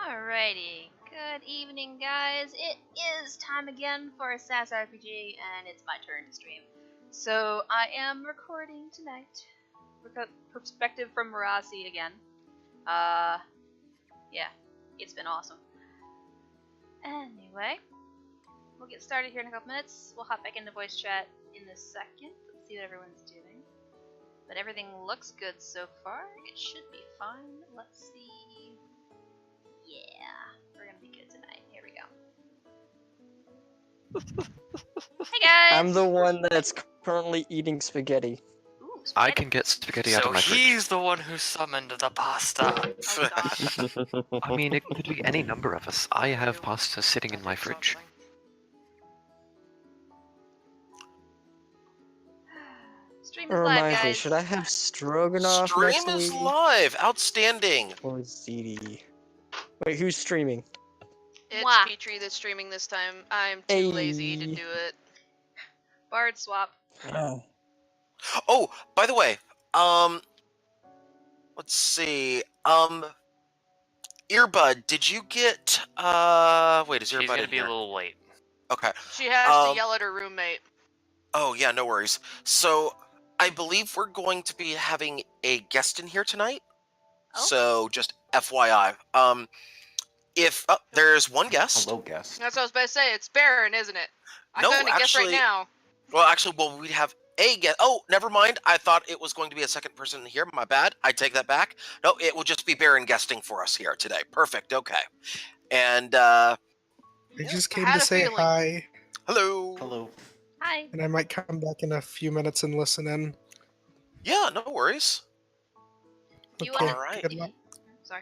Alrighty, good evening guys. It is time again for a Sass RPG and it's my turn to stream. So I am recording tonight. Perspective from Marasi again. Yeah, it's been awesome. Anyway, we'll get started here in a couple minutes. We'll hop back into voice chat in a second. Let's see what everyone's doing. But everything looks good so far. It should be fine. Let's see. Yeah, we're gonna be good tonight. Here we go. Hey guys! I'm the one that's currently eating spaghetti. Ooh, spaghetti. I can get spaghetti out of my fridge. he's the one who summoned the pasta. Oh god. I mean, it could be any number of us. I have pasta sitting in my fridge. Stream is live, Reminds me, guys. should I have stroganoff Stream next is week? live. Outstanding. Or ziti? Wait, who's streaming? It's Mwah. Petrie that's streaming this time. I'm too lazy to Hey. do it. Bard swap. Oh, by the way, let's see. Earbud, did you get? Wait, is She's Earbud gonna in be a here? little late. Okay. She has to yell at her roommate. Oh yeah, no worries. So I believe we're going to be having a guest in here tonight. Oh. So just FYI. If there's one guest. Hello, guest. That's what I was about to say. It's Baron, isn't it? I'm No, going to guess right actually- now. Well, we'd have a guest. Oh, never mind. I thought it was going to be a second person here. My bad. I take that back. No, it will just be Baron guesting for us here today. Perfect. Okay. And I just came had to a say feeling. hi, hello. Hello. Hi. and I might come back in a few minutes and listen in. Yeah, no worries. Do you Okay, wanna... Alright. good luck. Sorry.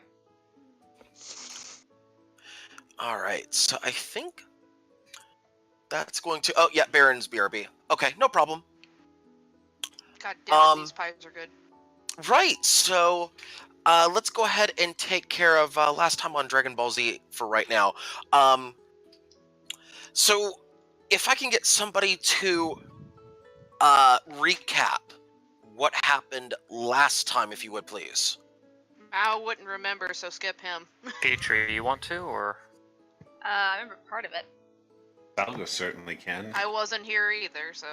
All right. So I think that's going to. Oh yeah, Baron's BRB. Okay, no problem. God damn it, these pies are good. Right. So let's go ahead and take care of last time on Dragon Ball Z for right now. So if I can get somebody to recap what happened last time, if you would please. I wouldn't remember, so skip him. Petrie, you want to, or? I remember part of it. Salgo certainly can. I wasn't here either, so.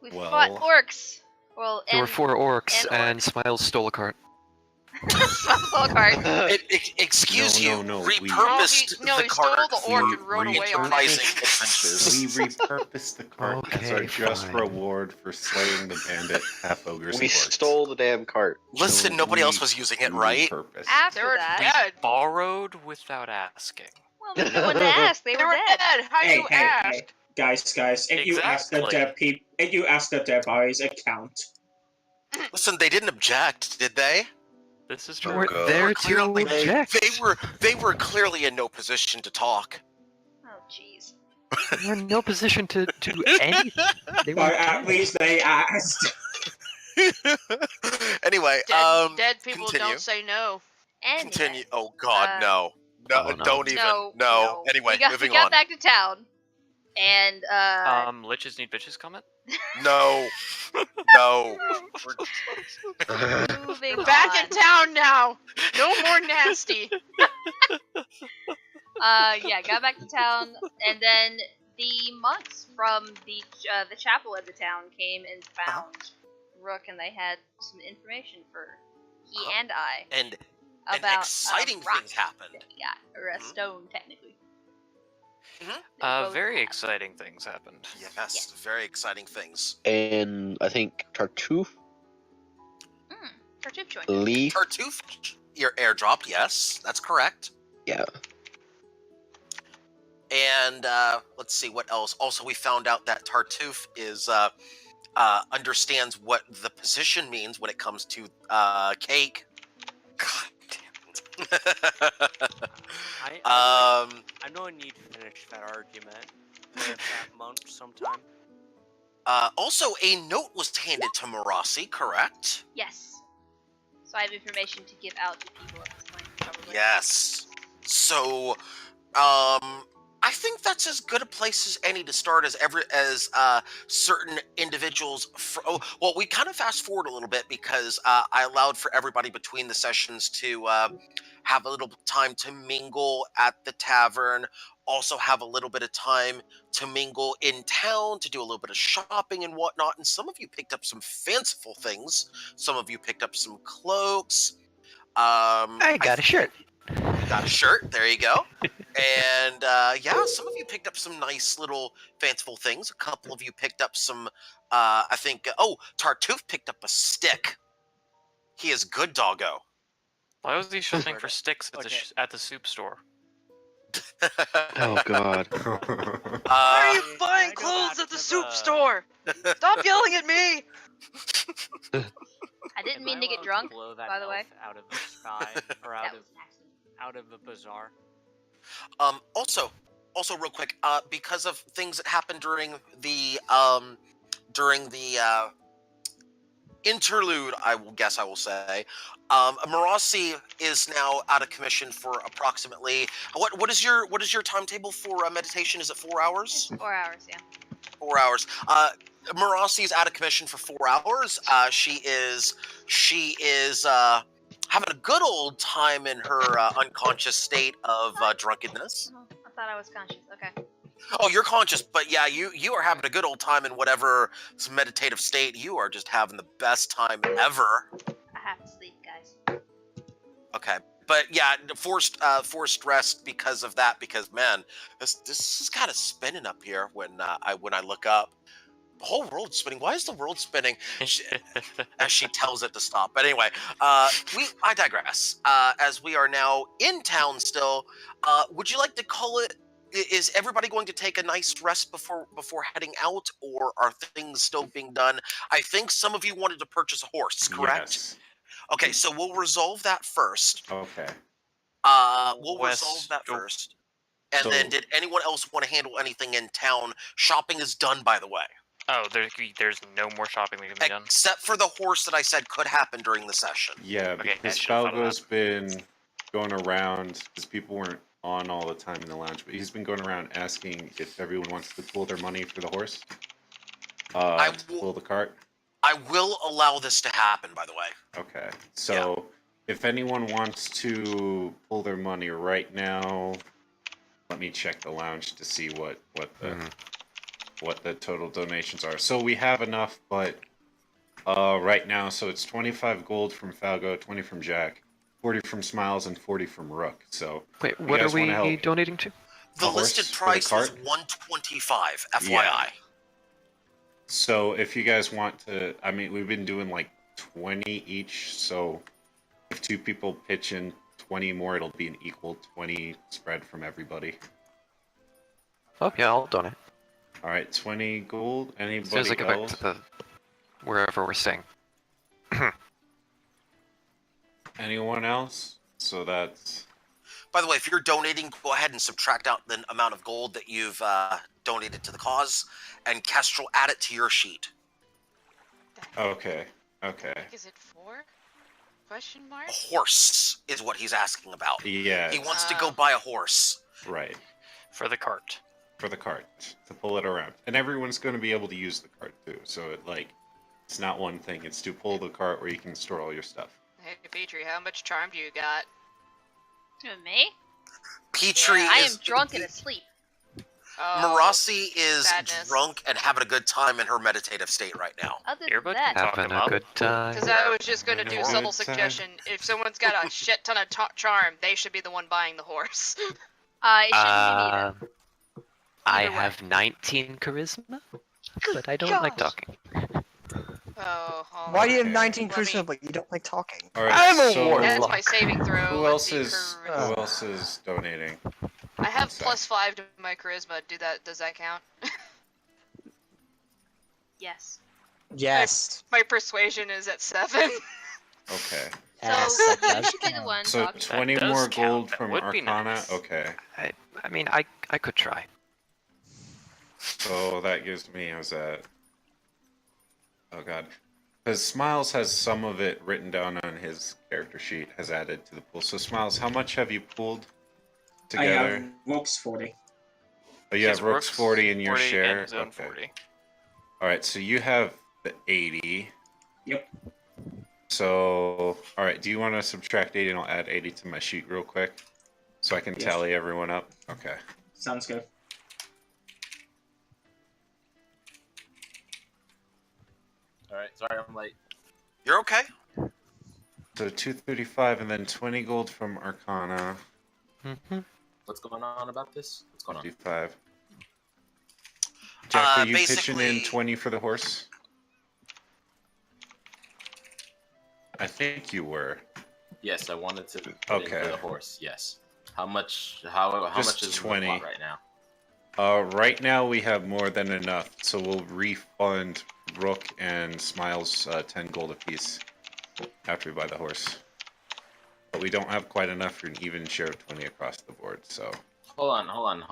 We Well- fought orcs. Well, There were and 4 orcs, and and Smiles stole a cart. full card. Excuse No, you. no, we- Repurposed No, he the stole cart the orc and rode away on it. Rising adventures. We repurposed the cart as our Okay, just fine. reward for slaying the bandit half ogres. We and orcs. stole the damn cart. Listen, So nobody else we was using it, right? repurposed. After They were that, dead. Borrowed without asking. well, there's no one to ask. They They were were dead. dead. How Hey, you hey, ask? hey, guys! If you ask the Exactly. if you ask the dead bodies account. Listen, they didn't object, did they? This is You true. weren't God. there to Clearly, object. they were clearly in no position to talk. Oh, jeez. They were in no position to do anything. They were But at least they asked. Anyway, Dead people continue. don't say no. Anyway, Continue. Oh God, Uh, no, Oh, no. don't even. No. Anyway, we moving got on. back to town, and Liches need bitches comment? No, no. moving We're back on. in town now. No more nasty. Yeah, got back to town, and then the monks from the chapel of the town came and found Rook, and they had some information for he and I And about exciting rock things happened. that we got, or a Mhm. stone technically. Mhm. That we both Very had. exciting things happened. Yes, Yes. very exciting things. And I think Tartuffe, Tartuffe joined. Leaf. Tartuffe, your airdropped. Yes, that's correct. Yeah. And let's see what else. Also, we found out that Tartuffe is understands what the position means when it comes to cake. God damn it. I know I need to finish that argument with that monk sometime. Also, a note was handed to Marasi, correct? Yes. So I have information to give out to people at this point, probably. Yes. So, I think that's as good a place as any to start as certain individuals. Well, we kind of fast forward a little bit because I allowed for everybody between the sessions to have a little time to mingle at the tavern, also have a little bit of time to mingle in town, to do a little bit of shopping and whatnot. And some of you picked up some fanciful things. Some of you picked up some cloaks. I got a shirt. You got a shirt. There you go. And yeah, some of you picked up some nice little fanciful things. A couple of you picked up some, I think, oh, Tartuffe picked up a stick. He is good, doggo. Why was he shopping for sticks at, Okay. at the soup store? Oh god. Why are Uh, you Can buying I go clothes back at the to soup the- store? Stop yelling at me! I didn't Am mean I to get allowed drunk, blow that by the way. elf out of the sky or That out was an accident. out of the bazaar? also, real quick, because of things that happened during the interlude, I will say, Marasi is now out of commission for approximately what is your timetable for meditation? Is it 4 hours? 4 hours, yeah. 4 hours. Marasi is out of commission for 4 hours. She is having a good old time in her unconscious state of drunkenness. Oh, I thought I was conscious. Okay. Oh, you're conscious, but yeah, you are having a good old time in whatever meditative state. You are just having the best time ever. I have to sleep, guys. Okay, but yeah, forced rest because of that. Because man, this is kind of spinning up here when I look up. The whole world's spinning. Why is the world spinning? As she tells it to stop. But anyway, I digress. As we are now in town still, would you like to call it? Is everybody going to take a nice rest before heading out, or are things still being done? I think some of you wanted to purchase a horse, correct? Yes. Okay, so we'll resolve that first. Okay. We'll Wes- resolve that oh. first. And So- then, did anyone else want to handle anything in town? Shopping is done, by the way. Oh, there's no more shopping that can be done. Except for the horse that I said could happen during the session. Yeah, Okay, I because should've thought of Falgo's been going around, because people weren't on all the time in the lounge, but he's been going around asking if everyone wants to pool their money for the horse. To pull the cart. I will allow this to happen, by the way. Okay, so if anyone wants to pull their money right now, let me check the lounge to see what the total donations are. So we have enough, but right now, so it's 25 gold from Falgo, 20 from Jack, 40 from Smiles, and 40 from Rook. So Wait, you what are guys wanna we help? donating to? The A listed horse for the price is cart? 125, FYI. Yeah. So if you guys want to, I mean, we've been doing like 20 each, so if 2 people pitch in 20 more, it'll be an equal 20 spread from everybody. Oh yeah, I'll donate. All right, 20 gold. As soon Anybody as I get back else? to the wherever we're staying. Anyone else? So that's By the way, if you're donating, go ahead and subtract out the amount of gold that you've donated to the cause, and Kestrel, add it to your sheet. okay. Okay. Is it 4? Question mark? A horse is what he's asking about. Yeah. He it's- wants to go buy a horse. Right. For the cart. For the cart to pull it around, and everyone's going to be able to use the cart too. So it's not one thing. It's to pull the cart where you can store all your stuff. Hey, Petrie, how much charm do you got? Who, me? Petrie I am is drunk and asleep. Oh, Marasi is sadness. drunk and having a good time in her meditative state right now. Other You're than about to that, talk Having him a up. good time. Because I was just going to do Good subtle time. suggestion. If someone's got a shit ton of charm, they should be the one buying the horse. it shouldn't be me I Either way. have 19 charisma, but I don't like gosh. talking. Oh, Why do you have Okay. 19 Let me- charisma but you don't like talking? All right. I'm a so warlock. that's my saving throw. who Let's else see, is charisma. donating? I have One sec. +5 to my charisma. Does that count? Yes. Yes. My persuasion is at 7. Okay. Yes, So that you does should be the count. one So talking. 20 does more count. gold That from would be Arcana. nice. Okay. I mean, I could try. So that gives me, how's that? Oh god. Because Smiles has some of it written down on his character sheet, has added to the pool. So Smiles, how much have you pulled I together? have Rook's 40. Oh, you His have Rook's 40 in your 40 share? and his own Okay. 40. Alright, so you have the 80. Yep. So, all right. Do you want to subtract 80, and I'll add 80 to my sheet real quick, so I can Yes. tally everyone up. Okay. Sounds good. Alright, sorry I'm late. You're okay. So 235, and then 20 gold from Arcana. What's going on about this? What's going on? 55. Jack, are you pitching basically- in 20 for the horse? I think you were. Yes, I wanted to put in Okay. for the horse. Yes. How much? How Just much is 20. in the pot right now? Right now we have more than enough, so we'll refund Rook and Smiles 10 gold apiece after we buy the horse. But we don't have quite enough for an even share of 20 across the board, so. Hold on.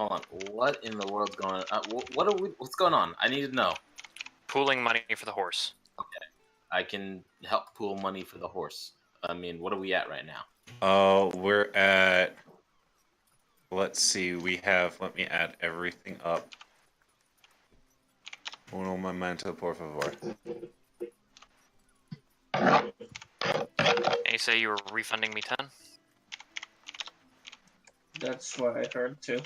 What in the world's going on? What's going on? I need to know. Pooling money for the horse. Okay. I can help pool money for the horse. I mean, what are we at right now? We're at. Let's see, we have. Let me add everything up. Uno momento, por favor. And you say you were refunding me 10? That's what I heard too.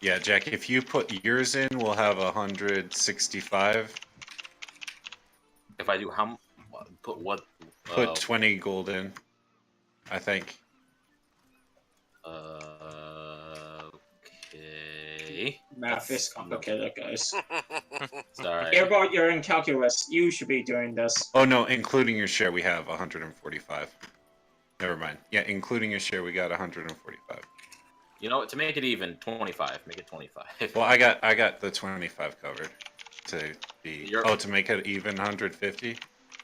Yeah, Jack, if you put yours in, we'll have 165. If I do, how? Put what? Put 20 gold in, I think. Okay. Math is complicated, guys. Sorry. About you're in calculus. You should be doing this. Oh no, including your share, we have 145. Never mind. Yeah, including your share, we got 145. You know what? To make it even, 25. Make it 25. Well, I got the 25 covered. To be to make it even 150.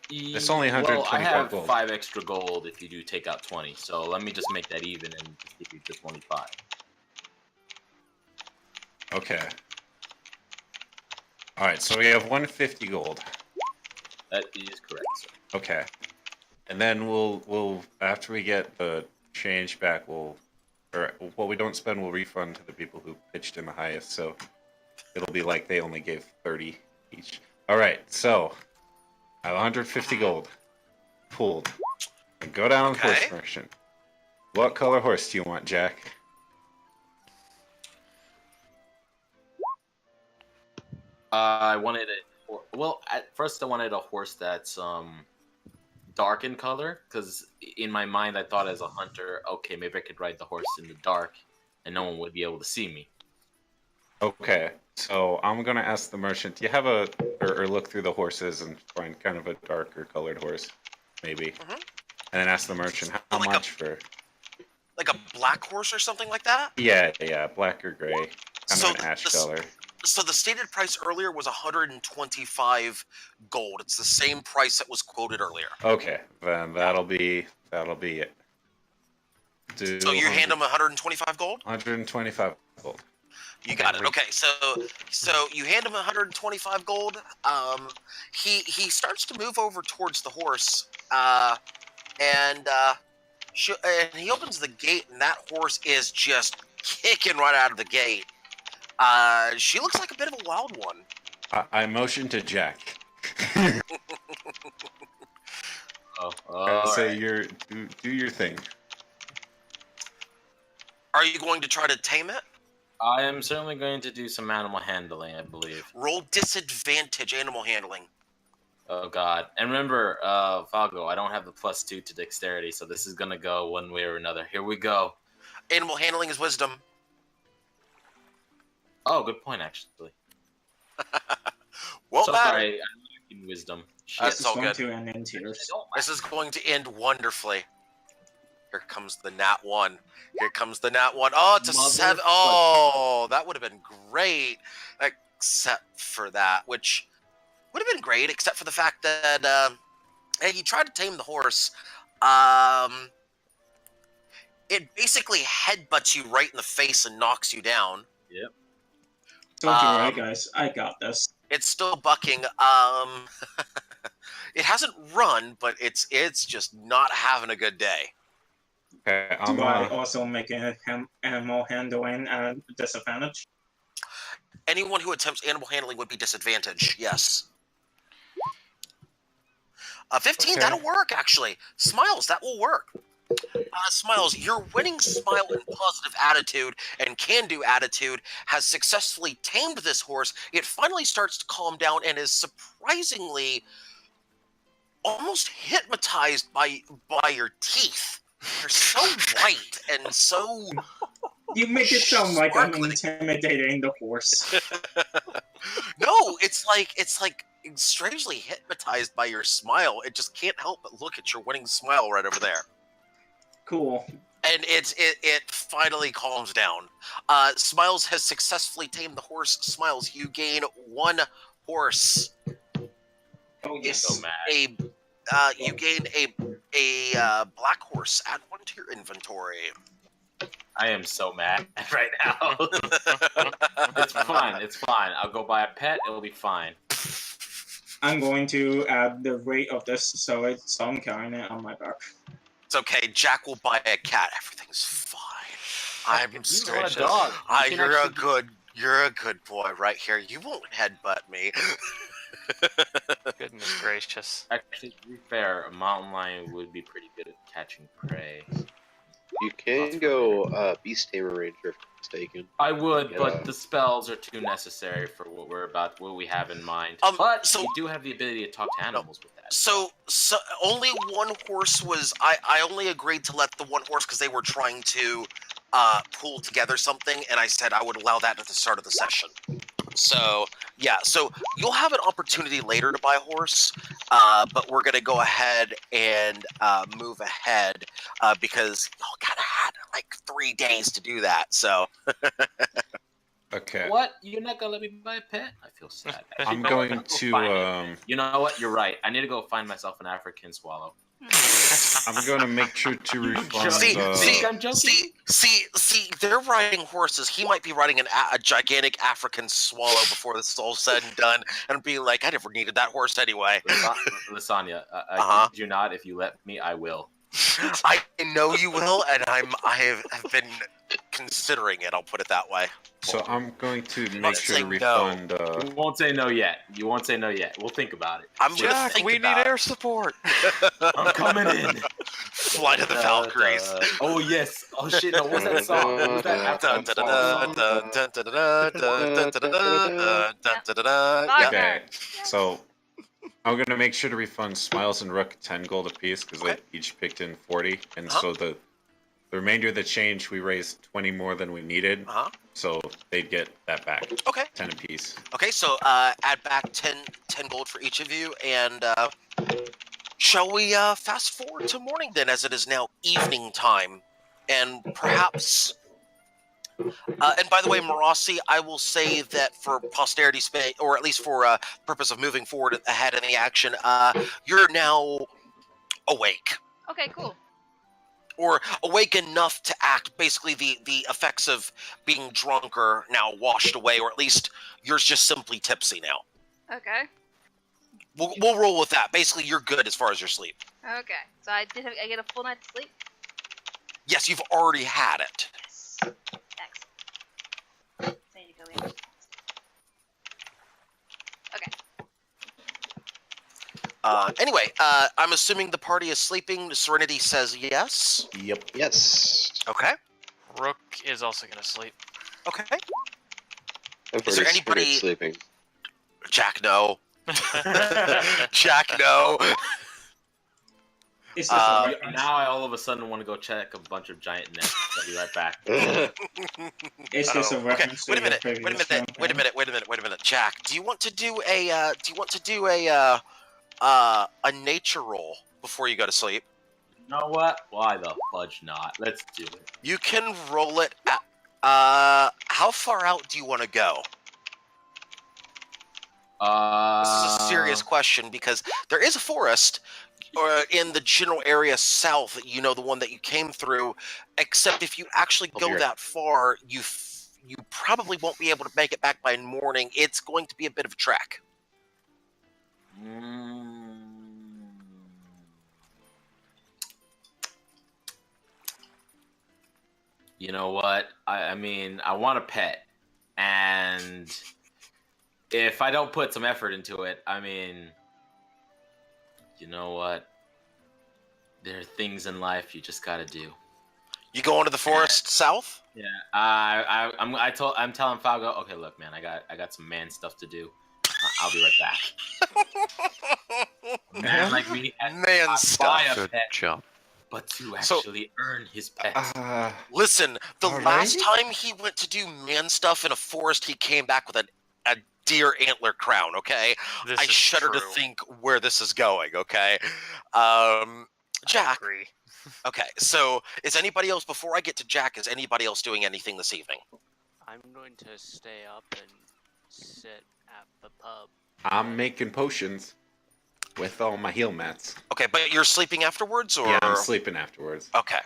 It's only 125 Well, I have gold. 5 extra gold if you do take out 20. So let me just make that even and just give you the 25. Okay. All right, so we have 150 gold. That is correct, sir. Okay. And then we'll after we get the change back, or what we don't spend, we'll refund to the people who pitched in the highest. So it'll be like they only gave 30 each. All right, so I have 150 gold pooled. And go down horse merchant. What color horse do you want, Jack? I wanted a well. At first, I wanted a horse that's dark in color, because in my mind, I thought as a hunter, okay, maybe I could ride the horse in the dark, and no one would be able to see me. Okay, so I'm gonna ask the merchant. Do you have or look through the horses and find kind of a darker colored horse, maybe, and then ask the merchant how Like much for. Like a black horse or something like that? Yeah, black or gray, kind of an ash color. So the stated price earlier was 125 gold. It's the same price that was quoted earlier. Okay, then that'll be it. So you hand him 125 gold? 125 gold. You got it. Okay, so you hand him 125 gold. He starts to move over towards the horse, and he opens the gate, and that horse is just kicking right out of the gate. She looks like a bit of a wild one. I motion to Jack. Say do your thing. Are you going to try to tame it? I am certainly going to do some animal handling, I believe. Roll disadvantage animal handling. Oh god. And remember, Falgo, I don't have the +2 to dexterity, so this is gonna go one way or another. Here we go. Animal handling is wisdom. Oh, good point, actually. Won't matter. Sorry, I'm lacking wisdom. That's all good. This is going to end wonderfully. Here comes the nat 1. Here comes the nat 1. Oh, it's a 7. Oh, that would have been great. Except for that, which would have been great, except for the fact that you tried to tame the horse. It basically headbutts you right in the face and knocks you down. Yep. Don't you worry, guys. I got this. It's still bucking. It hasn't run, but it's just not having a good day. Okay, Do I also make an animal handling at disadvantage? Anyone who attempts animal handling would be disadvantaged, yes. 15, Okay. that'll work, actually. Smiles, that will work. Smiles, your winning smile and positive attitude and can-do attitude has successfully tamed this horse. It finally starts to calm down and is surprisingly almost hypnotized by your teeth. They're so white and so... You make it sound like I'm sparkly. intimidating the horse. No, it's like strangely hypnotized by your smile. It just can't help but look at your winning smile right over there. Cool. And it finally calms down. Smiles has successfully tamed the horse. Smiles, you gain 1 horse. Oh yes. So mad. You gain a black horse. Add 1 to your inventory. I am so mad right now. It's fine. It's fine. I'll go buy a pet. It'll be fine. I'm going to add the rate of this so it's some kind of on my back. It's okay. Jack will buy a cat. Everything's fine. I'm You so want a dog. You can actually- You're a good boy right here. You won't headbutt me. Goodness gracious. Actually, to be fair, a mountain lion would be pretty good at catching prey. You can go Beast Tamer Ranger if I'm mistaken. I would, Yeah. but the spells are too necessary for what we have in mind. But you do have the ability to talk to animals with that. So only 1 horse was. I only agreed to let the 1 horse because they were trying to pull together something, and I said I would allow that at the start of the session. So yeah, so you'll have an opportunity later to buy a horse, but we're gonna go ahead and move ahead because y'all kind of had like 3 days to do that. So Okay. What? You're not gonna let me buy a pet? I feel sad. I'm You know going what? to, Find it. You know what? You're right. I need to go find myself an African swallow. I'm going to make sure to refund. See, they're riding horses. He might be riding a gigantic African swallow before this is all said and done, and be like, I never needed that horse anyway. Lasagna, I kid you not. If you let me, I will. I know you will, and I have been considering it. I'll put it that way. So I'm going to make Let's sure say to refund. You won't say no yet. You won't say no yet. We'll think about it. I'm gonna Jack, think we about need it. air support. I'm coming in. Fly to the Valkyries. Oh yes. Oh shit. No, what's that song? What was that African song? Okay, so I'm going to make sure to refund Smiles and Rook 10 gold apiece because they each picked in 40, and so the remainder of the change we raised 20 more than we needed, so they'd get that back. Okay. 10 apiece. Okay, so add back 10 gold for each of you, and shall we fast forward to morning then, as it is now evening time, and perhaps. And by the way, Marasi, I will say that for posterity's sake, or at least for purpose of moving forward ahead in the action, you're now awake. Okay, cool. Or awake enough to act. Basically, the effects of being drunk are now washed away, or at least you're just simply tipsy now. Okay. We'll roll with that. Basically, you're good as far as your sleep. Okay. So I get a full night's sleep? Yes, you've already had it. Yes. Excellent. So I need to go in. Okay. Anyway, I'm assuming the party is sleeping. Serenity says yes. Yep. Yes. Okay. Rook is also gonna sleep. Okay. Is there anybody sleeping? Jack, no. Jack, no. Now I all of a sudden want to go check a bunch of giant nests. I'll be right back. Is this a reference Wait a to minute. your Wait a previous minute. Wait a campaign? minute. Wait a minute. Wait a minute. Jack, do you want to do a nature roll before you go to sleep? You know what? Why the fudge not? Let's do it. You can roll it at how far out do you want to go? This is a serious question because there is a forest in the general area south, the one that you came through, except if you actually go that far, you probably won't be able to make it back by morning. It's going to be a bit of a trek. You know what? I mean, I want a pet, and if I don't put some effort into it, I mean, you know what? There are things in life you just gotta do. You go into the forest south? Yeah, I'm telling Falgo, okay, look, man, I got some man stuff to do. I'll be right back. Man like me has Man not stuff. buy a Good pet, job. but to actually earn his pet. Listen, the Alrighty. last time he went to do man stuff in a forest, he came back with a deer antler crown, okay? This I is shudder to true. think where this is going, okay? Jack. Agree. Okay, so is anybody else, before I get to Jack, is anybody else doing anything this evening? I'm going to stay up and sit at the pub. I'm making potions with all my heal mats. Okay, but you're sleeping afterwards, or? Yeah, I'm sleeping afterwards. Okay.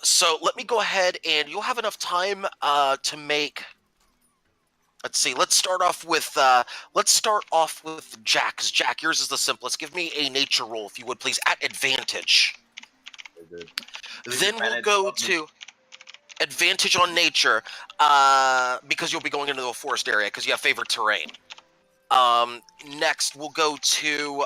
So let me go ahead, and you'll have enough time to make. Let's see. Let's start off with Jack. 'Cause Jack, yours is the simplest. Give me a nature roll, if you would, please, at advantage. Good. Then we'll go to advantage on nature, because you'll be going into the forest area because you have favorite terrain. Next we'll go to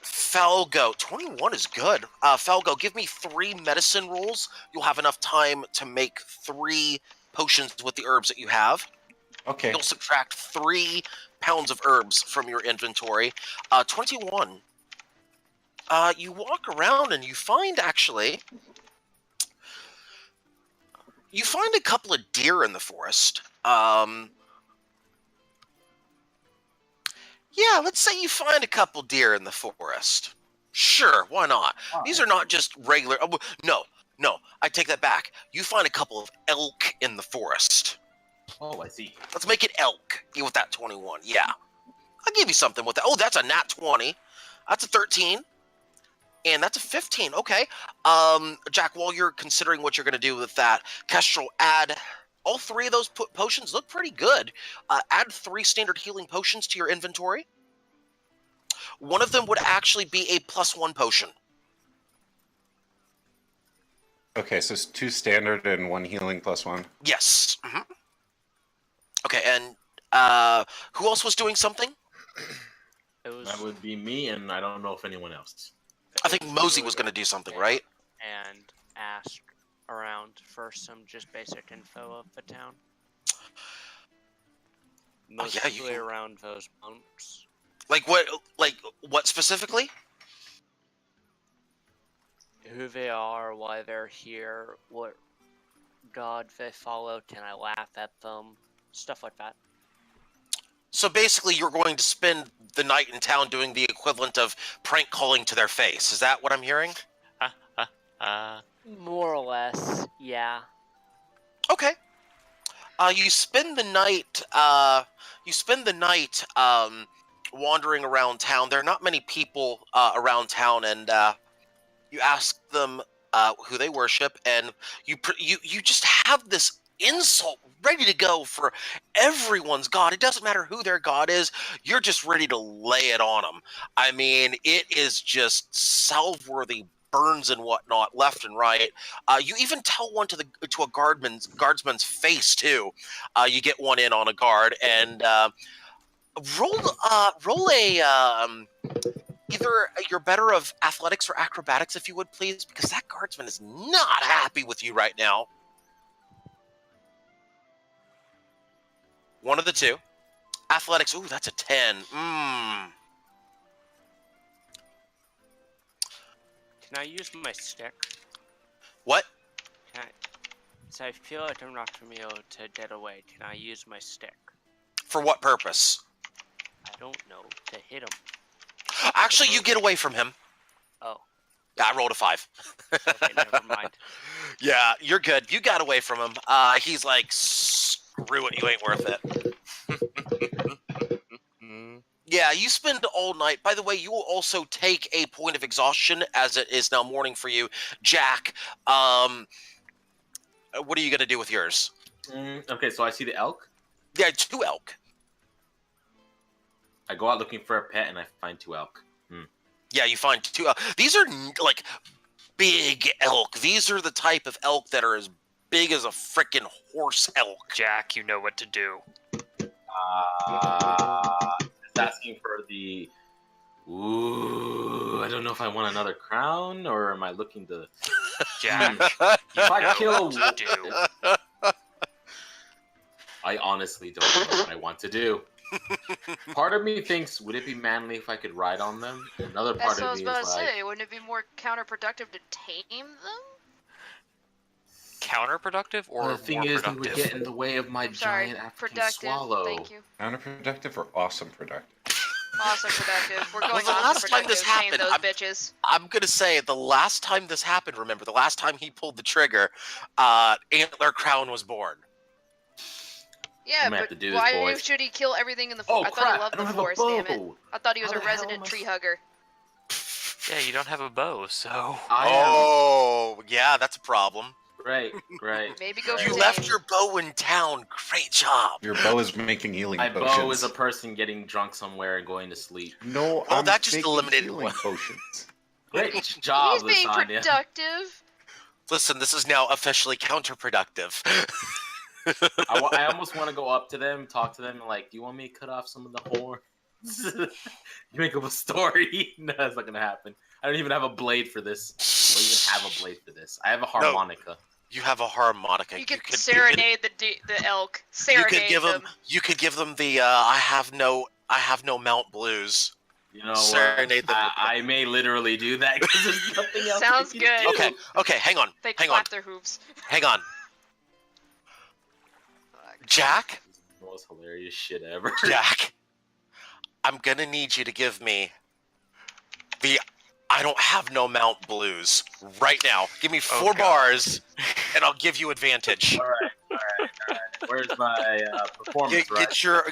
Falgo. 21 is good. Falgo, give me 3 medicine rolls. You'll have enough time to make 3 potions with the herbs that you have. Okay. You'll subtract 3 pounds of herbs from your inventory. 21. You walk around and you find, actually, you find a couple of deer in the forest. Yeah, let's say you find a couple deer in the forest. Sure, why not? These are not just regular. Oh, no, I take that back. You find a couple of elk in the forest. Oh, I see. Let's make it elk with that 21. Yeah, I'll give you something with that. Oh, that's a nat 20. That's a 13. And that's a 15. Okay. Jack, while you're considering what you're going to do with that, Kestrel, add all 3 of those potions look pretty good. Add 3 standard healing potions to your inventory. One of them would actually be a +1 potion. Okay, so it's 2 standard and 1 healing +1. Yes. Okay, and who else was doing something? That would be me, and I don't know if anyone else. I think Mosey was going to do something, right? And ask around for some just basic info of the town. Mostly around those monks. Like what specifically? Who they are, why they're here, what god they follow, can I laugh at them, stuff like that. So basically, you're going to spend the night in town doing the equivalent of prank calling to their face. Is that what I'm hearing? More or less, yeah. Okay. You spend the night. Wandering around town. There are not many people around town, and you ask them who they worship, and you just have this insult ready to go for everyone's god. It doesn't matter who their god is. You're just ready to lay it on them. I mean, it is just salve-worthy burns and whatnot left and right. You even tell one to a guardsman's face too. You get one in on a guard, and roll a either you're better of athletics or acrobatics, if you would, please, because that guardsman is not happy with you right now. One of the 2. Athletics. Ooh, that's a 10. Can I use my stick? What? So I feel like I'm not going to be able to get away. Can I use my stick? For what purpose? I don't know. To hit him. Actually, you get away from him. Oh. Yeah, I rolled a 5. Okay, never mind. Yeah, you're good. You got away from him. He's like, screw it, you ain't worth it. Yeah, you spend all night. By the way, you will also take a point of exhaustion, as it is now morning for you. Jack, what are you going to do with yours? Okay, so I see the elk. Yeah, 2 elk. I go out looking for a pet, and I find 2 elk. Yeah, you find 2 elk. These are, like, big elk. These are the type of elk that are as big as a frickin' horse elk. Jack, you know what to do. It's asking for the Ooh, I don't know if I want another crown or am I looking to. Jack, If I kill what to do. I honestly don't know what I want to do. Part of me thinks, would it be manly if I could ride on them? Another part That's what I of was me about is to like, say. Wouldn't it be more counterproductive to tame them? Counterproductive or the thing more is, productive? they would get in the way of my I'm sorry, giant African productive. swallow. Thank you. Counterproductive or awesome productive? Awesome productive. We're Well, going the awesome last time productive. this Tame happened, those I'm- bitches. I'm gonna say the last time this happened. Remember, the last time he pulled the trigger, Antler Crown was born. Yeah, I'm gonna have but to do this, why boys. should he kill everything in the Oh forest? I thought crap! he loved I don't the have a forest, damn it. bow. I thought he was How a the hell resident am I tree hugger. Yeah, you don't have a bow, so. Oh, yeah, that's a problem. Right. Maybe go You for left tame. your bow in town. Great job. Your bow is making healing My potions. bow is a person getting drunk somewhere and going to sleep. No, Well, I'm that just making eliminated healing one. potions. Great job, He's being Lasagna. productive. Listen, this is now officially counterproductive. I almost want to go up to them, talk to them, and like, do you want me to cut off some of the horns? You make up a story. No, that's not gonna happen. I don't even have a blade for this. I don't even have a blade for this. I have a harmonica. You have a harmonica. You could serenade the elk. Serenade them. You could give them the I have no mount blues. You know Serenade what? them. I may literally do that because there's nothing else. Sounds I can good. do. Okay, hang on. They Hang on. clap their hooves. Hang on. Jack? This is the most hilarious shit ever. Jack, I'm gonna need you to give me the I don't have no mount blues right now. Give me 4 bars, and I'll give you advantage. All right. Where's my performance? Get your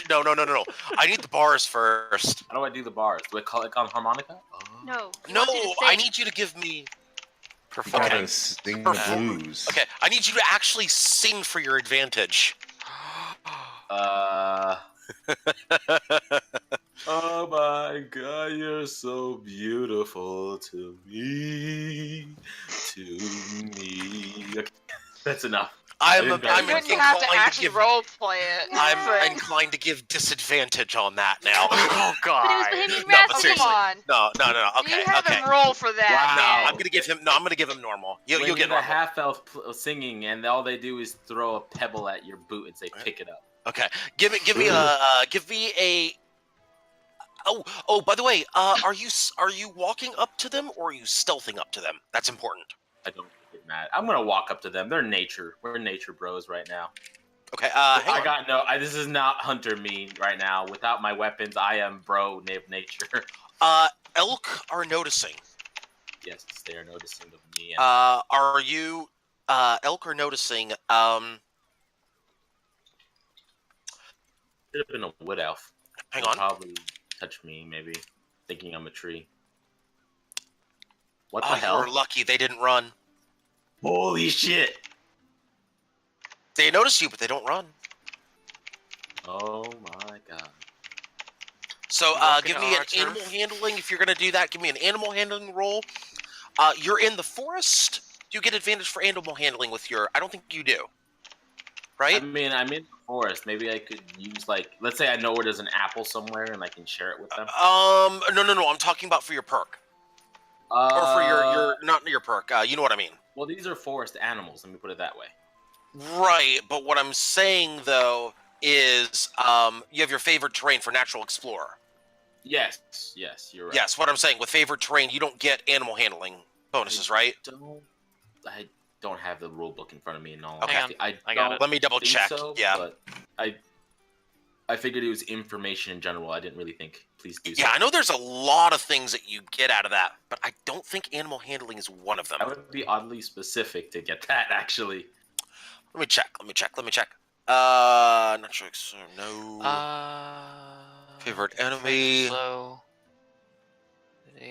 no. I need the bars first. How do I do the bars? Do I click on harmonica? No. No, I need you to give me. You gotta sing the blues. Okay, I need you to actually sing for your advantage. Oh my god, you're so beautiful to me. Okay, that's enough. I'm You didn't have to actually role play it. I'm inclined to give disadvantage on that now. Oh god. But it was Bohemian No, but Rhapsody. seriously. Come on. No. Okay, You have okay. him roll for that. No, man. I'm gonna give him normal. You'll get a normal. half elf singing, and all they do is throw a pebble at your boot and say, "Pick it up." Okay, give me a. Oh, by the way, are you walking up to them or are you stealthing up to them? That's important. I don't get mad. I'm gonna walk up to them. They're nature. We're nature bros right now. Okay. Hang on. I got no. This is not hunter me right now. Without my weapons, I am bro nature. Elk are noticing. Yes, they are noticing of me. Are you? Elk are noticing. Should have been a wood elf. Hang They'll on. Probably touch me, maybe thinking I'm a tree. What the Oh, hell? you're lucky they didn't run. Holy shit! They notice you, but they don't run. Oh my god. So, Walking give me an Archer. animal handling. If you're gonna do that, give me an animal handling roll. You're in the forest. You get advantage for animal handling with your. I don't think you do. Right? I mean, I'm in the forest. Maybe I could use let's say I know where there's an apple somewhere and I can share it with them. No. I'm talking about for your perk. Or for your not your perk. You know what I mean. Well, these are forest animals. Let me put it that way. Right, but what I'm saying though is, you have your favorite terrain for natural explorer. Yes, you're right. Yes, what I'm saying with favorite terrain, you don't get animal handling bonuses, right? I don't have the rule book in front of me and all. Okay. Hang on. I got it. Let me double think check. so, Yeah. But I figured it was information in general. I didn't really think. Please do. Yeah, I know there's a lot of things that you get out of that, but I don't think animal handling is one of them. I would be oddly specific to get that actually. Let me check. Not sure. No. Favorite enemy. So,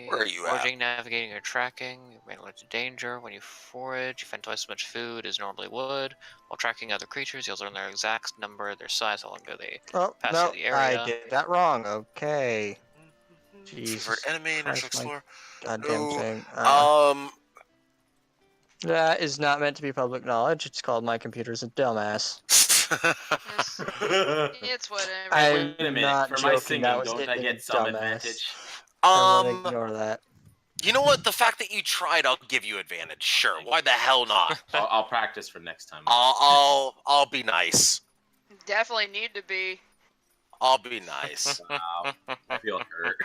Where are you at? foraging, navigating, or tracking. You may alert to danger. When you forage, you find twice as much food as normally would. While tracking other creatures, you'll learn their exact number, their size, how long ago they Oh, pass no, through the area. I did that wrong. Okay. Jesus Favorite enemy, natural Christ, my explorer. goddamn No. thing. That is not meant to be public knowledge. It's called my computer's a dumbass. It's whatever. I'm Wait a minute. not For my joking, singing, that was don't it I being get some dumbass. advantage? I'm gonna ignore that. You know what? The fact that you tried, I'll give you advantage. Sure. Why the hell not? I'll practice for next time. I'll be nice. Definitely need to be. I'll be nice. Wow, I feel hurt.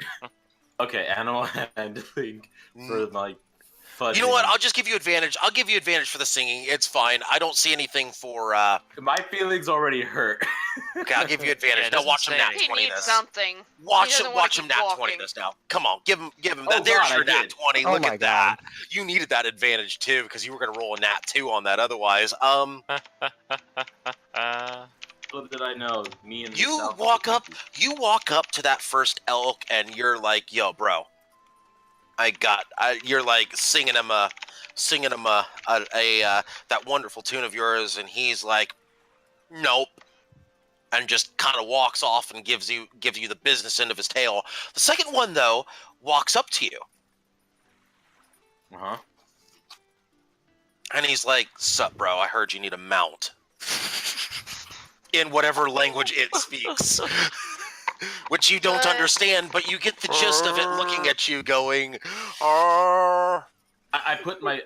Okay, animal handling for like fudging. You know what? I'll just give you advantage. I'll give you advantage for the singing. It's fine. I don't see anything for. My feelings already hurt. Okay, I'll give you advantage. Yeah, it now doesn't watch him say nat anything. 20 He needs this. something. Watch He him. doesn't wanna Watch him keep nat 20 walking. this now. Come on, give him. Oh, There's God, your I nat did. 20. Oh Look my at that. You needed that advantage too because you were gonna roll a nat 2 on that otherwise. What did I know? Me and You myself walk up to that first elk and you're like, "Yo, bro, you're like singing him that wonderful tune of yours," and he's like, "Nope," and just kind of walks off and gives you the business end of his tale. The second one though walks up to you, and he's like, "Sup, bro? I heard you need a mount." In whatever language it speaks. Which you don't understand, but you get the gist of it looking at you going, I put my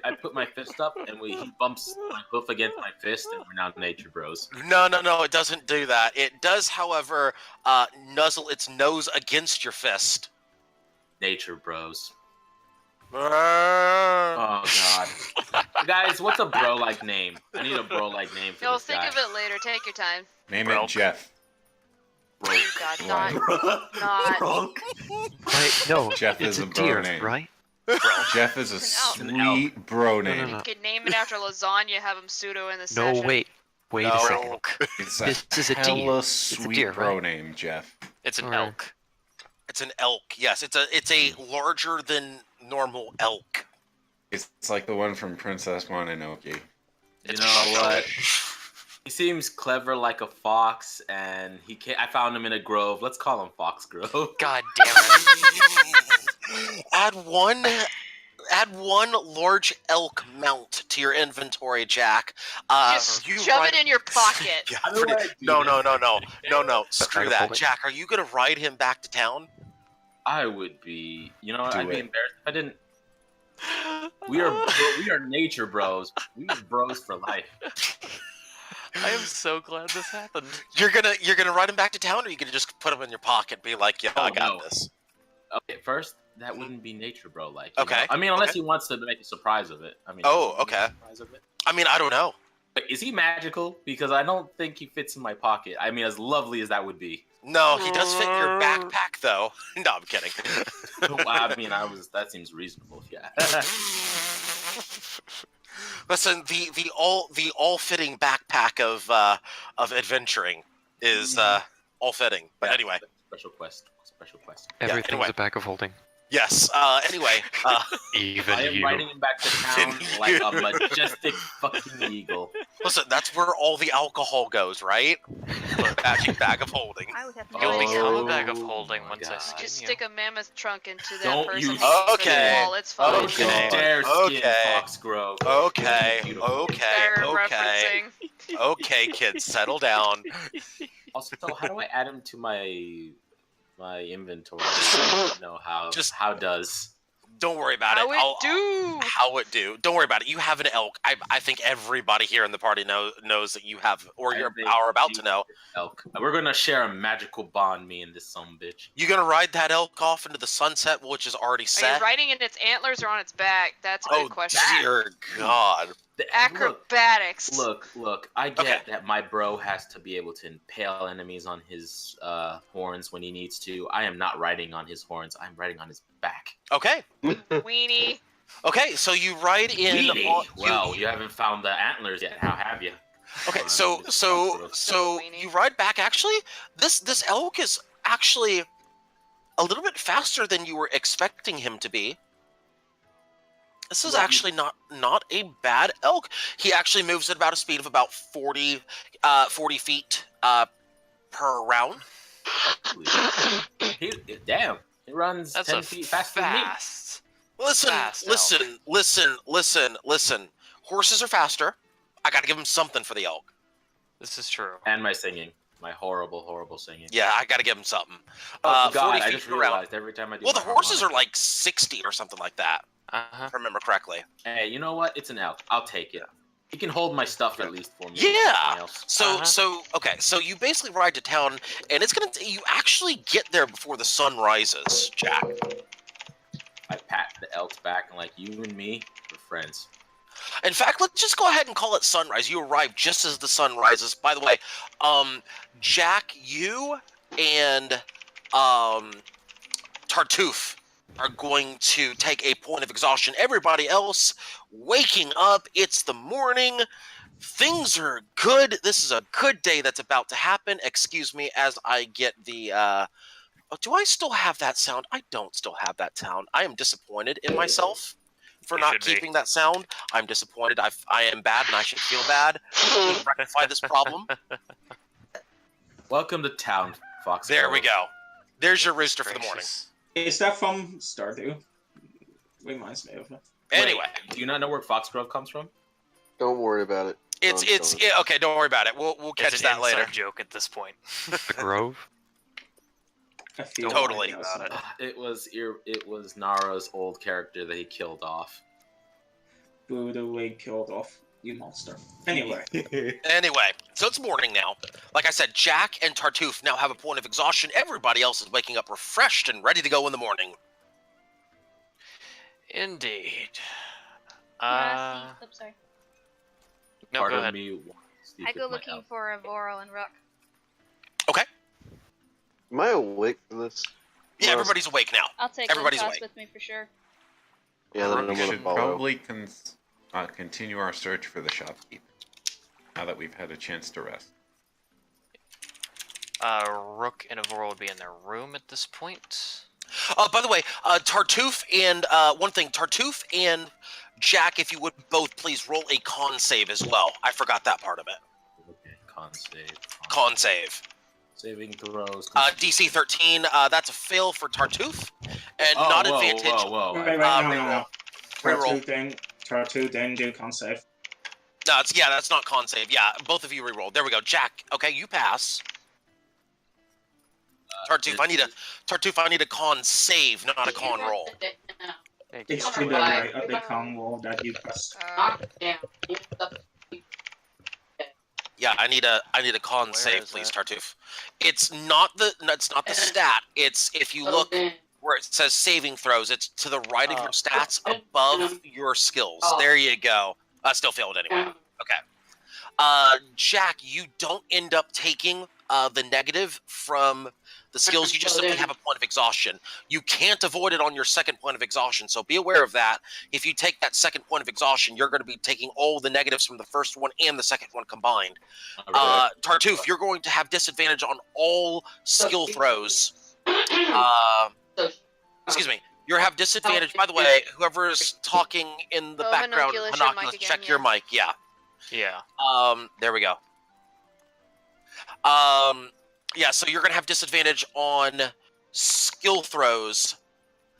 fist up and he bumps my hoof against my fist and we're now nature bros. No, it doesn't do that. It does, however, nuzzle its nose against your fist. Nature bros. Oh God. Guys, what's a bro-like name? I need a bro-like name for You'll this think guy. of it later. Take your time. Name it Jeff. Oh God, not. Wait, no. Jeff it's is a bro deer, name. right? Jeff is a sweet bro name. You could name it after lasagna. Have him pseudo in the No, session. wait a second. It's This is a deer. hella It's a sweet deer, bro right? name, Jeff. It's an Alright. elk. It's an elk. Yes, it's a larger than normal elk. It's like the one from Princess Mononoke. You know what? He seems clever like a fox, and I found him in a grove. Let's call him Fox Grove. God damn it. Add one large elk mount to your inventory, Jack. Just shove it in your pocket. Yeah, How do I do no. Screw Gotta that, pull it. Jack. Are you gonna ride him back to town? I would be. You know what? Do I'd be it. embarrassed if I didn't. We are nature bros. We are bros for life. I am so glad this happened. You're gonna ride him back to town, or are you gonna just put him in your pocket and be like, "Yeah, I got this." Okay, first that wouldn't be nature bro like. Okay. I mean, unless he wants to make a surprise of it. I mean. Oh, okay. Surprise of it. I mean, I don't know. But is he magical? Because I don't think he fits in my pocket. I mean, as lovely as that would be. No, he does fit in your backpack, though. No, I'm kidding. I mean, that seems reasonable. Yeah. Listen, the all fitting backpack of adventuring is all fitting. But anyway, special quest. Everything's anyway. a bag of holding. Yes. Anyway, Even I am you. riding him back to town like a majestic fucking eagle. listen, that's where all the alcohol goes, right? Magic bag of holding. I would have to You'll go become a Oh bag of holding my once I God. skin Just you. stick a mammoth trunk into that Don't person. you- and put it Okay. in the wall. It's fine. Don't you Okay. dare skin Okay. Foxgrove. Okay. Beautiful. Okay. They're Okay. referencing. Okay, kids, settle down. Also, how do I add him to my inventory? I don't know how. Just- how does? Don't worry about How it. it do? How it do? Don't worry about it. You have an elk. I think everybody here in the party knows that you have, or you're about to know. Elk. We're gonna share a magical bond, me and this son bitch. You gonna ride that elk off into the sunset, which is already Are set? you riding in its antlers or on its back? That's a good question. Dear God. Acrobatics. Look. I get Okay. that my bro has to be able to impale enemies on his horns when he needs to. I am not riding on his horns. I'm riding on his back. Okay. Weenie. Okay. So you ride in. Really? Well, you haven't found the antlers yet. How have you? Okay. So you ride back. Actually, this elk is actually a little bit faster than you were expecting him to be. This is actually not a bad elk. He actually moves at about a speed of about 40 feet per round. Damn, he runs That's 10 a feet faster than me. fast. Listen. Horses are faster. I gotta give him something for the elk. This is true. And my singing. My horrible, horrible singing. Yeah, I gotta give him something. Oh 40 God! I feet just around. realized every time I do. Well, the my horses are harmonica- like 60 or something like that, if I remember correctly. Hey, you know what? It's an elk. I'll take it. You can hold my stuff at least for me. Yeah. Else. So okay. So you basically ride to town, and it's gonna. You actually get there before the sun rises, Jack. I pat the elk's back and like, you and me, we're friends. In fact, let's just go ahead and call it sunrise. You arrive just as the sun rises. By the way, Jack, you and Tartuffe are going to take a point of exhaustion. Everybody else waking up. It's the morning. Things are good. This is a good day that's about to happen. Excuse me as I get the oh, do I still have that sound? I don't still have that sound. I am disappointed in myself for You not should be. keeping that sound. I'm disappointed. I am bad and I should feel bad. We can rectify this problem. Welcome to town, Fox. There we go. There's your rooster for the morning. Is that from Stardew? Reminds me of it. Anyway. Wait, do you not know where Foxgrove comes from? Don't worry about it. Okay. Don't worry about it. We'll catch It's an that later. inside joke at this point. The Grove. I feel Totally. about it. It was Nara's old character that he killed off. Brutally killed off, you monster. Anyway. Anyway, so it's morning now. Like I said, Jack and Tartuffe now have a point of exhaustion. Everybody else is waking up refreshed and ready to go in the morning. Indeed. Oops, sorry. No, Part go of ahead. me wants to sleep I go with my looking elk. for Avoro and Rook. Okay. Am I awake for this? Yeah, everybody's awake now. I'll take Everybody's Toss awake. with me for sure. Yeah, then I'm We gonna should follow. probably continue our search for the shopkeep. Now that we've had a chance to rest. Rook and Aurora would be in their room at this point. By the way, Tartuffe and one thing, Tartuffe and Jack, if you would both please roll a con save as well. I forgot that part of it. Okay, con save. Con save. Saving throws. DC 13. That's a fail for Tartuffe, and Oh, not whoa, advantage. whoa. Wait, no. Reroll. Tartu didn't do con save. No, that's not con save. Yeah, both of you reroll. There we go. Jack, okay, you pass. Tartuffe, I need a con save, not a con roll. It's to the right of the con roll that you pressed. Yeah, I need a con Where save, is please, that? Tartuffe. It's not the stat. It's if you look where it says saving throws, it's to the right of your stats above your skills. There you go. I still failed anyway. Okay. Jack, you don't end up taking the negative from the skills. You just simply have a point of exhaustion. You can't avoid it on your second point of exhaustion, so be aware of that. If you take that second point of exhaustion, you're going to be taking all the negatives from the first one and the second one combined. Tartuffe, you're going to have disadvantage on all skill throws. Excuse me. You have disadvantage. By the way, whoever's talking in the background, Homunculus, your mic Homunculus, again, check your mic. Yeah. Yeah. There we go. Yeah, so you're gonna have disadvantage on skill throws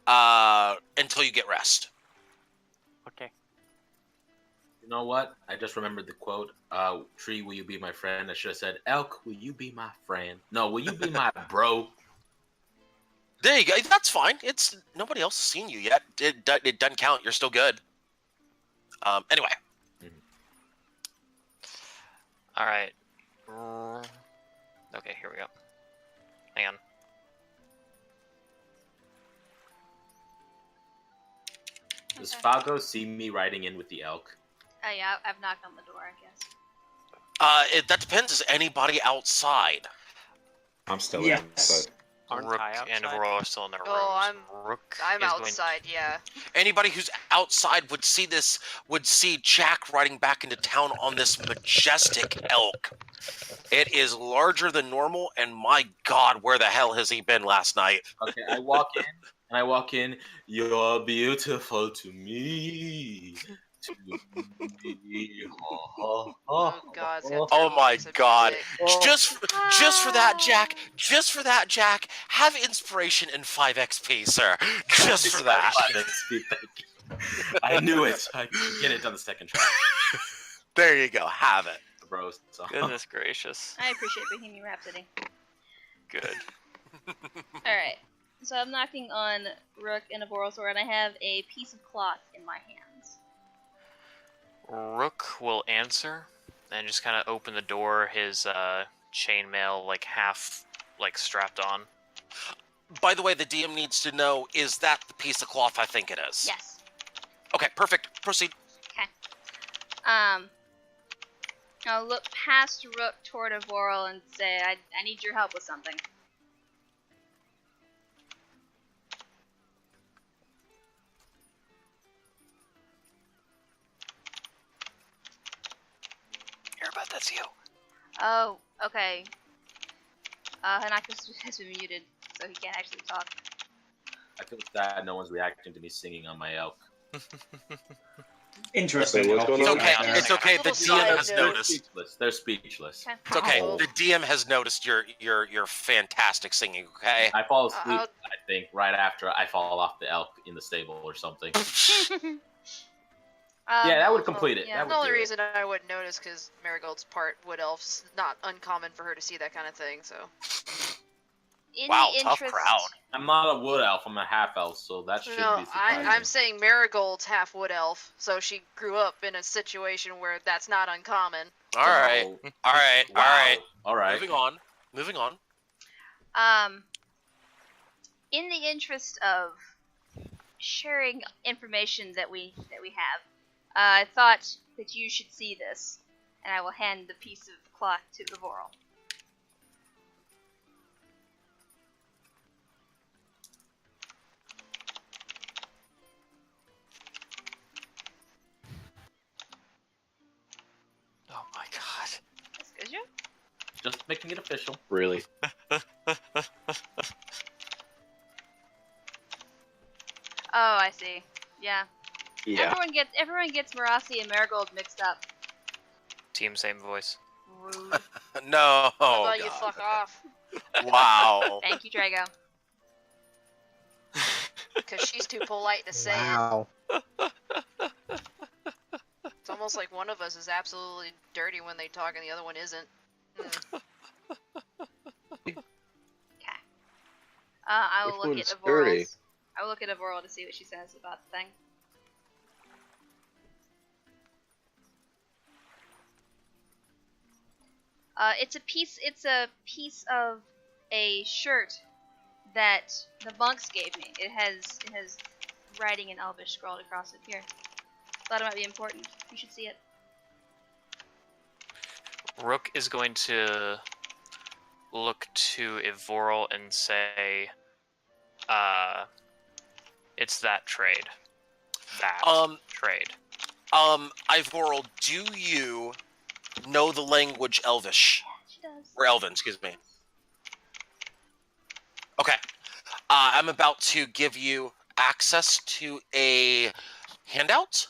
until you get rest. Okay. You know what? I just remembered the quote. Tree, will you be my friend? I should have said, Elk, will you be my friend? No, will you be my bro? There you go. That's fine. It's nobody else has seen you yet. It doesn't count. You're still good. Anyway. All right. Okay, here we go. Hang on. Does Fago see me riding in with the elk? Yeah, I've knocked on the door, I guess. That depends. Is anybody outside? I'm still Yes. inside. Rook and Aurora are still in their rooms. Oh, Rook I'm is going- outside, yeah. Anybody who's outside would see this. Would see Jack riding back into town on this majestic elk. It is larger than normal, and my God, where the hell has he been last night? Okay, I walk in. You're beautiful to me. To me. Oh God. Oh my God! Just for that, Jack. Just for that, Jack. Have inspiration and 5 XP, sir. Just for that. 5 XP, thank you. I knew it. I could get it on the second try. There you go. Have it. bro. So. Goodness gracious. I appreciate Bohemian Rhapsody. Good. Alright. So I'm knocking on Rook and a Borosword, and I have a piece of cloth in my hands. Rook will answer and just kind of open the door, his chainmail like half like strapped on. By the way, the DM needs to know, is that the piece of cloth I think it is? Yes. Okay, perfect. Proceed. Okay. I'll look past Rook toward Avoral and say, I need your help with something. Earbud, that's you. Oh, okay. Hanakis has been muted, so he can't actually talk. I feel sad no one's reacting to me singing on my elk. Interesting. Wait, what's going It's on? okay. Yeah. It's okay. The Little DM side has note. noticed. They're speechless. Okay. It's okay. Oh. The DM has noticed your fantastic singing. Okay. I fall asleep, I'll- I think, right after I fall off the elk in the stable or something. Yeah, that would complete it. Yeah. That The would only do it. reason I wouldn't notice because Marigold's part wood elf's not uncommon for her to see that kind of thing. So In Wow, the tough interest, crowd. I'm not a wood elf. I'm a half elf, so that should no, be surprising. I'm saying Marigold's half wood elf, so she grew up in a situation where that's not uncommon. All right. So- All right. Wow. All right. All right. Moving on. Moving on. In the interest of sharing information that we have, I thought that you should see this, and I will hand the piece of cloth to Avoral. Oh my god. That's good, you? Just making it official. Really? Oh, I see. Yeah. Yeah. Everyone gets Marasi and Marigold mixed up. Team, same voice. Rude. No. How about you God. fuck off? Wow. Thank you, Drago. Because she's too polite to say it. Wow. It's almost like one of us is absolutely dirty when they talk and the other one isn't. I will Which look one's at dirty? Avoral's. I will look at Avoral to see what she says about the thing. It's a piece of a shirt that the monks gave me. It has writing in Elvish scrawled across it. Here. Thought it might be important. You should see it. Rook is going to look to Avoral and say, it's that trade. That trade. Ivoral, do you know the language Elvish? Yeah, she does. Or Elven, excuse me. Okay. I'm about to give you access to a handout.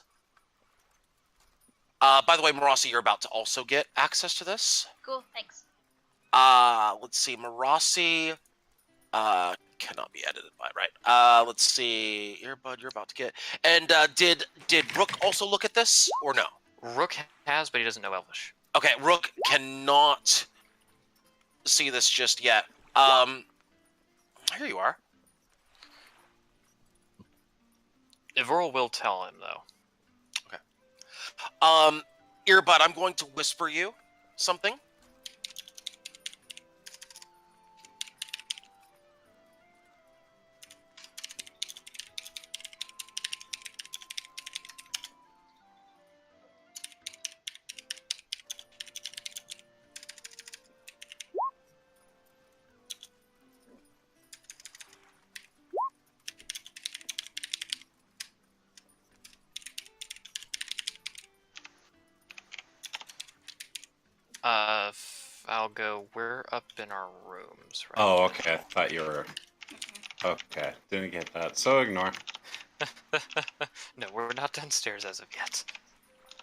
By the way, Marasi, you're about to also get access to this. Cool, thanks. Let's see, Marasi, cannot be edited by, right? Let's see, Earbud, you're about to get, and, did Rook also look at this, or no? Rook has, but he doesn't know Elvish. Okay, Rook cannot see this just yet. Here you are. Avoral will tell him, though. Earbud, I'm going to whisper you something. I'll go, we're up in our rooms, right? Oh, okay. I thought you were. Okay, didn't get that. So ignore. No, we're not downstairs as of yet.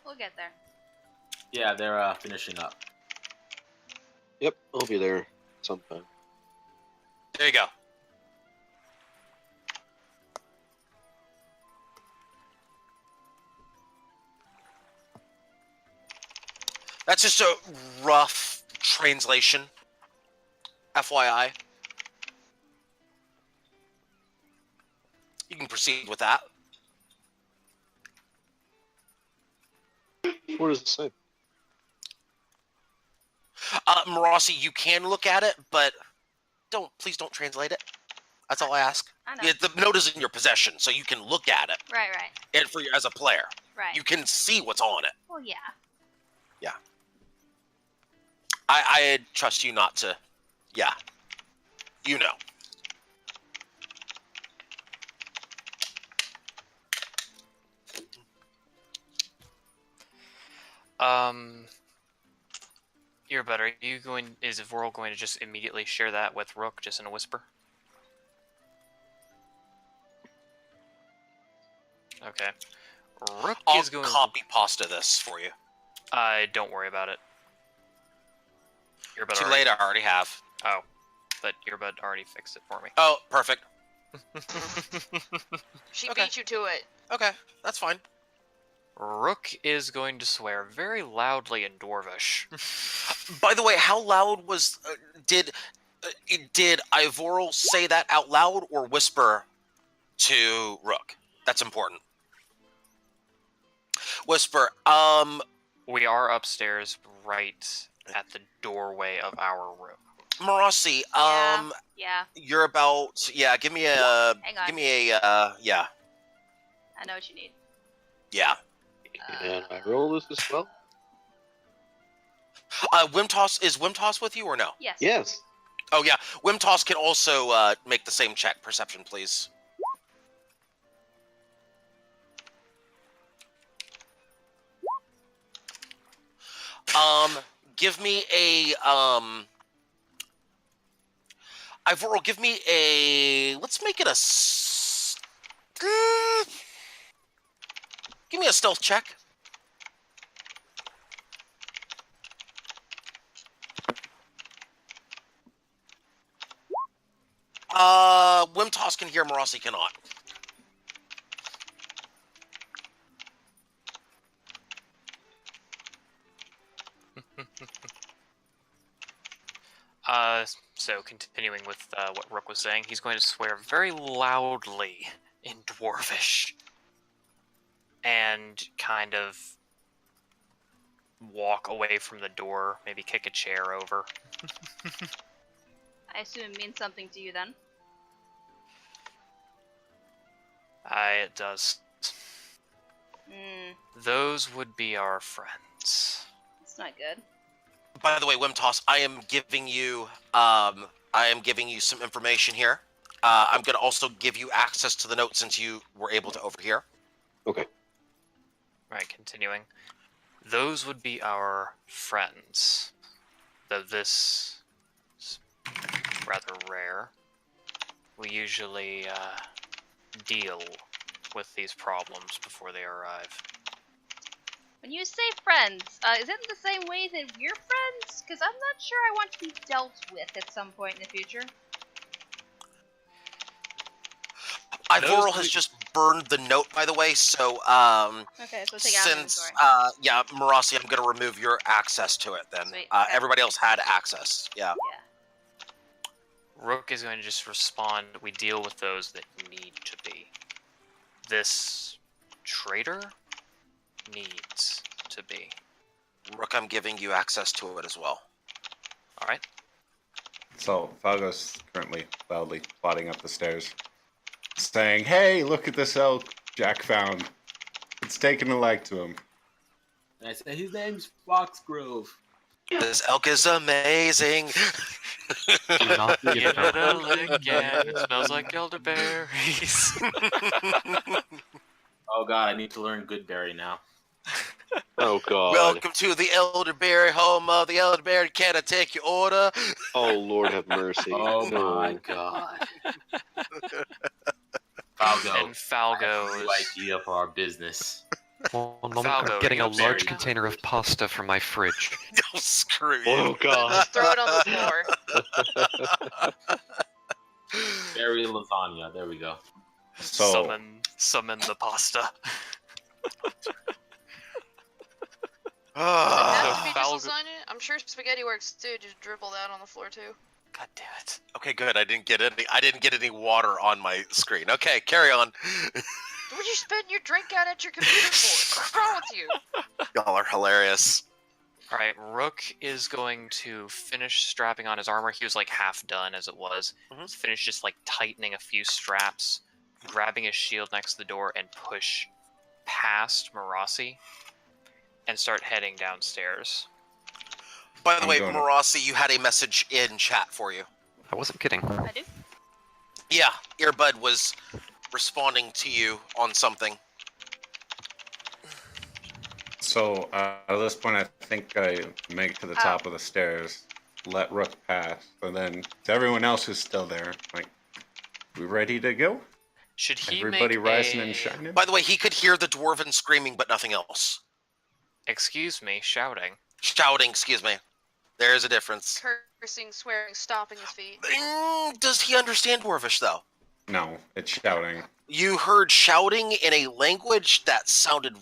We'll get there. Yeah, they're finishing up. Yep, I'll be there sometime. There you go. That's just a rough translation. FYI. You can proceed with that. What does it say? Marossi, you can look at it, but please don't translate it. That's all I ask. I know. Yeah, the note is in your possession, so you can look at it. Right. And for you as a player, Right. you can see what's on it. Well, yeah. Yeah. I trust you not to. Yeah. You know. You're better. Is Vorl going to just immediately share that with Rook, just in a whisper? Okay. Rook is going. I'll copy pasta this for you. Don't worry about it. Earbud Too already... late. I already have. Oh, but Earbud already fixed it for me. Oh, perfect. She beat you to it. Okay, that's fine. Rook is going to swear very loudly in Dwarvish. By the way, how loud was did Ivorial say that out loud or whisper to Rook? That's important. Whisper. We are upstairs, right at the doorway of our room. Marossi. Yeah. You're about. Yeah. Give me a. Hang on. Give me a. Yeah. I know what you need. Yeah. And I roll this as well? Wimtoss, is Wimtoss with you or no? Yes. Yes. Oh, yeah. Wimtoss can also make the same check. Perception, please. Give me a, Ivoro, give me a, let's make it a, give me a stealth check. Wimtoss can hear, Marossi cannot. So continuing with what Rook was saying, he's going to swear very loudly in Dwarvish and kind of walk away from the door, maybe kick a chair over. I assume it means something to you then. It does. Hmm. Those would be our friends. It's not good. By the way, Wimtoss, I am giving you some information here. I'm going to also give you access to the note since you were able to overhear. Okay. Right, continuing. Those would be our friends. Though this is rather rare. We usually deal with these problems before they arrive. When you say friends, is it the same way that we're friends? Because I'm not sure I want to be dealt with at some point in the future. Ivorial has just burned the note, by the way, so okay, so take out since yeah, Marossi, I'm gonna remove your access to it then. Sweet, okay. Everybody else had access. Yeah. Rook is going to just respond, we deal with those that need to be. This traitor needs to be. Rook, I'm giving you access to it as well. Alright. So, Falgo's currently loudly plodding up the stairs, saying, "Hey, look at this elk Jack found. It's taken a like to him." And I said, his name's Foxgrove. This elk is amazing. Do not give it a lick again. It smells like elderberries. Oh god, I need to learn Goodberry now. Oh god. Welcome to the elderberry home of the elderberry. Can I take your order? Oh Lord have mercy. Oh No. my god. Falgo. And Falgo's new idea for our business. Well, Falgo, I'm getting a you're large very- container of pasta from my fridge. Oh, screw you. Oh god. Just throw it on the floor. Berry lasagna. There we go. summon the pasta. Have God to be Falgo- just lasagna? I'm sure spaghetti works too. Just dribble that on the floor too. damn it. Okay, good. I didn't get any water on my screen. Okay, carry on. What would you spit your drink out at your computer for? What's wrong with you? Y'all are hilarious. All right, Rook is going to finish strapping on his armor. He was like half done as it was. He's finished just like tightening a few straps, grabbing his shield next to the door, and push past Marasi and start heading downstairs. By the I'm way, going- Marasi, you had a message in chat for you. I wasn't kidding. I do. Yeah, Earbud was responding to you on something. So at this point, I think I make it to the top of the stairs, let Rook pass, and then to everyone else who's still there, like, we ready to go? Should he Everybody make rising a... and shining? By the way, he could hear the dwarven screaming, but nothing else. Excuse me, shouting. Shouting, excuse me. There's a difference. Cursing, swearing, stomping his feet. Does he understand Dwarvish, though? No, it's shouting. You heard shouting in a language that sounded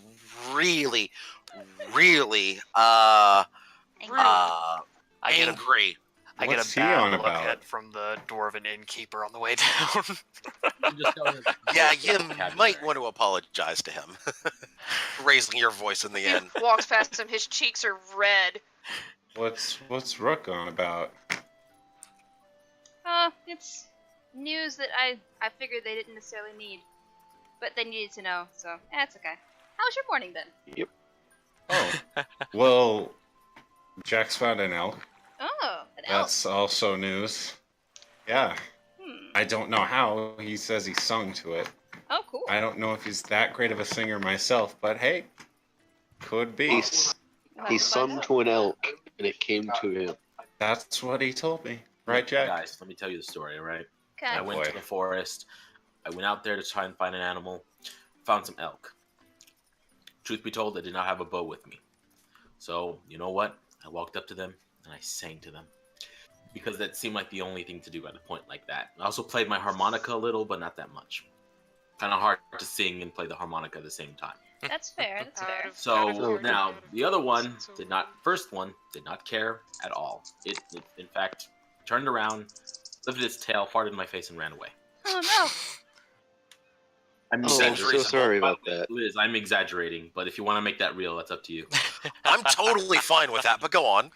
really, really, I get a, angry. I What's get he a bad on look about? at from the dwarven innkeeper on the way down. Yeah, you might want to apologize to him. Raising your voice in the He end. walks past him. His cheeks are red. What's Rook on about? It's news that I figured they didn't necessarily need, but they needed to know, so it's okay. How's your morning been? Yep. Oh, well, Jack's found an elk. Oh, an elk. That's also news. Yeah. Hmm. I don't know how. He says he sung to it. Oh, cool. I don't know if he's that great of a singer myself, but hey, could be. He sung to an elk, and it came to him. That's what he told me. Right, Jack? Guys, let me tell you the story, all right? Okay. I went to the forest. I went out there to try and find an animal. Found some elk. Truth be told, I did not have a bow with me. So, you know what? I walked up to them, and I sang to them. Because that seemed like the only thing to do at a point like that. I also played my harmonica a little, but not that much. Kind of hard to sing and play the harmonica at the same time. That's fair. That's fair. So now the other one did not. First one did not care at all. It in fact turned around, lifted its tail, farted in my face, and ran away. Oh no. I'm Oh, I'm so sorry about that. Liz, I'm exaggerating, but if you want to make that real, that's up to you. I'm totally fine with that, but go on.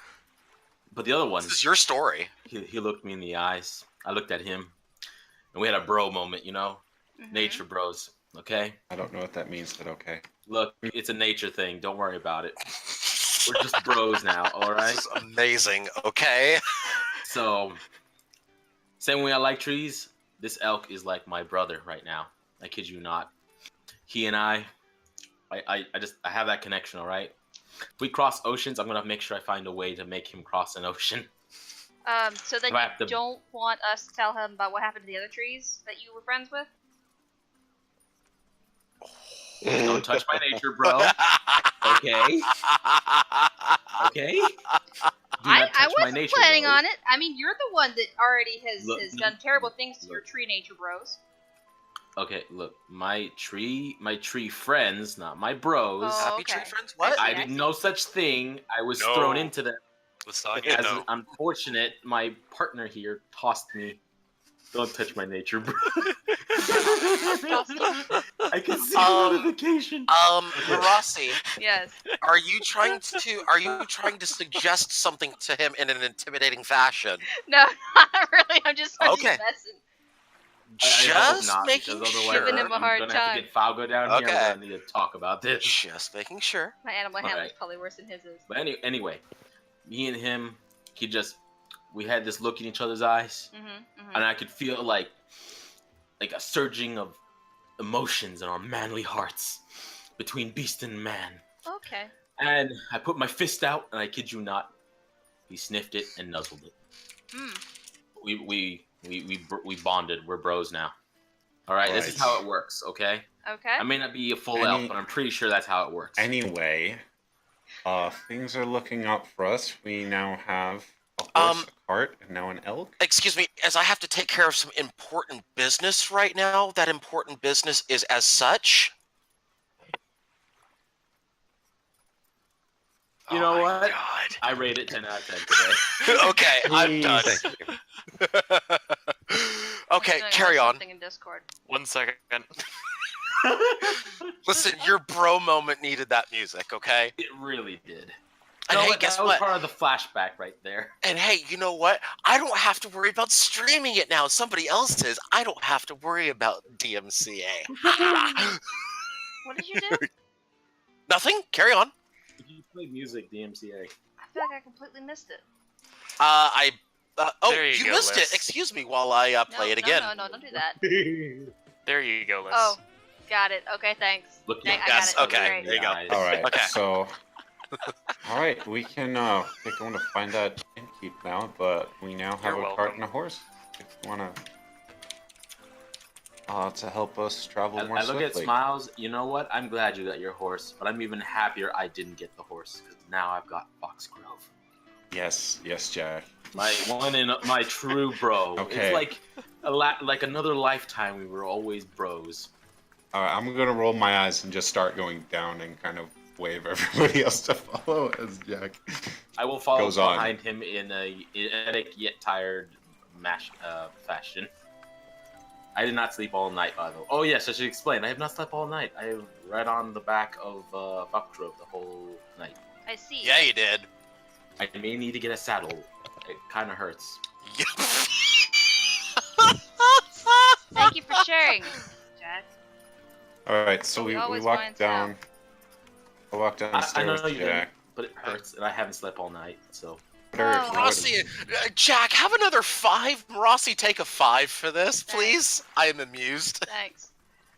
But the other one, This is your story. he looked me in the eyes. I looked at him, and we had a bro moment, you know, nature bros. Okay. I don't know what that means, but okay. Look, it's a nature thing. Don't worry about it. We're just bros now, all right? This is amazing. Okay. So, same way I like trees, this elk is like my brother right now. I kid you not. He and I have that connection, all right? If we cross oceans, I'm gonna make sure I find a way to make him cross an ocean. So then If I have you to- don't want us to tell him about what happened to the other trees that you were friends with? Don't touch my nature, bro. Okay. Okay. Do not I touch my wasn't nature, planning bro. on it. I mean, you're the one that already has Look, done terrible things to look. your tree nature bros. Okay, look, my tree friends, not my bros. Oh, Happy okay. tree friends? What? I didn't know such thing. I was No. thrown into them. Lasagna, As no. unfortunate, my partner here tossed me. Don't touch my nature, bro. I can see the notification. Marasi, Yes. are you trying to suggest something to him in an intimidating fashion? No, not really. I'm just Okay. messing. I hope Just not, making because otherwise sure. Giving him a hard I'm gonna have time. to get Falgo down here. Okay. We're gonna need to talk about this. Just making sure. My animal All handler's right. probably worse than his is. But anyway, me and him, we had this look in each other's eyes, and I could feel like a surging of emotions in our manly hearts between beast and man. Okay. And I put my fist out, and I kid you not, he sniffed it and nuzzled it. We bonded. We're bros now. All right, this is Right. how it works. Okay. Okay. I may not be a full elf, but I'm pretty sure that's how it works. Anyway, things are looking up for us. We now have a horse, a cart, and now an elk. Excuse me, as I have to take care of some important business right now. That important business is as such. You Oh know my what? God. I rate it 10 out of 10 today. Okay, I'm done. Thank you. Okay, Doing carry on. something in Discord. 1 second. Listen, your bro moment needed that music, okay? It really did. And No, hey, but guess that was what? part of the flashback right there. And hey, you know what? I don't have to worry about streaming it now. Somebody else is. I don't have to worry about DMCA. What did you do? Nothing. Carry on. If you play music, DMCA. I feel like I completely missed it. Oh, There you you go, missed Liz. it. Excuse me while I play it again. No, don't do that. There you go, Liz. Oh, got it. Okay, thanks. Look, I got Yes, it. That was okay. great. There you go. All right. Okay. So, all right, we can get going to find that innkeep now, but we now have You're a cart welcome. and a horse. If you wanna, to help us travel more I look at swiftly. Smiles. You know what? I'm glad you got your horse, but I'm even happier I didn't get the horse because now I've got Foxgrove. Yes, Jack. My one and my true bro. Okay. It's like like another lifetime. We were always bros. All right, I'm gonna roll my eyes and just start going down and kind of wave everybody else to follow as Jack I will follow goes on. behind him in a energetic yet tired fashion. I did not sleep all night, by the way. Oh yes, I should explain. I have not slept all night. I have read on the back of Foxgrove the whole night. I see. Yeah, you did. I may need to get a saddle. It kind of hurts. Thank you for sharing, Jack. All right, so We we always walk finds down. I walk I downstairs, know you didn't, Jack. but it hurts, and I haven't slept all night, so. Oh. Rossi, Jack, have another 5. Rossi, take a 5 for this, please. I am amused. Thanks.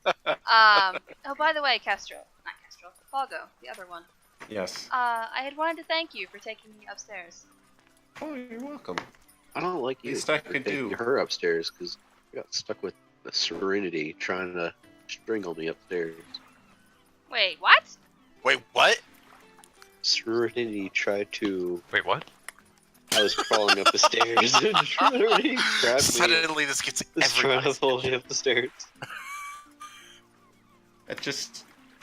Oh, by the way, Castro, not Castro, Falgo, the other one. Yes. I had wanted to thank you for taking me upstairs. Oh, you're welcome. I don't like you Least I for could taking do. her upstairs because I got stuck with the Serenity trying to strangle me upstairs. Wait, what? Wait, what? Serenity tried to. Wait, what? I was crawling up the stairs and Serenity grabbed me. Suddenly, this gets Just trying to everybody. pull me up the stairs.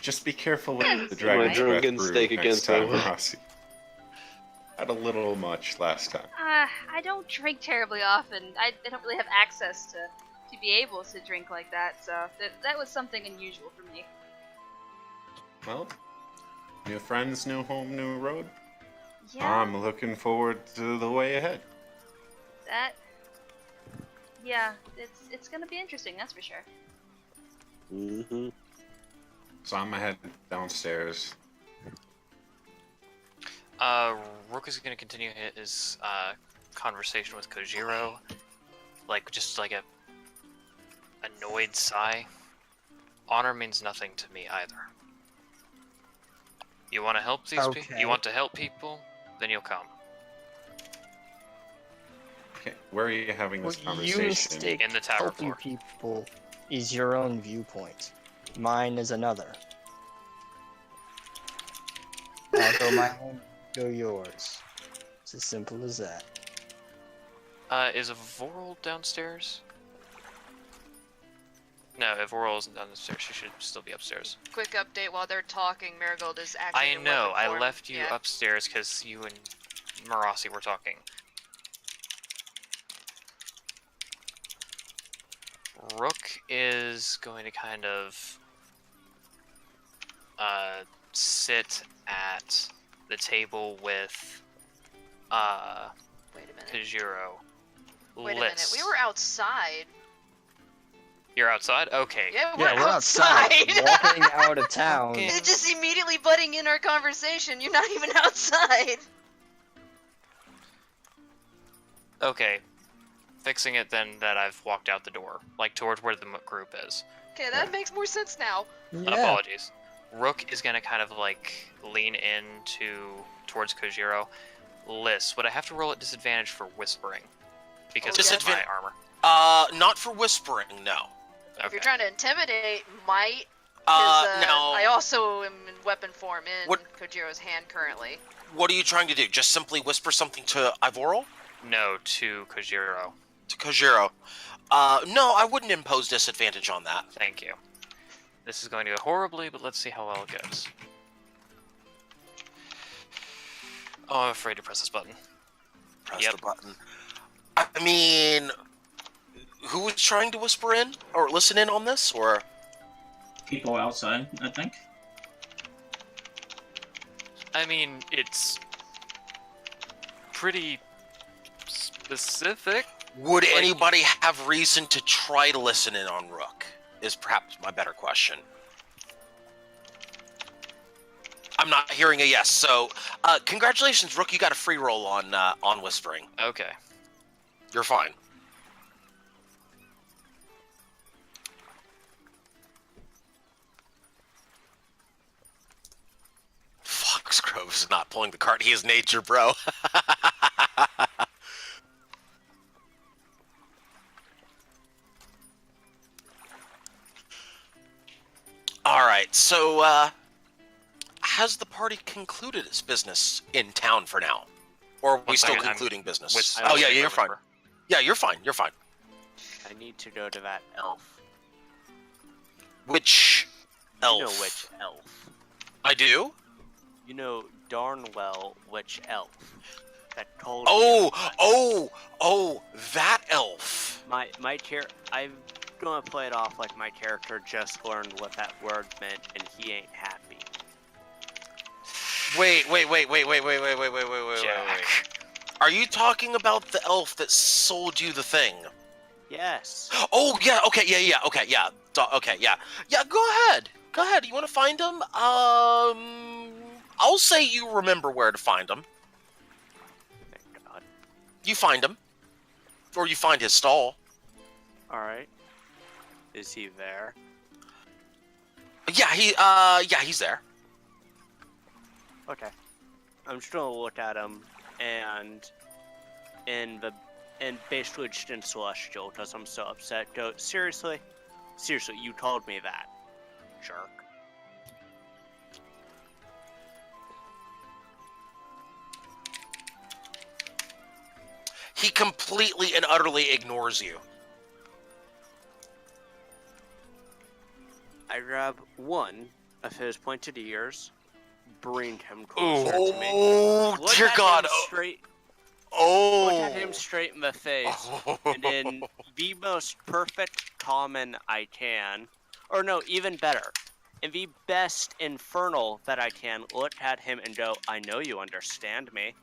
Just be careful with the My dragon's breath drunken brew steak next against time, him. Rossi. Had a little much last time. I don't drink terribly often. I don't really have access to be able to drink like that, so that was something unusual for me. Well, new friends, new home, new road. Yeah, I'm looking forward to the way ahead. yeah, it's gonna be interesting, that's for sure. Mm-hmm. So I'm gonna head downstairs. Rook is going to continue his conversation with Kojiro, just like a annoyed sigh. Honor means nothing to me either. You want to help these people? Okay. You want to help people? Then you'll come. Okay, where are you having this What you conversation? mistake In the tavern helping floor. people is your own viewpoint. Mine is another. I'll go my own, go yours. It's as simple as that. Is Voral downstairs? No, if Voral isn't downstairs, she should still be upstairs. Quick update while they're talking, Marigold is actually I in know, weapon I form. left you Yeah. upstairs because you and Marassi were talking. Rook is going to kind of sit at the table with Wait a minute. Kojiro. Wait a minute. We were outside. You're outside? Okay. Yeah, Yeah, we're outside, walking out of town. Okay. It's just immediately butting in our conversation. You're not even outside. Okay. Fixing it then that I've walked out the door, towards where the group is. Okay, that makes more sense now. Yeah. Apologies. Rook is gonna kind of lean in towards Kojiro. Liz, would I have to roll at disadvantage for whispering? Because Oh, of yeah. my armor. Not for whispering, no. If Okay. you're trying to intimidate, might. 'Cause, No. I also am in weapon form in What- Kojiro's hand currently. What are you trying to do? Just simply whisper something to Ivoral? No, to Kojiro. To Kojiro? No, I wouldn't impose disadvantage on that. Thank you. This is going to go horribly, but let's see how well it goes. Oh, I'm afraid to press this button. Press the button. I mean, who was trying to whisper in or listen in on this, or People outside, I think. I mean, it's pretty specific. would Like- anybody have reason to try to listen in on Rook? Is perhaps my better question. I'm not hearing a yes, so congratulations, Rook. You got a free roll on whispering. Okay. You're fine. Foxgrove is not pulling the card. He is nature, bro. All right, so has the party concluded its business in town for now? Or are we One still second, concluding business? whis- Oh, yeah, I you're fine. remember. Yeah, you're fine. You're fine. I need to go to that elf. Which elf? You know which elf. I do? You know darn well which elf. That told That elf. my I'm gonna play it off like my character just learned what that word meant and he ain't happy. Wait. Jack. Are you talking about the elf that sold you the thing? Yes. Oh, yeah, okay, yeah, okay, yeah. Okay, yeah. Yeah, go ahead. Go ahead. You want to find him? I'll say you remember where to find him. Thank God. You find him. Or you find his stall. Alright. Is he there? Yeah, he's there. Okay. I'm just gonna look at him and basically just in Celestial because I'm so upset. Go, seriously? Seriously, you told me that. Jerk. He completely and utterly ignores you. I grab one of his pointed ears, bring him closer to me. Oh, Look dear at God. him straight. Oh. Look at him straight in the face, and in the most perfect common I can, or no, even better, in the best infernal that I can, look at him and go, I know you understand me.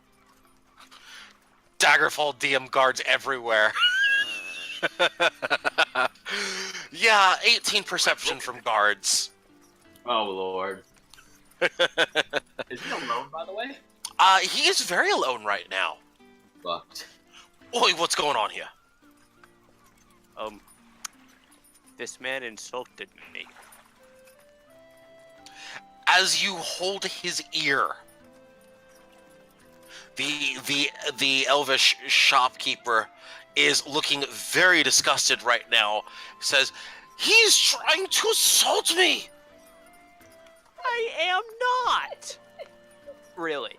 Daggerfall DM guards everywhere. Yeah, 18 perception from guards. Oh lord. Is he alone, by the way? He is very alone right now. Fucked. Oi, what's going on here? This man insulted me. As you hold his ear, the elvish shopkeeper is looking very disgusted right now. Says, "He's trying to assault me." I am not. Really.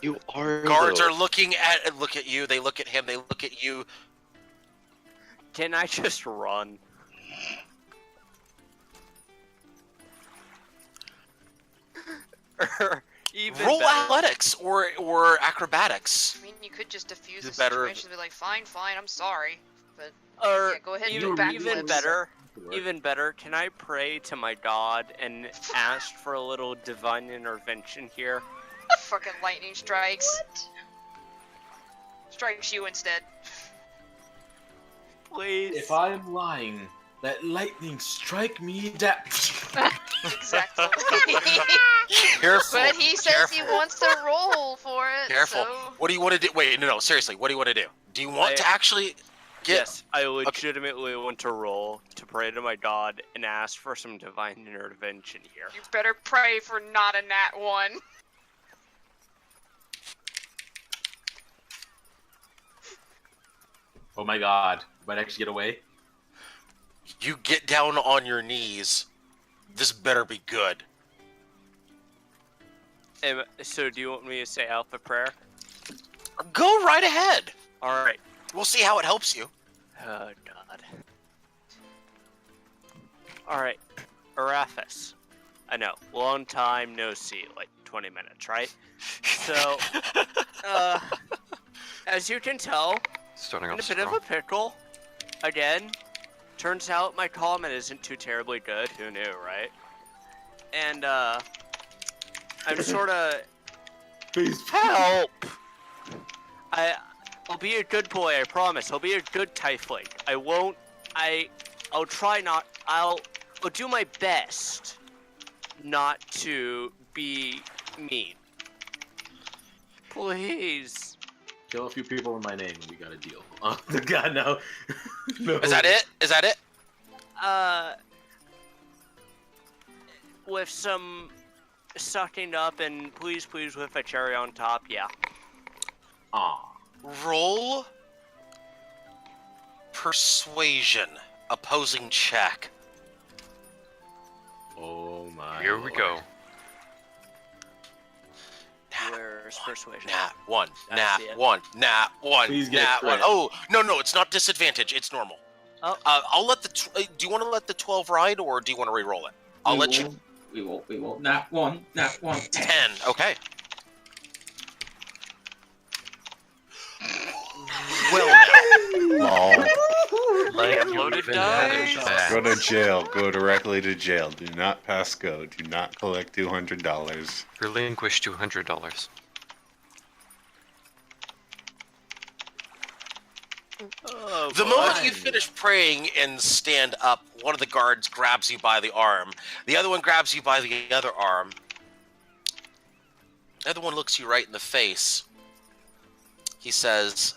You are. Guards though. are look at you. They look at him. They look at you. Can I just run? Even Roll better. athletics or acrobatics. I mean, you could just diffuse The the better- situation and be like, fine, I'm sorry. But Or yeah, go ahead and even, do backflips. even better, can I pray to my god and ask for a little divine intervention here? Fucking lightning strikes. What? Strikes you instead. Please. If I'm lying, let lightning strike me that. Exactly. Careful. But he says careful. he wants to roll for it. Careful. So... What do you want to do? Wait, no, seriously. What do you want to do? Do you want to actually get? Yes, I legitimately want to roll to pray to my god and ask for some divine intervention here. You better pray for not a nat 1. Oh my god. Might actually get away. You get down on your knees. This better be good. So do you want me to say Alpha Prayer? Go right ahead. Alright. We'll see how it helps you. Oh god. Alright. Arathis. I know. Long time no see, like 20 minutes, right? So, as you can tell, Starting in off a bit of strong. a pickle. Again, turns out my comment isn't too terribly good. Who knew, right? And, I'm sorta... Please help! I'll be a good boy, I promise. I'll be a good tiefling. I'll try not... I'll do my best not to be mean. Please. Kill a few people in my name and we got a deal. Oh, God, no. No. Is that it? Is that it? With some sucking up and please with a cherry on top, yeah. Aw. Roll persuasion. Opposing check. Oh my. Here we go. Where's persuasion? Nat 1. I Nat see it. 1. Nat 1. Please get Nat 1. credit. Oh, no, it's not disadvantage. It's normal. Oh. I'll let the... do you want to let the 12 ride, or do you want to re-roll it? I'll let you... We will. Nat 1. 10. 10. Okay. Well, Lol. Like loaded dice. Go to jail. Go directly to jail. Do not pass go. Do not collect $200. Relinquish $200. Oh, the moment you finish praying and stand up, one of the guards grabs you by the arm. The other one grabs you by the other arm. The other one looks you right in the face. He says,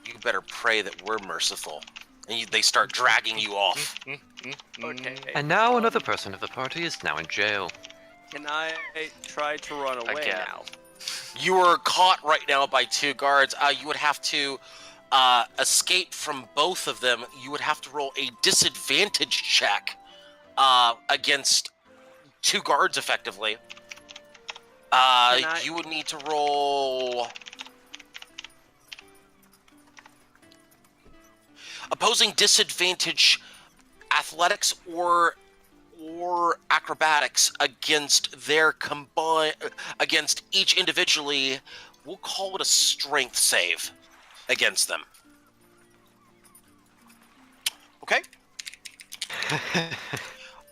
"You better pray that we're merciful." And they start dragging you off. Okay. And now another person of the party is now in jail. Can I try to run away Again. now? You are caught right now by two guards. You would have to escape from both of them. You would have to roll a disadvantage check against two guards, effectively. You would need to roll... Opposing disadvantage athletics or acrobatics against their against each individually. We'll call it a strength save against them. Okay.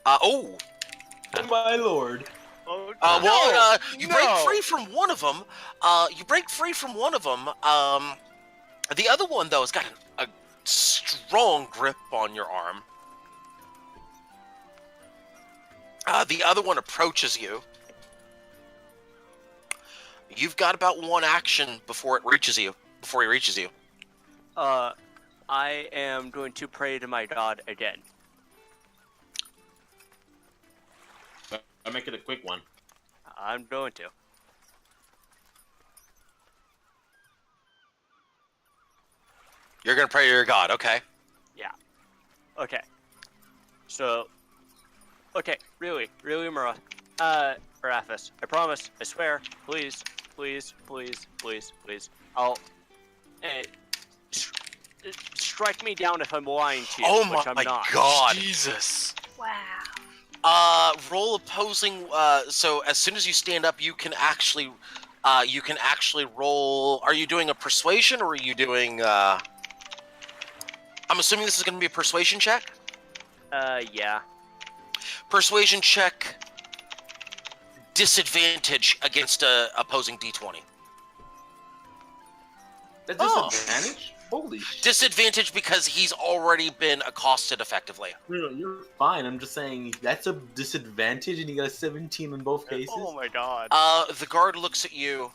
Oh my lord. You break free from one of them. The other one, though, has got a strong grip on your arm. The other one approaches you. You've got about one action before he reaches you. I am going to pray to my god again. I'll make it a quick one. I'm going to. You're gonna pray to your god, okay? Yeah. Okay. So. Okay, really, Mura. Arathis, I promise, I swear, please. I'll. Strike me down if I'm lying to you, which I'm not. God. Jesus. Wow. Roll opposing. So as soon as you stand up, you can actually roll. Are you doing a persuasion, or are you doing? I'm assuming this is going to be a persuasion check. Yeah. Persuasion check. Disadvantage against opposing D20. That's disadvantage? Holy shit. Disadvantage because he's already been accosted effectively. No, you're fine. I'm just saying that's a disadvantage and you got a 17 in both cases. Oh my god. The guard looks at you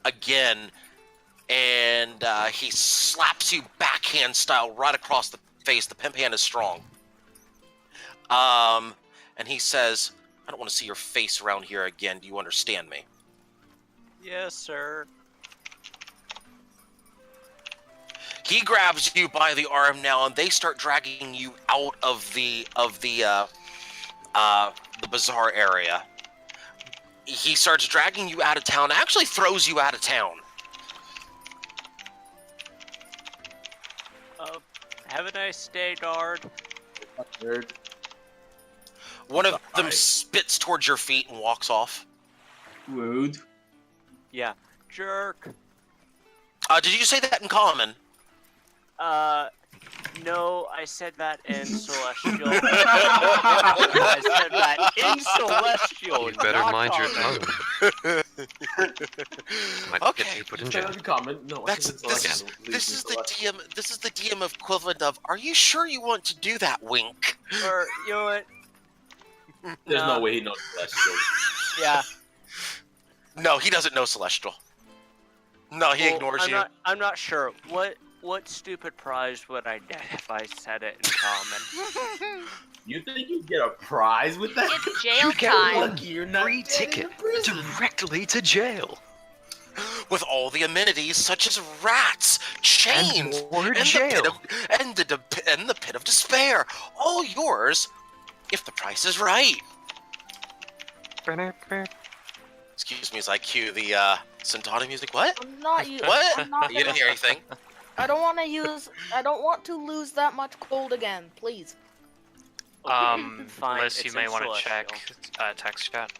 again, and he slaps you backhand style right across the face. The pimp hand is strong. And he says, "I don't want to see your face around here again. Do you understand me?" Yes, sir. He grabs you by the arm now, and they start dragging you out of the bazaar area. He starts dragging you out of town. Actually, throws you out of town. Have a nice day, guard. Nerd. One of them spits towards your feet and walks off. Rude. Yeah. Jerk. Did you say that in common? No, I said that in Celestial. I said that in Celestial. You better not mind your common. tongue. Might Okay. get you put in jail. This is the DM. This is the DM equivalent of. Are you sure you want to do that? Wink. Or you know what? There's no way he knows Celestial. Yeah. No, he doesn't know Celestial. No, he ignores you. I'm not sure. What stupid prize would I get if I said it in common? You think you get a prize with that? It's jail time. You're not Free ticket directly to jail. With all the amenities such as rats, chains, And more and jail. the pit of despair, all yours, if the price is right. Excuse me as I cue the Santana music. What? I'm not you. What? I'm not You didn't hear anything. I don't want to lose that much gold again, please. Fine, Unless you it's may in want to Celestial. check text chat.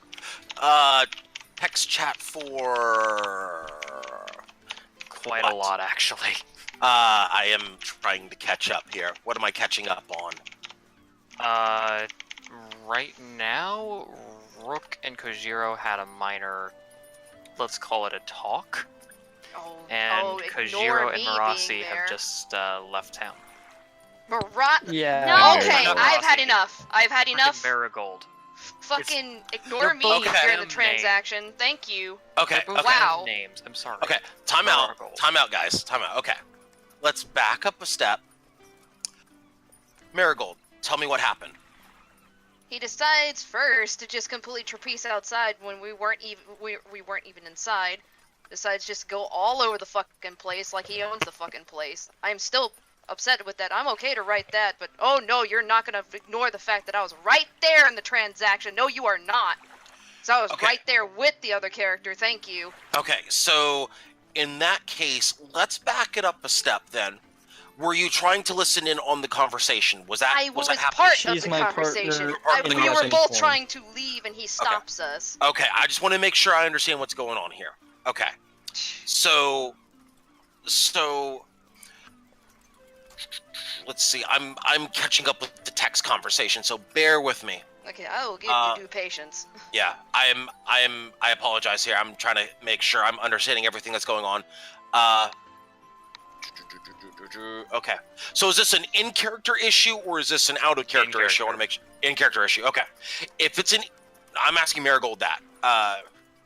Text chat for Quite what? a lot, actually. I am trying to catch up here. What am I catching up on? Right now, Rook and Kojiro had a minor, let's call it a talk. And Kojiro and Marasi have just left town. Yeah. No. Okay, Not I've had Marasi. enough. I've had enough. Marigold. Fucking ignore me both during the damn transaction. Thank you. Okay. They're both Okay. Wow. names. I'm sorry. Okay. Time out. Marigold. Time out, guys. Time out. Okay. Let's back up a step. Marigold, tell me what happened. He decides first to just completely trapeze outside when we weren't even inside. Decides just to go all over the fucking place like he owns the fucking place. I'm still upset with that. I'm okay to write that, but oh no, you're not gonna ignore the fact that I was right there in the transaction. No, you are not. So I was right there with the other character. Thank you. Okay, so in that case, let's back it up a step then. Were you trying to listen in on the conversation? Was that I was that happening? part She's of the my conversation. partner in We were Russian both form. trying to leave, and he stops us. Okay, I just want to make sure I understand what's going on here. Okay. So let's see. I'm catching up with the text conversation, so bear with me. Okay, I will give you due patience. Yeah, I apologize here. I'm trying to make sure I'm understanding everything that's going on. Okay. So is this an in-character issue or is this an out-of-character issue? I want to make sure. In-character issue. Okay. If it's I'm asking Marigold that.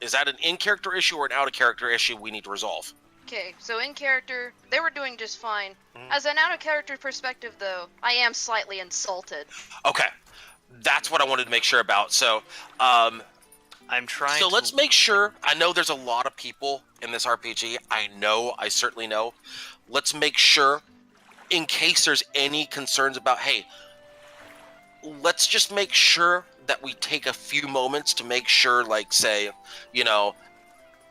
Is that an in-character issue or an out-of-character issue we need to resolve? Okay, so in character, they were doing just fine. As an out-of-character perspective, though, I am slightly insulted. Okay. That's what I wanted to make sure about. So, I'm trying. So let's make sure. I know there's a lot of people in this RPG. I certainly know. Let's make sure, in case there's any concerns about, hey, let's just make sure that we take a few moments to make sure, like, say,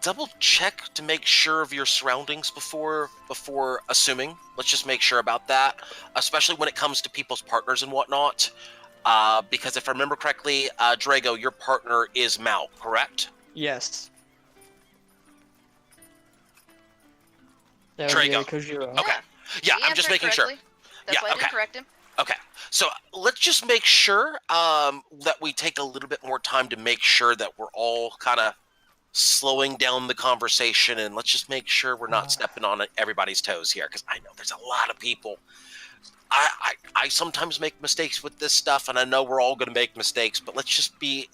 double check to make sure of your surroundings before assuming. Let's just make sure about that, especially when it comes to people's partners and whatnot. Because if I remember correctly, Drago, your partner is Mal, correct? Yes. That would be Drago. Kojiro. Okay. Yeah, He I'm just answered making sure. correctly. That's why I didn't correct him. Okay. So let's just make sure that we take a little bit more time to make sure that we're all kind of slowing down the conversation, and let's just make sure we're not stepping on everybody's toes here, because I know there's a lot of people. I sometimes make mistakes with this stuff, and I know we're all going to make mistakes, but let's just be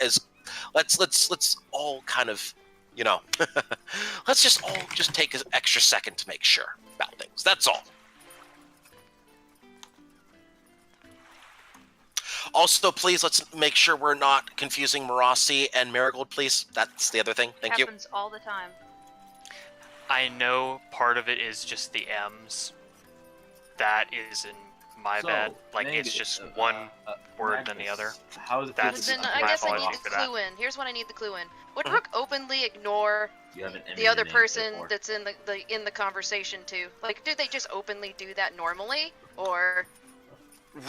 let's all kind of, let's just all just take an extra second to make sure about things. That's all. Also, please, let's make sure we're not confusing Marasi and Marigold, please. That's the other thing. Thank you. Happens all the time. I know part of it is just the M's. That is in my bad. Like, it's just one word than the other. How is it? That's Then my I guess I apology need the for that. clue in. Here's what I need the clue in. Would Rook openly ignore You haven't the other emulated person before. that's in the conversation too? Like, do they just openly do that normally, or?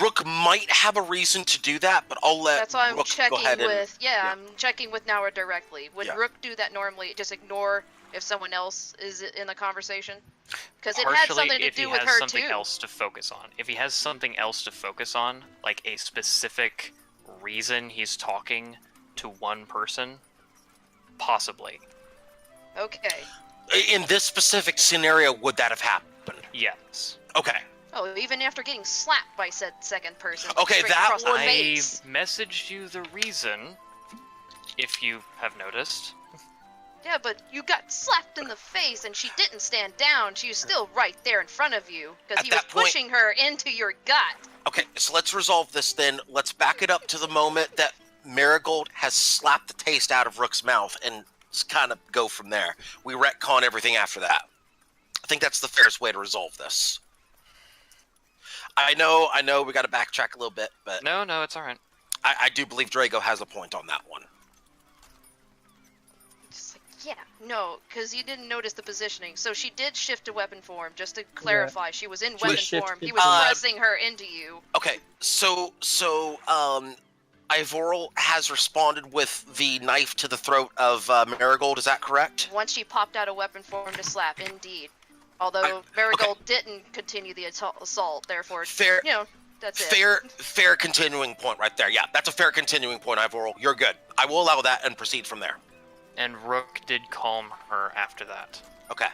Rook might have a reason to do that, but I'll let That's why I'm Rook checking go ahead with. and... I'm checking with Naura directly. Would Rook do that normally? Just ignore if someone else is in the conversation? Because it had something to do with her something too. else to focus on. If he has something else to focus on, like a specific reason he's talking to one person, possibly. Okay. In this specific scenario, would that have happened? Yes. Okay. Oh, even after getting slapped by said second person. Okay, straight that across the one- face. I messaged you the reason, if you have noticed. Yeah, but you got slapped in the face and she didn't stand down. She was still right there in front of you because he was pushing her into your gut. Okay, so let's resolve this then. Let's back it up to the moment that Marigold has slapped the taste out of Rook's mouth and kind of go from there. We retcon everything after that. I think that's the fairest way to resolve this. I know, we got to backtrack a little bit, but... No, it's alright. I do believe Drago has a point on that one. Yeah, no, because you didn't notice the positioning. So she did shift to weapon form, just to clarify. She was in weapon form. He was pressing her into you. Okay, so Ivoral has responded with the knife to the throat of Marigold, is that correct? Once she popped out of weapon form to slap, indeed. Although Marigold didn't continue the assault, therefore, fair, that's it. Fair continuing point right there. Yeah, that's a fair continuing point, Ivoral. You're good. I will allow that and proceed from there. And Rook did calm her after that. Okay.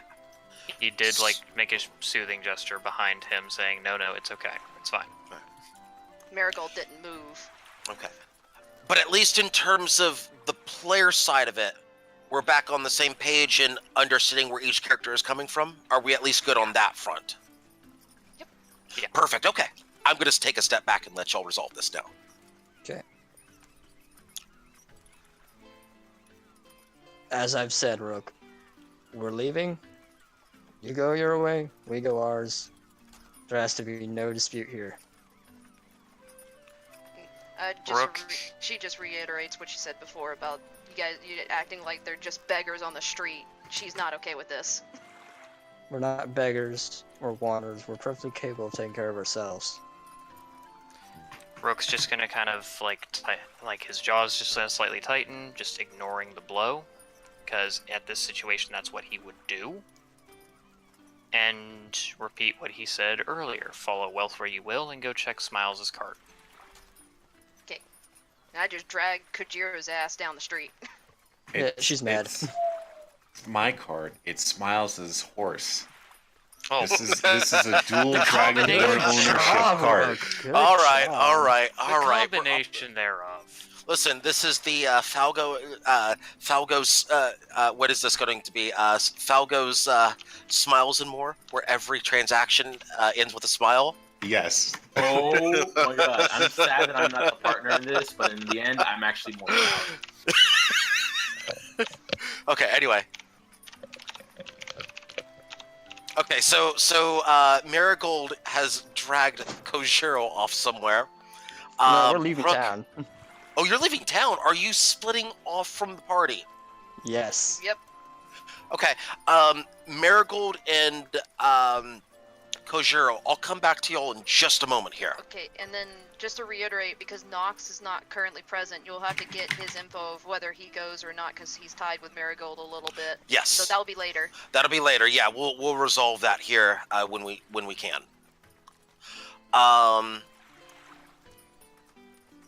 He did, make a soothing gesture behind him, saying, no, it's okay. It's fine. Marigold didn't move. Okay. But at least in terms of the player side of it, we're back on the same page and understanding where each character is coming from? Are we at least good on that front? Yep. Yeah. Perfect, okay. I'm going to take a step back and let y'all resolve this now. Okay. As I've said, Rook, we're leaving. You go your way, we go ours. There has to be no dispute here. She just reiterates what she said before about you acting like they're just beggars on the street. She's not okay with this. We're not beggars or wanderers. We're perfectly capable of taking care of ourselves. Rook's just gonna kind of his jaw's just gonna slightly tighten, just ignoring the blow. Because at this situation, that's what he would do. And repeat what he said earlier. Follow wealth where you will, and go check Smiles' cart. Okay. I just dragged Kujiro's ass down the street. Yeah, she's mad. It's my cart. It Smiles' horse. Oh. This is a dual Dragonborn ownership cart. All right. The combination thereof. Listen, this is the Falgo's, what is this going to be? Falgo's Smiles and More, where every transaction ends with a smile? Yes. Oh my god, I'm sad that I'm not the partner in this, but in the end, I'm actually more proud. Okay, anyway. Okay, so Marigold has dragged Kojiro off somewhere. No, we're leaving town. Oh, you're leaving town? Are you splitting off from the party? Yes. Yep. Okay, Marigold and Kojiro, I'll come back to y'all in just a moment here. Okay, and then just to reiterate, because Nox is not currently present, you'll have to get his info of whether he goes or not, because he's tied with Marigold a little bit. Yes. So that'll be later. That'll be later. Yeah, we'll resolve that here when we can.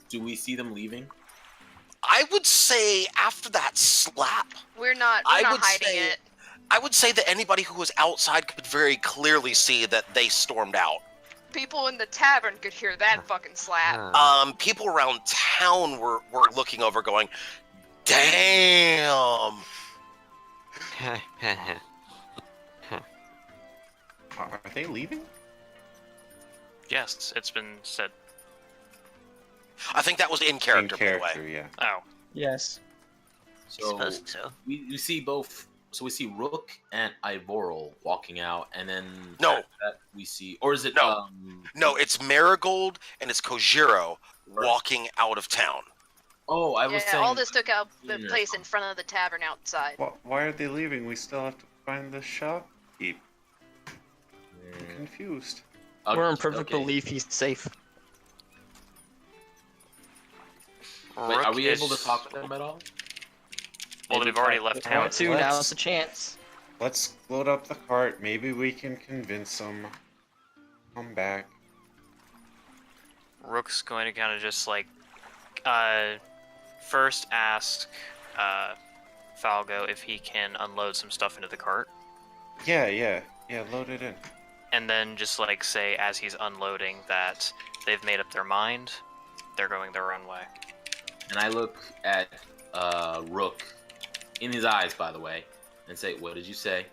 Do we see them leaving? I would say after that slap, We're not hiding it. I would say that anybody who was outside could very clearly see that they stormed out. People in the tavern could hear that fucking slap. People around town were looking over going, damn. Are they leaving? Yes, it's been said. I think that was in character, by the way. Yeah. Oh. Yes. So we see both. So we see Rook and Ivoral walking out, and then that we see, or is it no, it's Marigold and it's Kojiro walking out of town. Oh, I was saying all this took place in front of the tavern outside. Why are they leaving? We still have to find the shopkeep. I'm confused. We're in perfect belief he's safe. Wait, are Rook we able to is- talk to them at all? Well, Maybe they've already try- left If you town. want to, now's the chance. Let's load up the cart. Maybe we can convince them. Come back. Rook's going to kind of just like, first ask Falgo if he can unload some stuff into the cart, Yeah, load it in. and then just like say as he's unloading that they've made up their mind, they're going their own way. And I look at Rook in his eyes, by the way, and say, "What did you say?"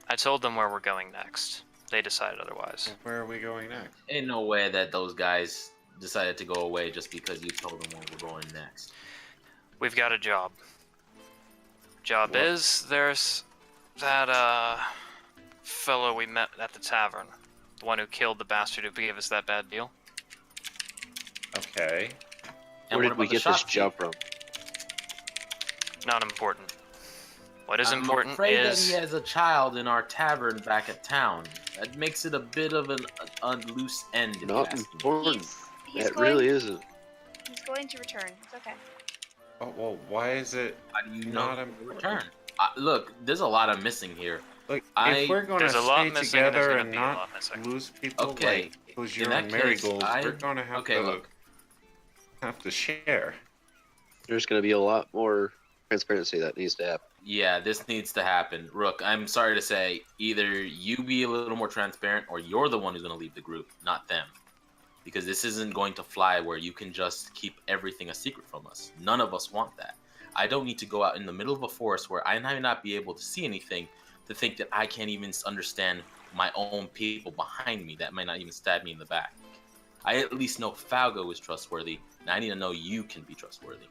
I told them where we're going next. They decided otherwise. Where are we going next? Ain't no way that those guys decided to go away just because you told them where we're going next. We've got a job. Job What? is there's that fellow we met at the tavern, the one who killed the bastard who gave us that bad deal. Okay. And Where what did we about the get this shopkeep? job from? Not important. What is I'm important afraid that is he has a child in our tavern back at town. That makes it a bit of a loose end. If you Not ask me. important. He's That going, really isn't. He's going to return. It's okay. Oh, well, why is it How do you not know important? return? Look, there's a lot of missing here. Like, I- if we're going to there's a lot stay missing and there's together gonna and be a not lot missing. lose people Okay, like in Hozier that and case, Marigolds, I- we're going to have okay, to look. share. There's going to be a lot more transparency that needs to happen. Yeah, this needs to happen. Rook, I'm sorry to say, either you be a little more transparent or you're the one who's going to leave the group, not them. Because this isn't going to fly where you can just keep everything a secret from us. None of us want that. I don't need to go out in the middle of a forest where I might not be able to see anything to think that I can't even understand my own people behind me that might not even stab me in the back. I at least know Falgo is trustworthy, and I need to know you can be trustworthy.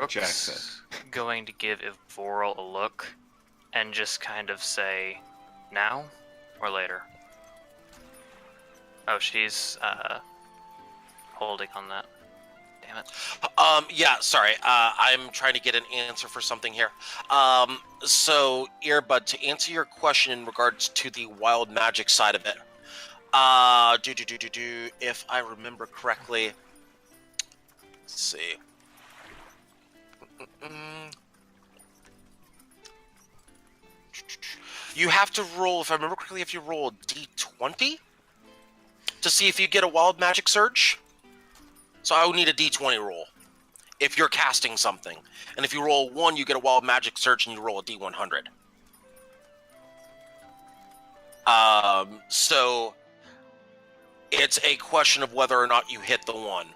Jack said. Rook's going to give Evoral a look and just kind of say, now or later? Oh, she's holding on that. Damn it. Yeah, sorry. I'm trying to get an answer for something here. So, Earbud, to answer your question in regards to the wild magic side of it, if I remember correctly, let's see. You have to roll, if I remember correctly, if you roll a d20 to see if you get a wild magic surge. So I would need a d20 roll if you're casting something. And if you roll 1, you get a wild magic surge and you roll a d100. So it's a question of whether or not you hit the 1.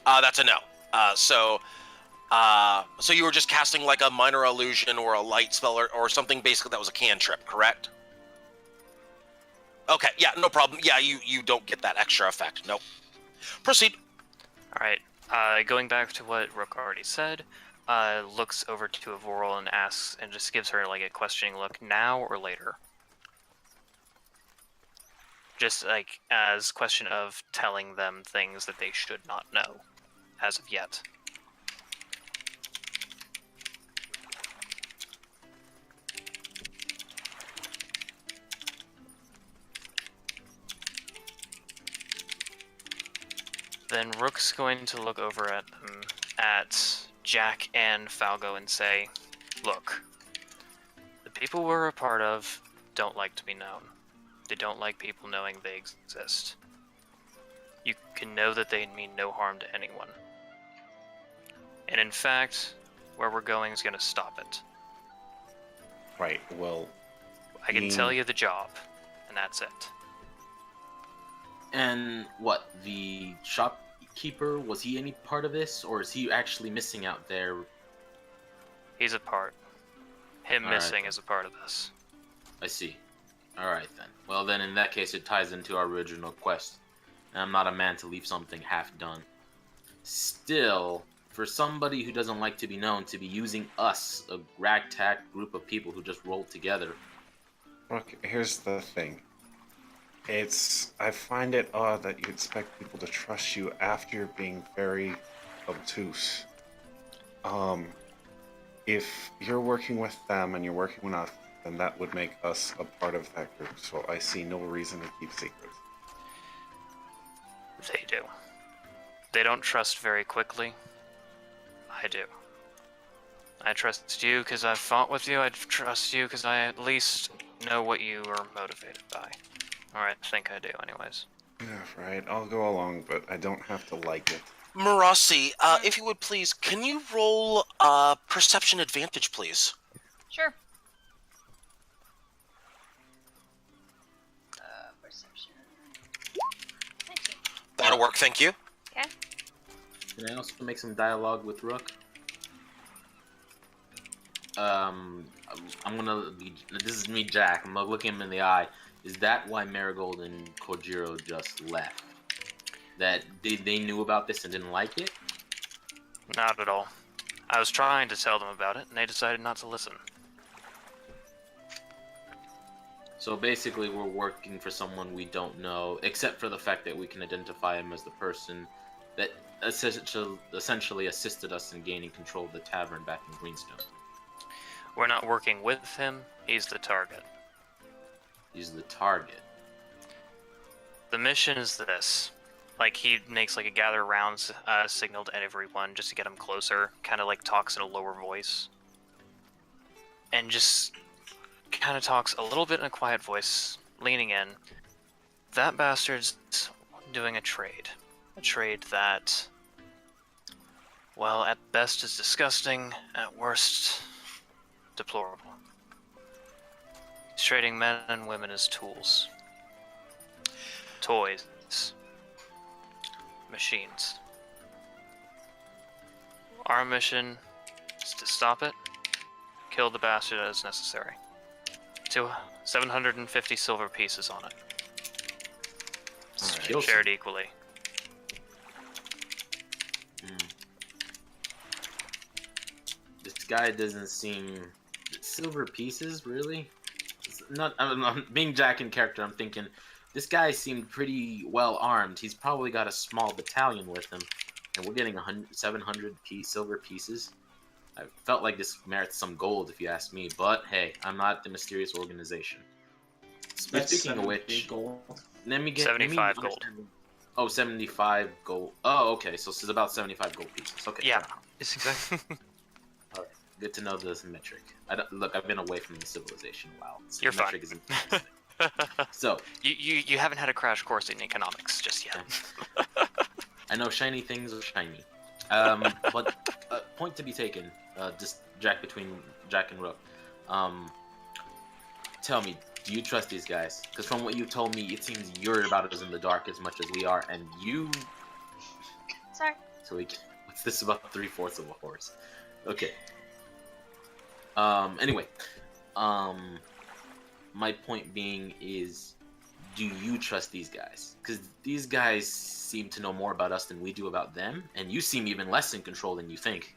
That's a no. So you were just casting like a minor illusion or a light spell or something basically that was a cantrip, correct? Okay, yeah, no problem. Yeah, you don't get that extra effect. Nope. Proceed. Alright, going back to what Rook already said, looks over to Evoral and asks, and just gives her like a questioning look, now or later? Just like as question of telling them things that they should not know as of yet. Then Rook's going to look over at them, at Jack and Falgo, and say, look, the people we're a part of don't like to be known. They don't like people knowing they exist. You can know that they mean no harm to anyone. And in fact, where we're going is going to stop it. Right, well... I can tell you the job, and that's it. And what, the shopkeeper, was he any part of this, or is he actually missing out there? He's a part. Him All right, missing then. is a part of this. I see. Alright then. Well then, in that case, it ties into our original quest. And I'm not a man to leave something half done. Still, for somebody who doesn't like to be known to be using us, a ragtag group of people who just rolled together. Look, here's the thing. I find it odd that you expect people to trust you after you're being very obtuse. If you're working with them and you're working with then that would make us a part of that group. So I see no reason to keep secrets. They do. They don't trust very quickly. I do. I trust you because I've fought with you. I trust you because I at least know what you are motivated by. Or I think I do, anyways. Yeah, right. I'll go along, but I don't have to like it. Marasi, if you would please, can you roll perception advantage, please? Sure. Perception. 19. That'll work, thank you. Okay. Can I also make some dialogue with Rook? I'm gonna be. This is me, Jack. I'm gonna look him in the eye. Is that why Marigold and Kojiro just left? That they knew about this and didn't like it? Not at all. I was trying to tell them about it, and they decided not to listen. So basically, we're working for someone we don't know, except for the fact that we can identify him as the person that essentially assisted us in gaining control of the tavern back in Greenstone. We're not working with him. He's the target. He's the target. The mission is this. Like, he makes like a gather rounds signal to everyone just to get him closer. Kind of like talks in a lower voice. And just kind of talks a little bit in a quiet voice, leaning in. That bastard's doing a trade. A trade that, well, at best is disgusting, at worst, deplorable. He's trading men and women as tools. Toys. Machines. Our mission is to stop it, kill the bastard as necessary. 750 silver pieces on it. Right. Shared equally. This guy doesn't seem... Silver pieces, really? It's not. I'm being Jack in character. I'm thinking, this guy seemed pretty well armed. He's probably got a small battalion with him, and we're getting 700 silver pieces. I felt like this merits some gold, if you ask me. But hey, I'm not the mysterious organization. Speaking of which, gold. let me get 75 gold. Oh, 75 gold. Oh, okay. So this is about 75 gold pieces. Okay. Yeah, fair enough. it's exactly. All right. Good to know this metric. Look, I've been away from the civilization a while. So You're the metric fine. Isn't so you haven't had a crash course in economics just yet. I know shiny things are shiny. But point to be taken. Just between Jack and Rook. Tell me, do you trust these guys? Because from what you told me, it seems you're about as in the dark as much as we are, and you. Sorry. So what's this about 3/4 of a horse? Okay. Anyway, my point being is, do you trust these guys? Because these guys seem to know more about us than we do about them, and you seem even less in control than you think.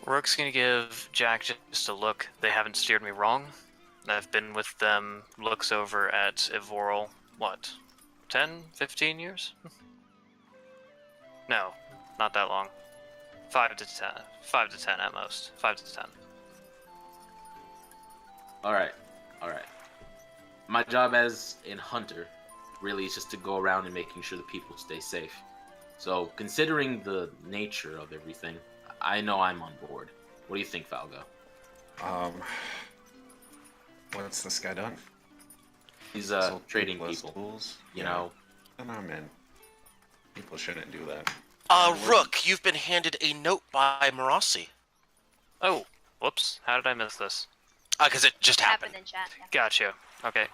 Rook's gonna give Jack just a look. They haven't steered me wrong. I've been with them, looks over at Evoral, what, 10, 15 years? No, not that long. 5 to 10. 5 to 10 at most. 5 to 10. Alright. My job as a hunter really is just to go around and making sure the people stay safe. So, considering the nature of everything, I know I'm on board. What do you think, Falgo? What's this guy done? He's Sold trading plus people. Tools? You know. And I'm in. People shouldn't do that. Rook, you've been handed a note by Marasi. Oh, whoops. How did I miss this? Because it just happened. In chat. Yeah. Gotcha. Okay.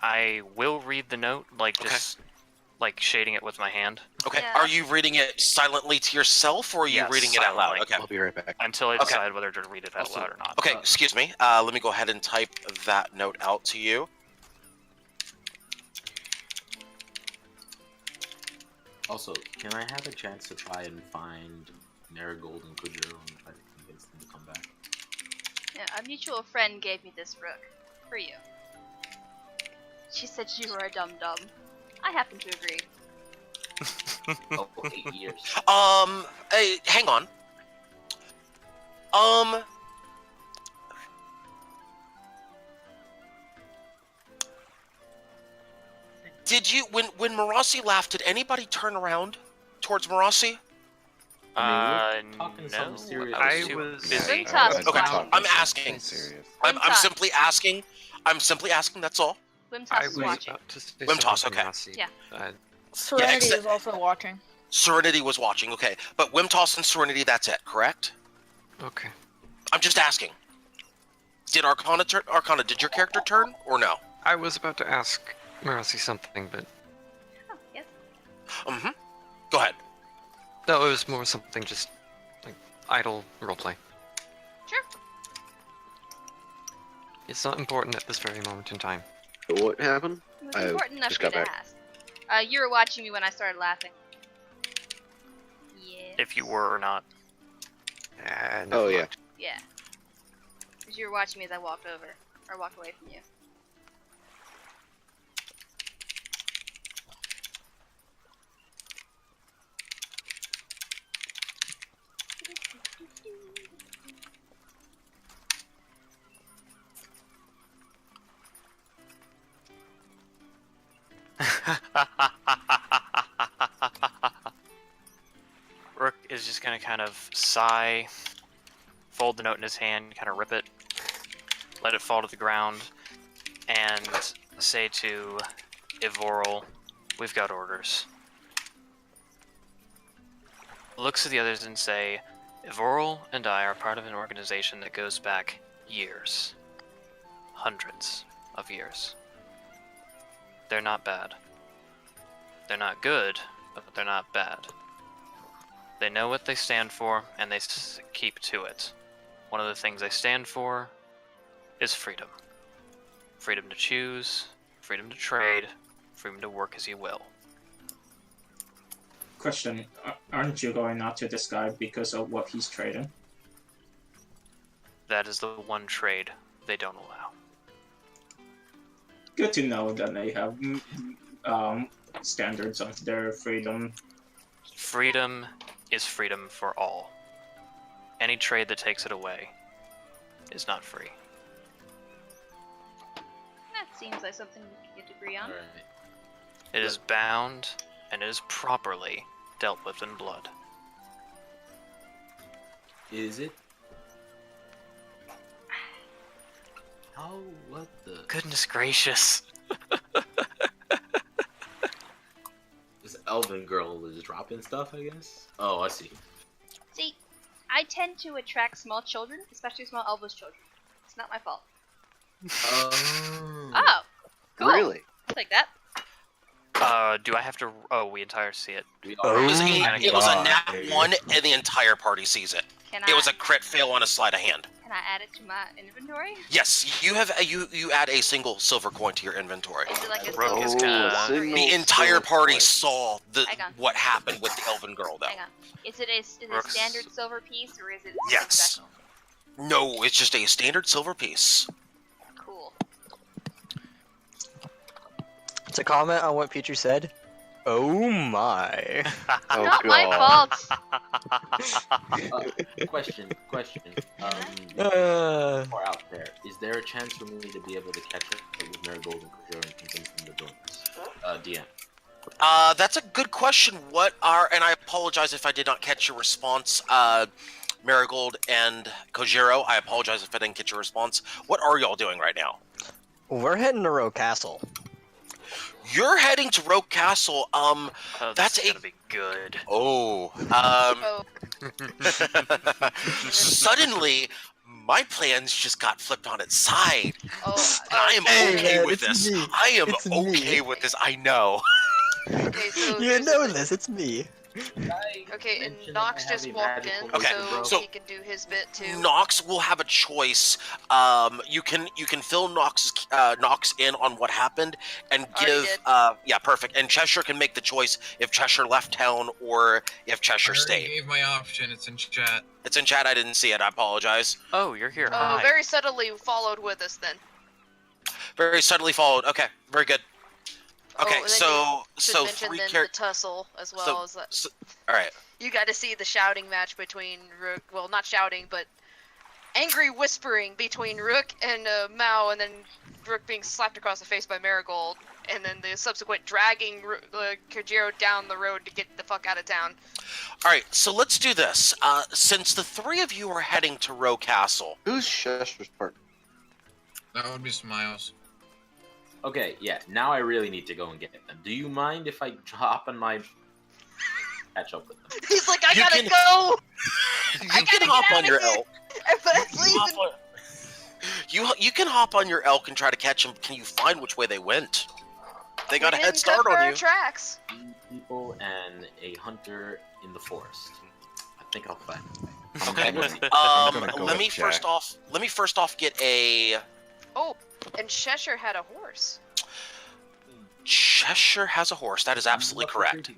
I will read the note, just like shading it with my hand. Okay. Yeah. Are you reading it silently to yourself, or are you Yes, reading it out loud? silently. Okay. I'll be right back. Until I decide whether to read it out loud or not. Okay, excuse me. Let me go ahead and type that note out to you. Also, can I have a chance to try and find Marigold and Kujiro and try to convince them to come back? Yeah, a mutual friend gave me this Rook for you. She said you were a dum-dum. I happen to agree. Oh, 8 years. Hey, hang on. Did you when Marasi laughed? Did anybody turn around towards Marasi? talking No, something serious. I was busy. Okay, I'm asking. I'm simply asking. I'm simply asking. That's all. Wimtoss is watching. Wimtoss, okay. Yeah. Serenity Yeah, is also watching. Serenity was watching. Okay, but Wimtoss and Serenity. That's it, correct? Okay. I'm just asking. Did Arcana turn? Arcana, did your character turn or no? I was about to ask Marcy something, but Oh, yes. Go ahead. no, it was more something just like idle roleplay. Sure. It's not important at this very moment in time. What happened? It was I important enough just for me got to back. ask. You were watching me when I started laughing. Yeah. If you were or not. Oh yeah. Yeah. Because you were watching me as I walked over. Or walked away from you. Rook is just gonna kind of sigh, fold the note in his hand, kind of rip it, let it fall to the ground, and say to Ivoral, "We've got orders." Looks at the others and say, "Ivoral and I are part of an organization that goes back years. Hundreds of years. They're not bad. They're not good, but they're not bad. They know what they stand for, and they keep to it. One of the things they stand for is freedom. Freedom to choose, freedom to trade, freedom to work as you will." Question: aren't you going out to this guy because of what he's trading? That is the one trade they don't allow. Good to know that they have standards of their freedom. Freedom is freedom for all. Any trade that takes it away is not free. That seems like something we could get agree on. It is bound, and it is properly dealt with in blood. Is it? Oh, what the? Goodness gracious. This elven girl is dropping stuff, I guess? Oh, I see. See, I tend to attract small children, especially small elvish children. It's not my fault. Oh, cool. Really? I'll take that. Do I have to? Oh, we entire see it. It was a nat 1, and the entire party sees it. It was a crit fail on a sleight of hand. Can I add it to my inventory? Yes, you have you add a single silver coin to your inventory. Is it like a Rogue is silver? The entire party saw Hang on. what happened with the elven girl, though. Hang on. Is it a standard silver piece or is it Yes. special? No, it's just a standard silver piece. Cool. To comment on what Pichu said, oh my. Oh Not my god. fault. Question. Uh, Or out there, is there a chance for me to be able to catch up with Marigold and Kojiro and convince them to join us? DM. That's a good question. And I apologize if I did not catch your response, Marigold and Kojiro. I apologize if I didn't get your response. What are y'all doing right now? we're heading to Row Castle. You're heading to Rogue Castle. Oh, That's gonna be good. Oh. Suddenly, my plans just got flipped on its side. I am okay with this. I am okay with this. I know. Okay, so You know this. It's me. Okay, and Nox just walked in, Okay, so he can do his bit too. Nox will have a choice. You can fill Nox in on what happened and give. Yeah, perfect. And Cheshire can make the choice if Cheshire left town or if Cheshire stayed. I gave my option. It's in chat. It's in chat. I didn't see it. I apologize. Oh, you're here. Oh, Hi. very subtly followed with us then. Very subtly followed. Okay, very good. Okay, and then so you should mention three then characters. the tussle as well as that. All right. You got to see the shouting match between Rook. Well, not shouting, but angry whispering between Rook and Mao, and then Rook being slapped across the face by Marigold, and then the subsequent dragging Kojiro down the road to get the fuck out of town. All right, so let's do this. Since the three of you are heading to Row Castle, who's Chester's partner? That would be Smiles. Okay, yeah. Now I really need to go and get them. Do you mind if I hop on my catch up with them? He's like, I gotta go. You can hop on your elk. You can hop on your elk and try to catch them. Can you find which way they went? They got a head start on you. Tracks. 2 people and a hunter in the forest. I think I'll find them. Okay. Let me first off get a. Oh, and Cheshire had a horse. Cheshire has a horse. That is absolutely correct.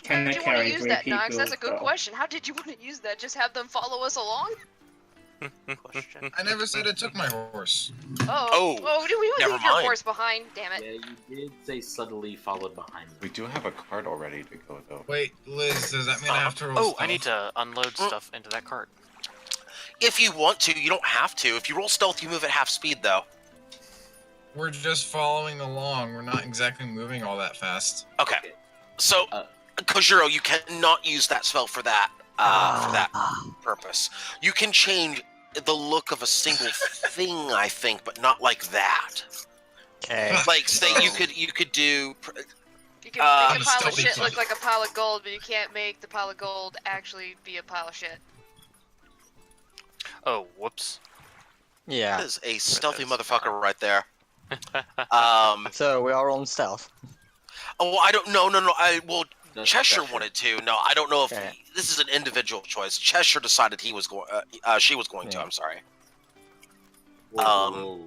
How did you want to use that, Nox? That's a good question. How did you want to use that? Just have them follow us along? I never said I took my horse. Oh, do we never leave your mind. horse behind? Damn it. Yeah, you did say subtly followed behind me. We do have a cart all ready to go, though. Wait, Liz, does that mean I have to roll Oh, stealth? I need to unload stuff into that cart. If you want to, you don't have to. If you roll stealth, you move at half speed, though. We're just following along. We're not exactly moving all that fast. Okay. So, Kojiro, you cannot use that spell for that purpose. You can change the look of a single thing, I think, but not like that. Okay. Like, say you could do. You can make a pile of stealthy shit cloak. look like a pile of gold, but you can't make the pile of gold actually be a pile of shit. Oh, whoops. Yeah. That is a stealthy motherfucker right there. So we are on stealth. Oh, I don't. No. Well, That's Cheshire Cheshire. wanted to. No, I don't know if Okay. this is an individual choice. Cheshire decided he was going. She was going to. I'm sorry. Whoa.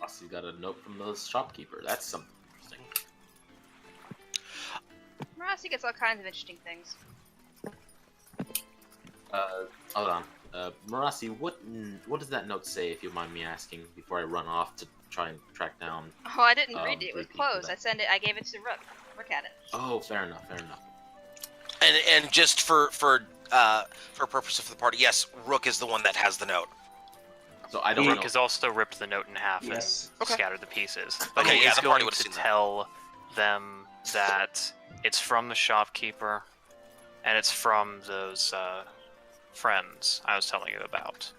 Aussie got a note from the shopkeeper. That's something interesting. Marassi gets all kinds of interesting things. Hold on. Marassi, what does that note say, if you mind me asking, before I run off to try and track down? Oh, I didn't read it. It was three people closed. I that- gave it to Rook. Look at it. Oh, fair enough. And just for purpose of the party, yes, Rook is the one that has the note. So I don't Rook know. has also ripped the note in half Yes. and scattered the pieces. But Okay, he yeah, is the party going would've to seen that. tell them that it's from the shopkeeper, and it's from those friends I was telling you about.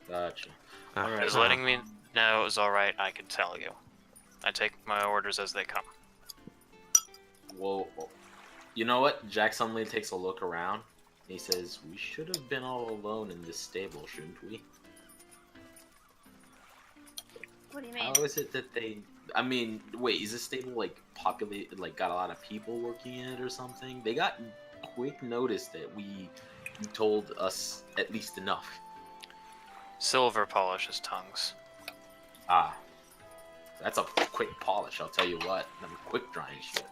Gotcha. He was letting me know it was alright, I could tell you. I take my orders as they come. Whoa. You know what? Jack suddenly takes a look around. He says, "We should have been all alone in this stable, shouldn't we?" What do you mean? How is it that they? I mean, wait, is this stable like populated, like got a lot of people working in it or something? They got quick notice that you told us at least enough. Silver polishes tongues. Ah, that's a quick polish, I'll tell you what. Them quick drying shit.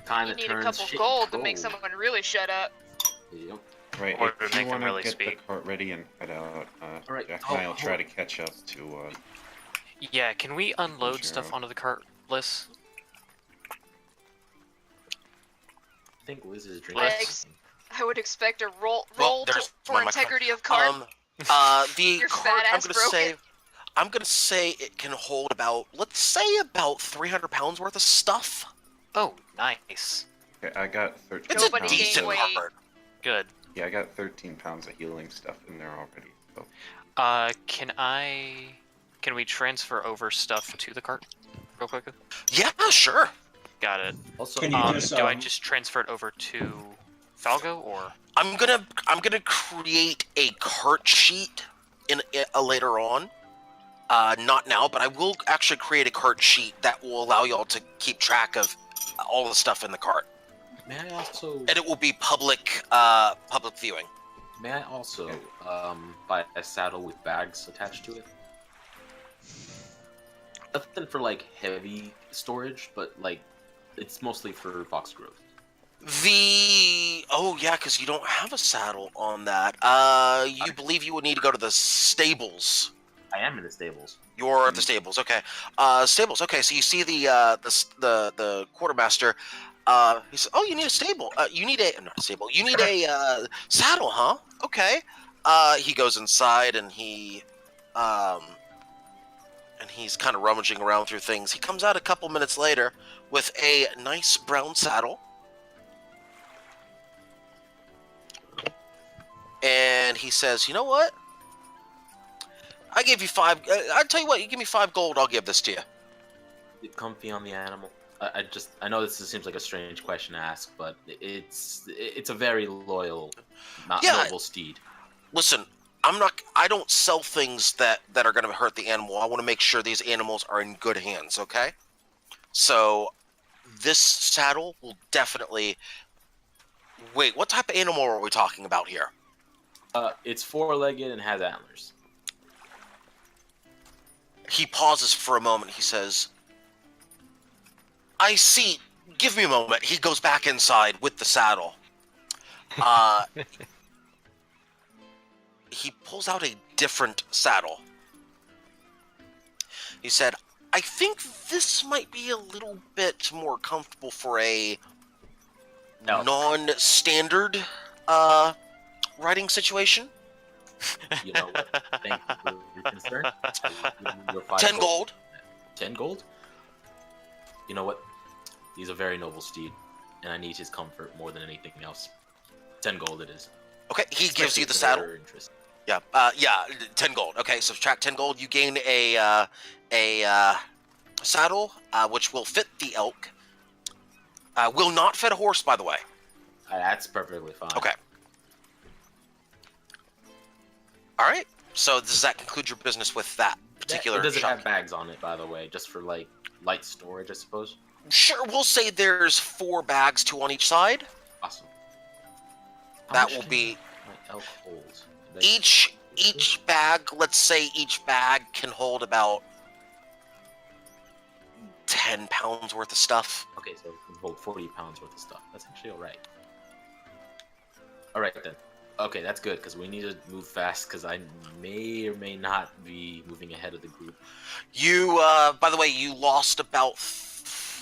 Kind You of need a turns couple shit gold to gold. make someone really shut up. Yep. Right, Or if to you make them want to really get speak. the cart ready and head out, Alright, Jack and I will hold- try to catch up to, Yeah, can we unload Sure. stuff onto the cart, Liz? I think Liz is drinking. Liz? I would expect a roll there's for one of my integrity of cart. The Your cart. fat ass broke I'm gonna say it can hold about, let's say, about 300 pounds worth of stuff. Oh, nice. okay, I got 13 It's Nobody a pounds. decent gained weight. cart. Good. Yeah, I got 13 pounds of healing stuff in there already. So Can we transfer over stuff to the cart real quick? Yeah, sure. Got it. Also, Can you just, do I just transfer it over to Falgo, or? I'm gonna create a cart sheet in later on. Not now, but I will actually create a cart sheet that will allow y'all to keep track of all the stuff in the cart, may I also? and it will be public viewing. May I also buy a saddle with bags attached to it? Nothing for like heavy storage, but like it's mostly for box growth. Oh yeah, because you don't have a saddle on that. You believe you would need to go to the stables. I am in the stables. You're at the stables, okay. Stables, okay. So you see the quartermaster. He says, "Oh, you need a stable. You need not a stable. You need a saddle, huh? Okay." He goes inside and he and he's kind of rummaging around through things. He comes out a couple minutes later with a nice brown saddle. And he says, you know what? I give you 5. I'll tell you what, you give me 5 gold, I'll give this to you. Get comfy on the animal. I know this seems like a strange question to ask, but it's a very loyal, noble steed. Listen, I don't sell things that are going to hurt the animal. I want to make sure these animals are in good hands, okay? So this saddle will definitely... Wait, what type of animal are we talking about here? It's 4-legged and has antlers. He pauses for a moment. He says, I see. Give me a moment. He goes back inside with the saddle. He pulls out a different saddle. He said, I think this might be a little bit more comfortable for a non-standard riding situation. You know what? Thank you for your concern. 10 gold. 10 gold? You know what? He's a very noble steed, and I need his comfort more than anything else. 10 gold it is. Okay, he gives you the saddle. Yeah, 10 gold. Okay, so subtract 10 gold. You gain a saddle, which will fit the elk. Will not fit a horse, by the way. That's perfectly fine. Okay. All right. So does that conclude your business with that particular Does it shop? have bags on it, by the way, just for like light storage, I suppose? Sure, we'll say there's 4 bags, 2 on each side. Awesome. That will be my elk hold. each bag. Let's say each bag can hold about 10 pounds worth of stuff. Okay, so it can hold 40 pounds worth of stuff. That's actually all right. All right then. Okay, that's good because we need to move fast because I may or may not be moving ahead of the group. You, by the way, you lost about,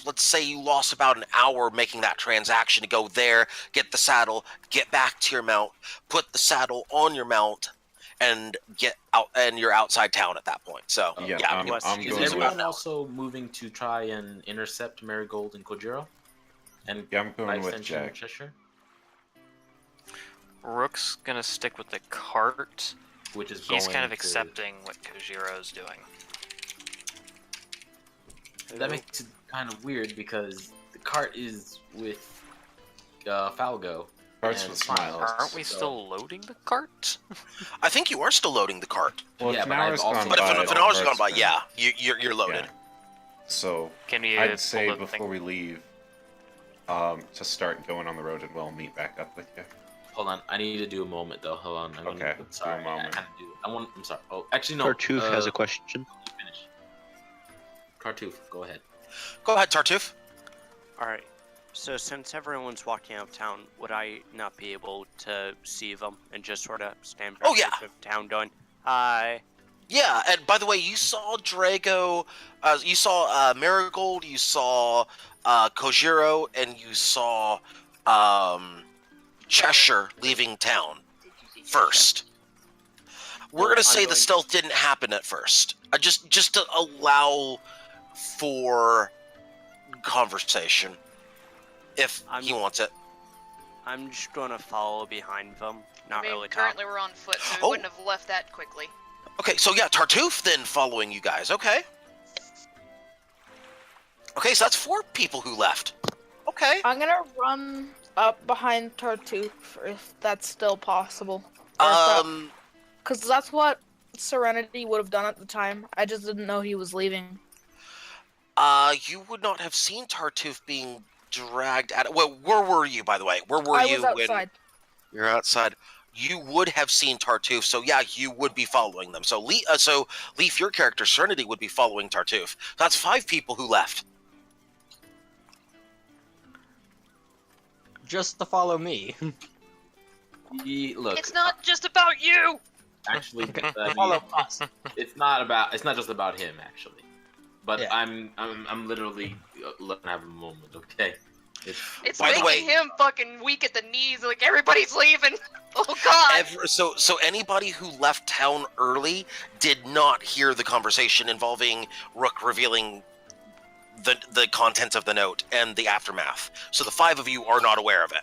let's say you lost about an hour making that transaction to go there, get the saddle, get back to your mount, put the saddle on your mount, and get out, and you're outside town at that point. So, I'm Is going everyone with. also moving to try and intercept Marigold and Kojiro? And Yeah, I'm going by with extension, Jack. Cheshire? Rook's gonna stick with the cart. Which is He's going kind of to- accepting what Kojiro's doing. That makes it kind of weird because the cart is with Falgo. Cart's and with Smiles. Aren't we so- still loading the cart? I think you are still loading the cart. Well, Yeah, if an but I've hour's also- gone But by, if an all hour's gone by, cart's yeah, you're loaded. Yeah. So Can you I'd say pull the before thing? we leave, to start going on the road, and we'll meet back up with you. Hold on, I need to do a moment though. Hold on. Okay, Sorry, do a moment. I'm sorry. Oh, actually no. Tartuffe has a question. You finish. Tartuffe, go ahead. Go ahead, Tartuffe. Alright, so since everyone's walking out of town, would I not be able to see them and just sort of stand back Oh, yeah. of town going, hi? Yeah, and by the way, you saw Drago, you saw Marigold, you saw Kojiro, and you saw Cheshire leaving town first. We're gonna say the stealth didn't happen at first, just to allow for conversation, if he wants it. I'm just gonna follow behind them, not I mean, really talk. currently we're on foot, so we Oh. wouldn't have left that quickly. Okay, so yeah, Tartuffe then following you guys. Okay. Okay, so that's 4 people who left. Okay. I'm gonna run up behind Tartuffe if that's still possible. Because that's what Serenity would have done at the time. I just didn't know he was leaving. You would not have seen Tartuffe being dragged out. Well, where were you, by the way? Where were I you was outside. when you're outside? You would have seen Tartuffe, so yeah, you would be following them. So, Leaf, your character Serenity would be following Tartuffe. That's 5 people who left. Just to follow me. Look, It's not just about you! actually, Follow us. it's not just about him actually. But Yeah. I'm literally letting have a moment, okay? It's By the making way- him fucking weak at the knees, like everybody's leaving. Oh God! So anybody who left town early did not hear the conversation involving Rook revealing the contents of the note and the aftermath. So the 5 of you are not aware of it.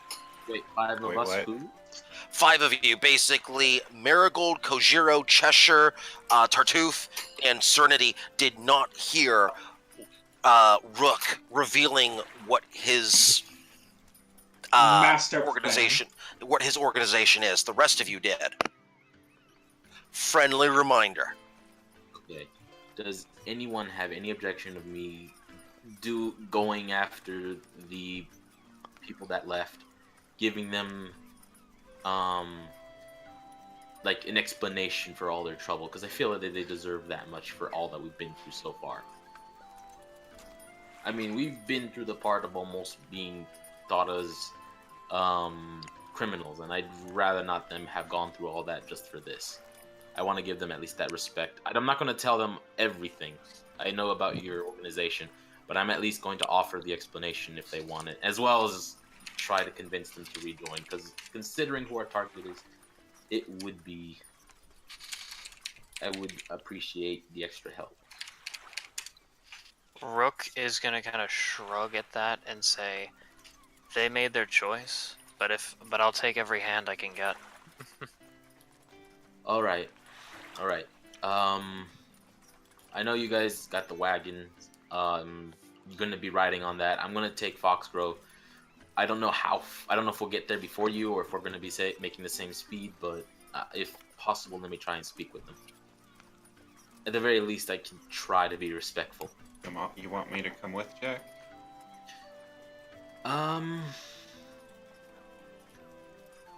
Wait, 5 of us what? who? 5 of you, basically, Marigold, Kojiro, Cheshire, Tartuffe, and Serenity did not hear Rook revealing what his Master organization, what his organization is. The rest of you did. Friendly reminder. Okay. Does anyone have any objection of me going after the people that left, giving them like an explanation for all their trouble? Because I feel that they deserve that much for all that we've been through so far. I mean, we've been through the part of almost being thought as criminals, and I'd rather not them have gone through all that just for this. I want to give them at least that respect. I'm not going to tell them everything I know about your organization, but I'm at least going to offer the explanation if they want it, as well as try to convince them to rejoin, because considering who our target is, I would appreciate the extra help. Rook is gonna kind of shrug at that and say, "They made their choice, but I'll take every hand I can get." All right. I know you guys got the wagon. You're gonna be riding on that. I'm gonna take Foxgrove. I don't know if we'll get there before you or if we're gonna be making the same speed, but if possible, let me try and speak with them. At the very least, I can try to be respectful. You want me to come with Jack?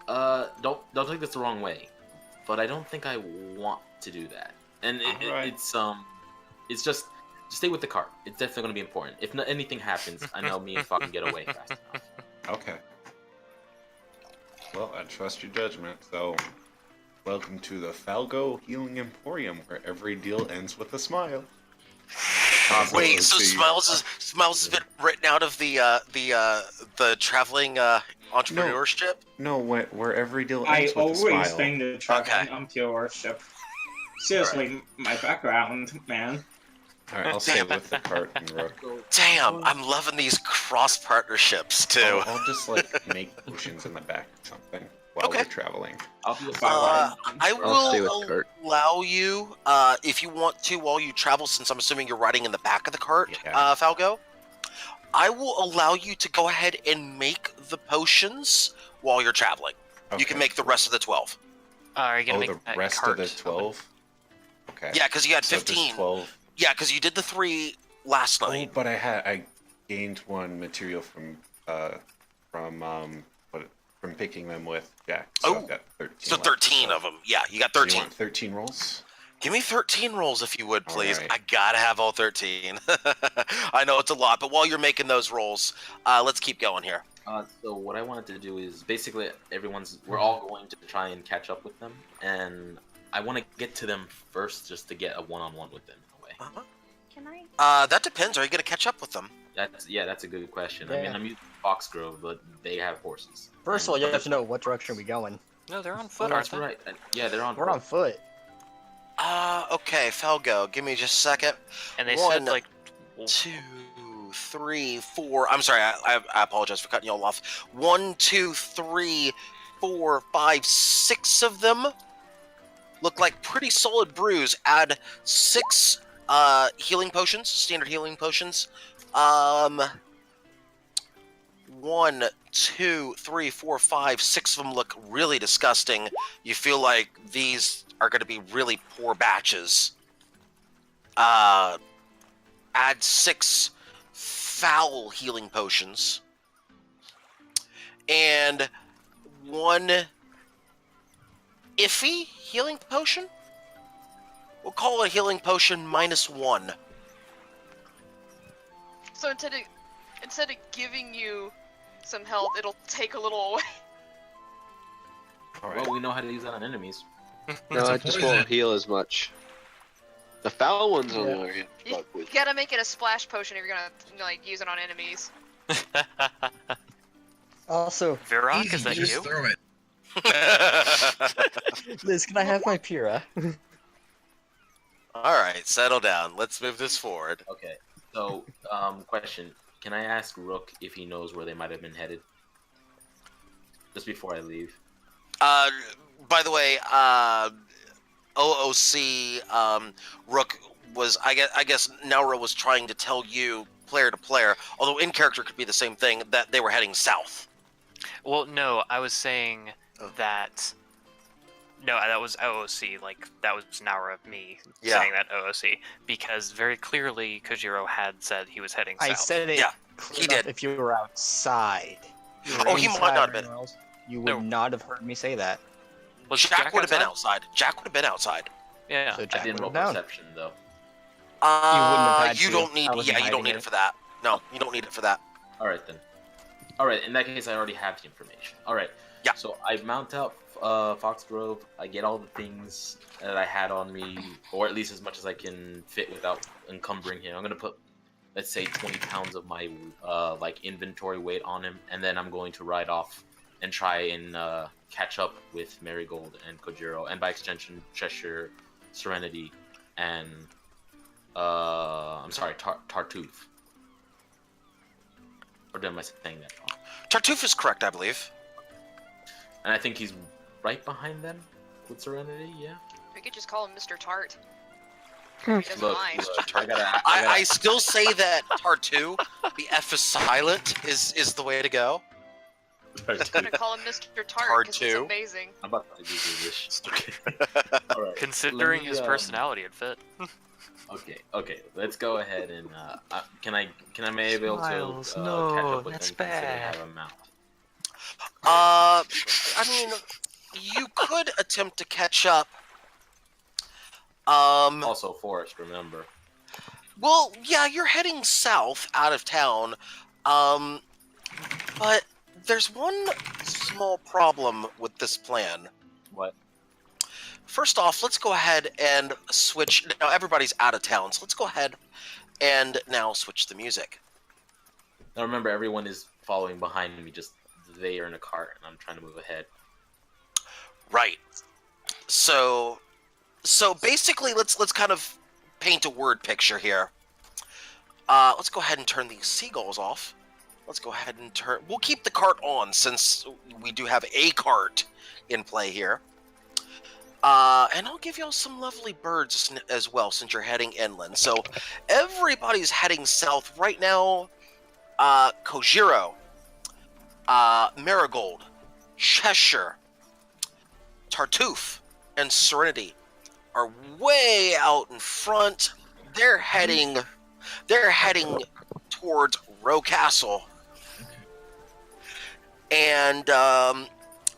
Don't take this the wrong way, but I don't think I want to do that. And it's just stay with the cart. It's definitely going to be important. If anything happens, I know me and Fox can get away fast enough. Okay. Well, I trust your judgment. So, welcome to the Falgo Healing Emporium, where every deal ends with a smile. Wait, so Smiles has been written out of the traveling entrepreneurship? No, where every deal ends I with a smile. always think the traveling entrepreneurship. Seriously, my background, man. Alright, I'll stay with the cart and Rook. Damn, I'm loving these cross partnerships too. I'll just make potions in the back or something while we're traveling. I will allow you, if you want to, while you travel, since I'm assuming you're riding in the back of the cart, Falgo, I will allow you to go ahead and make the potions while you're traveling. Okay. You can make the rest of the 12. Are you gonna make the rest of the 12? Okay. Yeah, because you had So 15. there's 12. Yeah, because you did the 3 last night. But I gained 1 material from picking them with Jack. So I've got 13. So 13 of them. Yeah, you got 13. So you want 13 rolls? Give me 13 rolls if you would, please. Right. I gotta have all 13. I know it's a lot, but while you're making those rolls, let's keep going here. So what I wanted to do is basically we're all going to try and catch up with them, and I want to get to them first just to get a one-on-one with them in a way. Can I? That depends. Are you gonna catch up with them? That's a good question. I Yeah. mean, I'm using Foxgrove, but they have horses. First of all, you have to know what direction we going. No, they're on foot, Oh, aren't that's they? right. Yeah, they're on. We're on foot. Okay, Falgo, give me just a second. And they 1, said like 2, 3, 4. I'm sorry, I apologize for cutting you all off. 1, 2, 3, 4, 5, 6 of them look like pretty solid brews. Add 6 healing potions, standard healing potions. 1, 2, 3, 4, 5, 6 of them look really disgusting. You feel like these are going to be really poor batches. Add 6 foul healing potions. And 1 iffy healing potion? We'll call it a healing potion -1. So instead of giving you some health, it'll take a little away. Well, we know how to use that on enemies. No, I just won't heal as much. The foul ones on the other hand. You gotta make it a splash potion if you're gonna use it on enemies. Also, Virok, is that Just you? throw it. Liz, can I have my Pyrrha? All right, settle down. Let's move this forward. Okay. So, question: can I ask Rook if he knows where they might have been headed? Just before I leave. By the way, OOC Rook was I guess Naura was trying to tell you player to player, although in character could be the same thing, that they were heading south. Well, no, I was saying that. No, that was OOC. Like that was Naura, me saying that OOC, because very clearly Kojiro had said he was heading south. I said it. Yeah, he did. If you were outside. Oh, he might not have been. You would not have heard me say that. Was Jack would have been outside. Jack would have been outside. Yeah, So Jack I didn't roll would have known. perception though. You don't need. Yeah, you don't need it for that. No, you don't need it for that. All right then. All right. In that case, I already have the information. All right. Yeah. So I mount out Foxgrove. I get all the things that I had on me, or at least as much as I can fit without encumbering him. I'm gonna put, let's say, 20 pounds of my like inventory weight on him, and then I'm going to ride off and try and catch up with Marigold and Kojiro, and by extension Cheshire, Serenity, and I'm sorry, Tartuffe. Or am I saying that wrong? Tartuffe is correct, I believe. And I think he's right behind them with Serenity, yeah? We could just call him Mr. Tart. Look, He doesn't mind. I still say that Tartu, the F is silent, is the way to go. I'm gonna call him Mr. Tart because he's Tartu. amazing. I'm about to do this. All right. Considering Let me, his personality, it fit. Okay. Let's go ahead and can I be able Miles, to no, catch up with that's him considering I bad. have a mount? I mean, you could attempt to catch up. Also, Forest, remember. Well, yeah, you're heading south out of town. But there's one small problem with this plan. What? First off, let's go ahead and switch. Now everybody's out of town, so let's go ahead and now switch the music. Now remember, everyone is following behind me. Just they are in a cart, and I'm trying to move ahead. Right. So basically, let's kind of paint a word picture here. Let's go ahead and turn these seagulls off. Let's go ahead and turn. We'll keep the cart on since we do have a cart in play here. And I'll give y'all some lovely birds as well since you're heading inland. So everybody's heading south right now. Kojiro, Marigold, Cheshire, Tartuffe, and Serenity are way out in front. They're heading towards Row Castle. And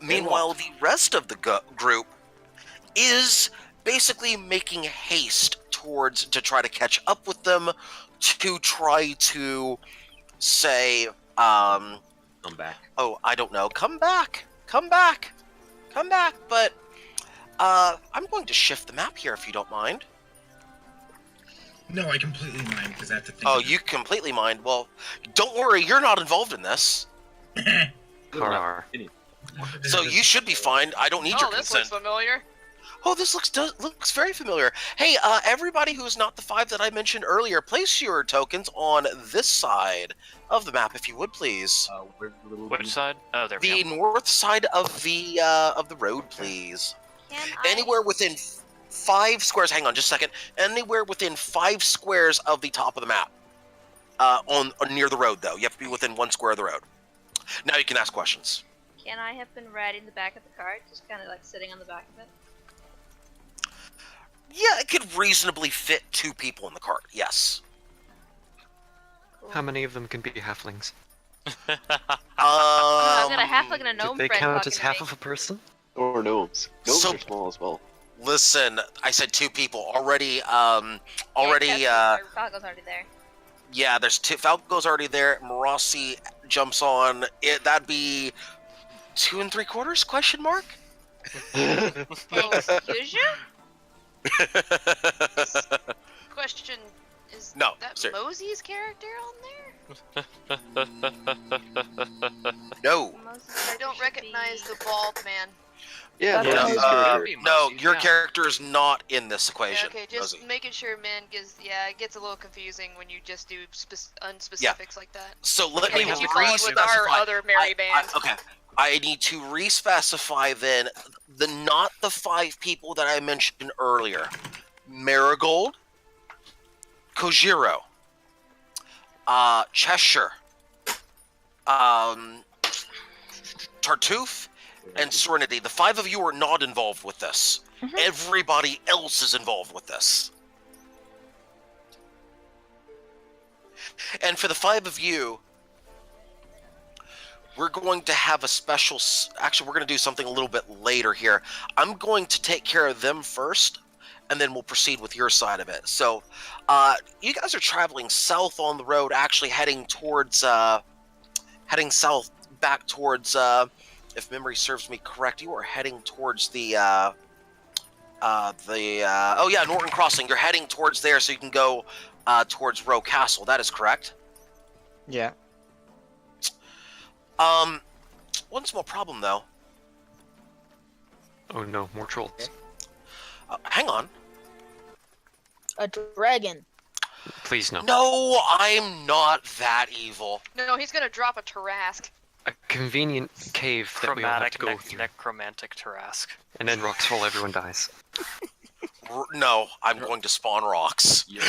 meanwhile, the rest of the group is basically making haste to try to catch up with them, to try to say, come back. Oh, I don't know. Come back. But I'm going to shift the map here if you don't mind. No, I completely mind because I have to think. Oh, you completely mind? Well, don't worry. You're not involved in this. So you should be fine. I don't need your this consent. looks familiar. Oh, this looks very familiar. Hey, everybody who's not the 5 that I mentioned earlier, place your tokens on this side of the map, if you would, please. Which side? Oh, there we The go. north side of the road, please. Anywhere within 5 squares. Hang on, just a second. Anywhere within 5 squares of the top of the map. On near the road, though. You have to be within 1 square of the road. Now you can ask questions. Can I have been riding the back of the cart, just kind of like sitting on the back of it? Yeah, it could reasonably fit 2 people in the cart. Yes. How many of them can be halflings? I've got a halfling and a Do gnome they friend count talking as to half me. of a person? Or gnomes. Gnomes So- are small as well. Listen, I said 2 people already. Falco's already there. Yeah, there's 2. Falco's already there. Marossi jumps on it. That'd be 2 3/4? Question mark. Excuse you? Question is No, that sir. Mosey's character on there? No. I don't recognize the bald man. Yeah, That's Mosey's how- character. No, your character is not in this Yeah, equation. okay, just Mosey. making sure, man, because yeah, it gets a little confusing when you just do unspecifics like that. So let Can't me get you caught with our re-specify. other merry band. Okay. I need to re-specify then not the 5 people that I mentioned earlier. Marigold, Kojiro, Cheshire, Tartuffe, and Serenity. The 5 of you are not involved with this. Everybody else is involved with this. And for the 5 of you, we're going to have a special... Actually, we're going to do something a little bit later here. I'm going to take care of them first, and then we'll proceed with your side of it. So, you guys are traveling south on the road, actually heading towards... heading south back towards... if memory serves me correct, you are heading towards the... oh yeah, Norton Crossing. You're heading towards there so you can go towards Row Castle. That is correct. Yeah. One small problem though. Oh no, more trolls. Hang on. A dragon. Please no. No, I'm not that evil. No, he's gonna drop a Tarask. A convenient cave that we all have to go through. Necromantic Tarask. And then rocks fall, everyone dies. No, I'm going to spawn rocks. Run!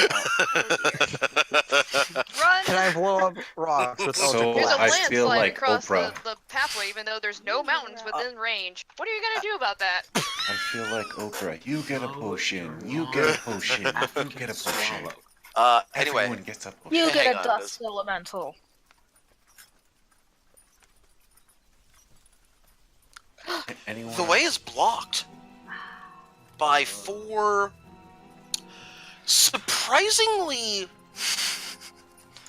Can I blow up rocks with So, Eldritch There's a I landslide feel like across Oprah. the pathway, even though there's no mountains within range. What are you gonna do about that? I feel like Oprah. You get a potion. You get a potion. You get a potion. Anyway. Everyone gets a potion. You Hang get a on, dust elemental. Anyone? The way is blocked by 4 surprisingly...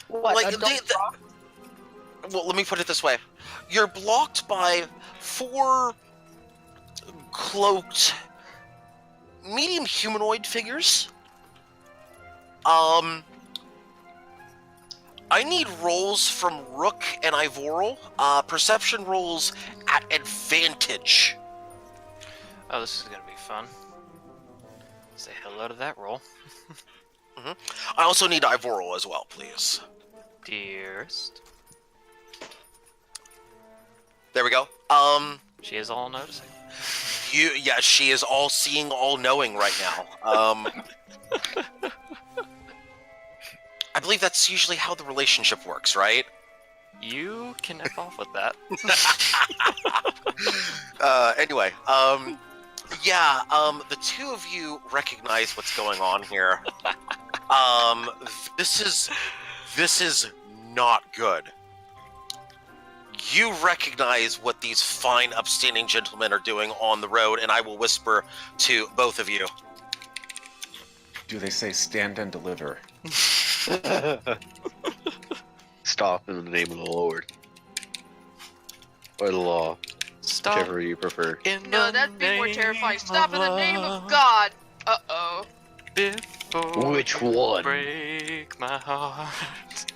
What, like, adult rock? Well, let me put it this way. You're blocked by 4 cloaked medium humanoid figures. I need rolls from Rook and Ivorel. Perception rolls at advantage. Oh, this is gonna be fun. Say hello to that roll. I also need Ivorel as well, please. Dearest. There we go. She is all noticing. Yeah, she is all seeing, all knowing right now. I believe that's usually how the relationship works, right? You can F off with that. Anyway, yeah, the 2 of you recognize what's going on here. This is not good. You recognize what these fine, upstanding gentlemen are doing on the road, and I will whisper to both of you. Do they say stand and deliver? Stop in the name of the Lord. Or the law. Stop. Whichever you prefer. No, that'd be more terrifying. Stop in the name of God. Uh-oh. Before Which one? Break my heart.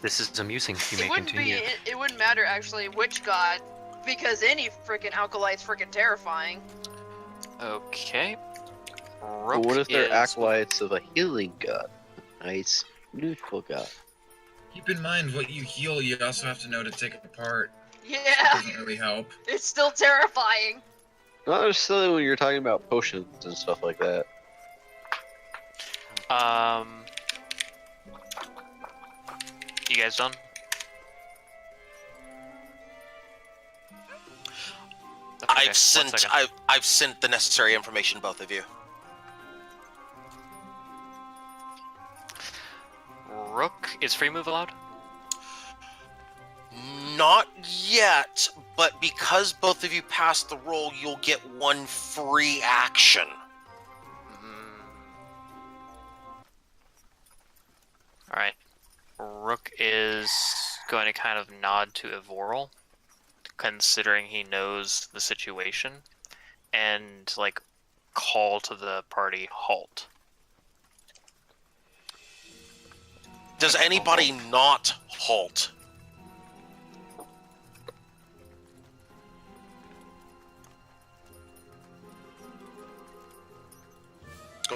This is amusing. You It may wouldn't continue. it wouldn't matter actually which God, because any freaking alkalite's freaking terrifying. Okay. But what if they're acolytes of a healing god? Nice, neutral god. Keep in mind what you heal, you also have to know to take it apart. Yeah, Doesn't really help. it's still terrifying. Not necessarily when you're talking about potions and stuff like that. You guys done? Okay, I've sent I've sent the necessary information, both of you. Rook, is free move allowed? Not yet, but because both of you passed the roll, you'll get 1 free action. Alright. Rook is going to kind of nod to Evorel, considering he knows the situation, and, like, call to the party, halt. Does anybody not halt?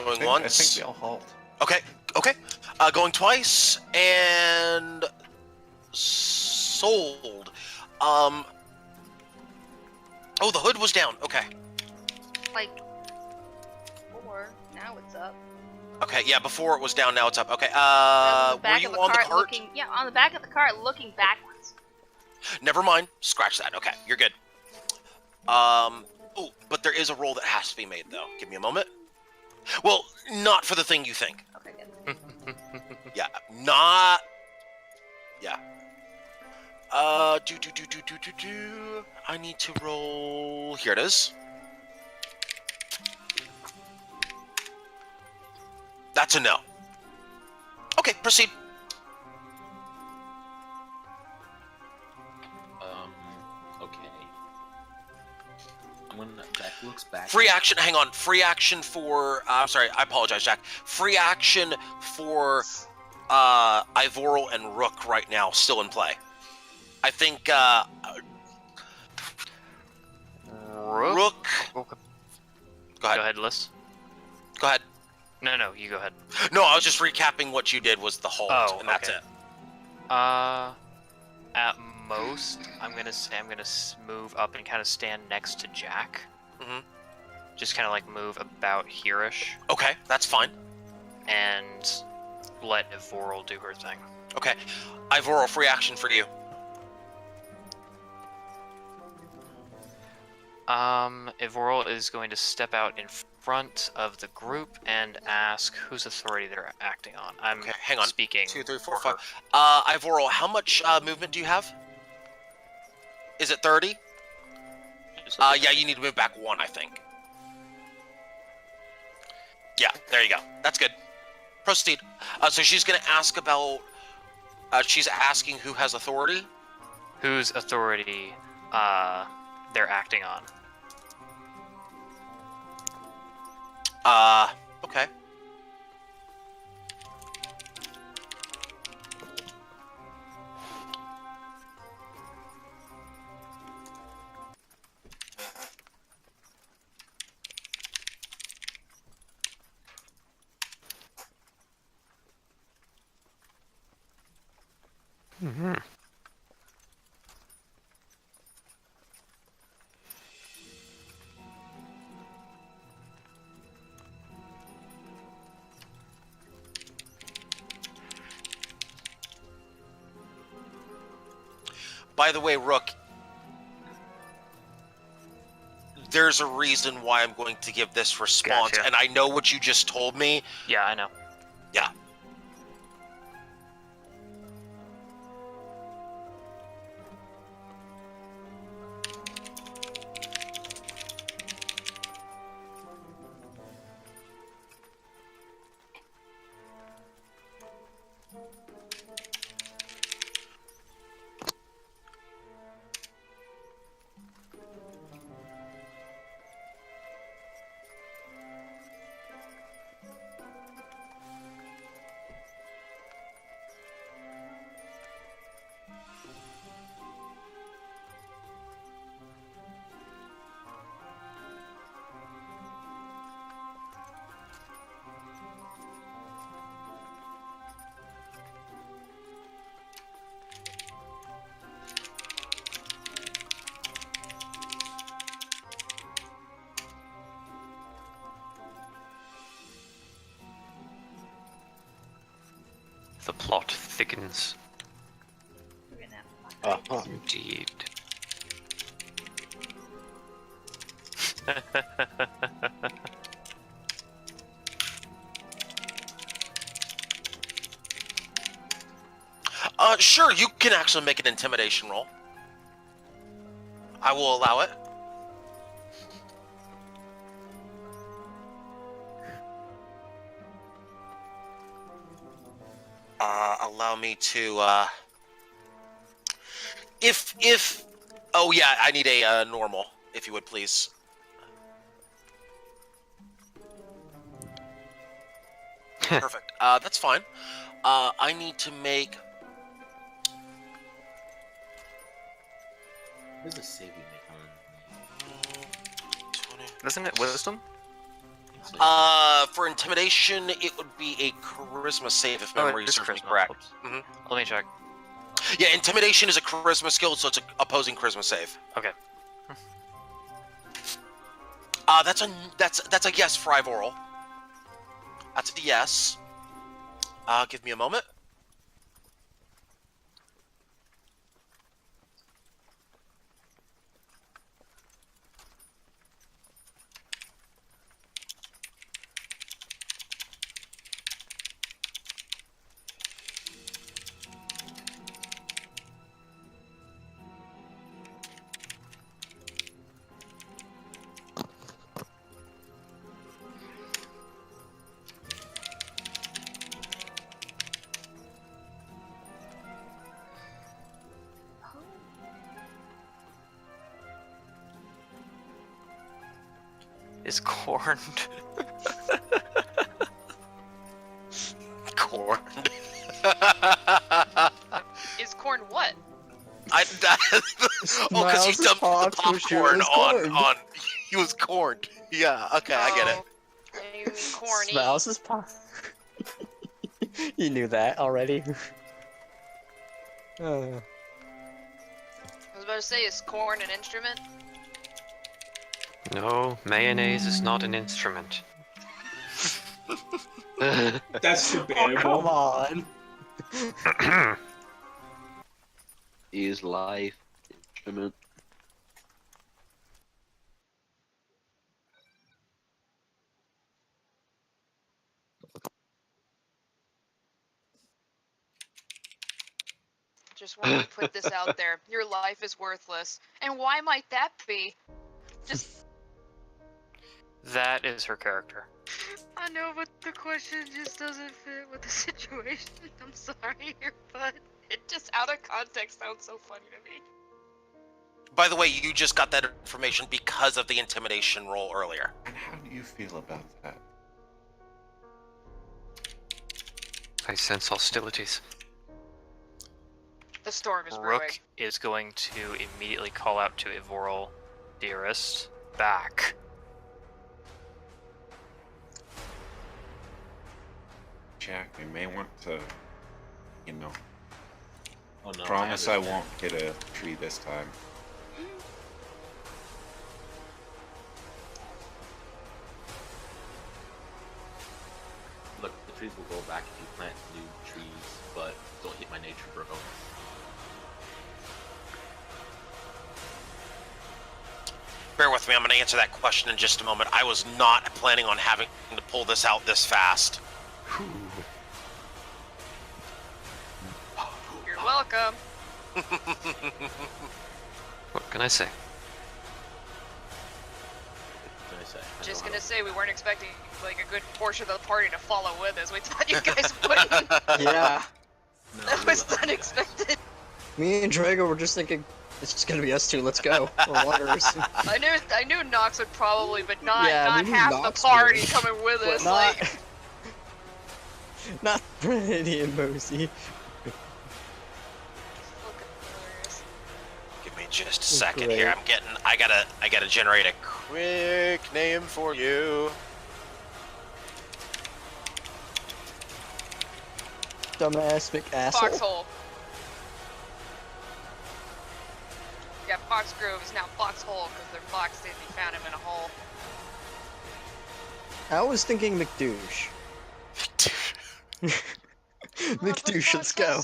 Going I once. think we all halt. Okay. Going twice and sold. Oh, the hood was down. Okay. Like 4. Now it's up. Okay, yeah, before it was down, now it's up. Okay, On the were back you of the on the cart cart? looking? Yeah, on the back of the cart, looking backwards. Never mind. Scratch that. Okay, you're good. Oh, but there is a roll that has to be made, though. Give me a moment. Well, not for the thing you think. Okay, good. Yeah, not... Yeah. I need to roll... Here it is. That's a no. Okay, proceed. Okay. When Jack looks back... Free action, hang on. Free action for... sorry, I apologize, Jack. Free action for Ivoral and Rook right now, still in play. I think Rook... Go Go ahead, Liz. Go ahead. No, you go ahead. No, I was just recapping what you did was the hold, and that's okay. it. At most, I'm gonna say I'm gonna move up and kind of stand next to Jack. Mm-hmm. Just kind of like move about here-ish. Okay, that's fine. And let Evoral do her thing. Okay. Ivoral, free action for you. Evoral is going to step out in front of the group and ask whose authority they're acting on. I'm Okay, hang on. speaking. 2, 3, 4, for 5. her. Ivoral, how much movement do you have? Is it 30? Yeah, you need to move back 1, I think. Yeah, there you go. That's good. Proceed. So she's going to ask about... she's asking who has authority? Whose authority they're acting on. Okay. Mm-hmm. By the way, Rook, there's a reason why I'm going to give this response, Gotcha. and I know what you just told me. Yeah, I know. Yeah. The plot thickens. Indeed. Sure, you can actually make an intimidation roll. I will allow it. Allow me to, oh yeah, I need a normal, if you would please. Perfect. That's fine. I need to make... What does the save you make on? 20. Isn't it wisdom? save? For intimidation, it would be a charisma save if memory it's serves me charisma. correct. Oops. Let me check. Yeah, intimidation is a charisma skill, so it's an opposing charisma save. Okay. That's a yes for Ivoral. That's a yes. Give me a moment. Is corn? Corn. Is corn what? Because you dumped the popcorn on. He was corned. Yeah. Okay, I get it. You mean corny? Smells his pop. You knew that already. I was about to say, is corn an instrument? No, mayonnaise is not an instrument. That's debatable. Oh, come on. Is life instrument? Just wanted to put this out there. Your life is worthless. And why might that be? Just... That is her character. I know, but the question just doesn't fit with the situation. I'm sorry, but it just out of context sounds so funny to me. By the way, you just got that information because of the intimidation roll earlier. And how do you feel about that? I sense hostilities. The storm is brewing. Rook is going to immediately call out to Ivoral, dearest, back. Jack, we may want to, you know, Oh no! promise I won't hit a tree this time. Look, the trees will grow back if you plant new trees, but don't hit my nature, bro. Bear with me, I'm going to answer that question in just a moment. I was not planning on having to pull this out this fast. You're welcome. What can I say? Just gonna say we weren't expecting like a good portion of the party to follow with us. We thought you guys would. Yeah. That was unexpected. Me and Drago were just thinking, it's just gonna be us two, let's go. Or Waters. I knew Nox would probably, but not Yeah, not we knew half Nox the party would. coming with But us. not- Like Not Trinity and Mosey. Give me just a second here. I gotta generate a quick name for you. Dumbass McAsshole. Foxhole. Yeah, Fox Grove is now Foxhole because their fox didn't found him in a hole. I was thinking McDouche. McDouche, let's go.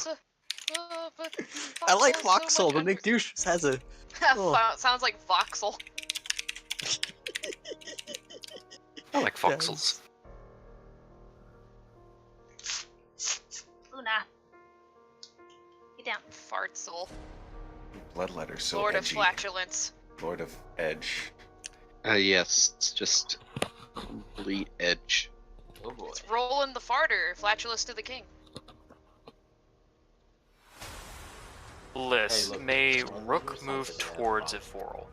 I like Foxhole, but McDouche has a... Oh. Sounds like Voxel. I like voxels. Luna. Get down. Fartsel. Bloodletter, so Lord of edgy. Flatulence. Lord of Edge. Yes, it's just complete edge. Oh boy. It's Roland the Farter, Flatulence to the King. Liz, Hey, look, may it's one Rook number, move something, yeah, towards fine. Ivoral?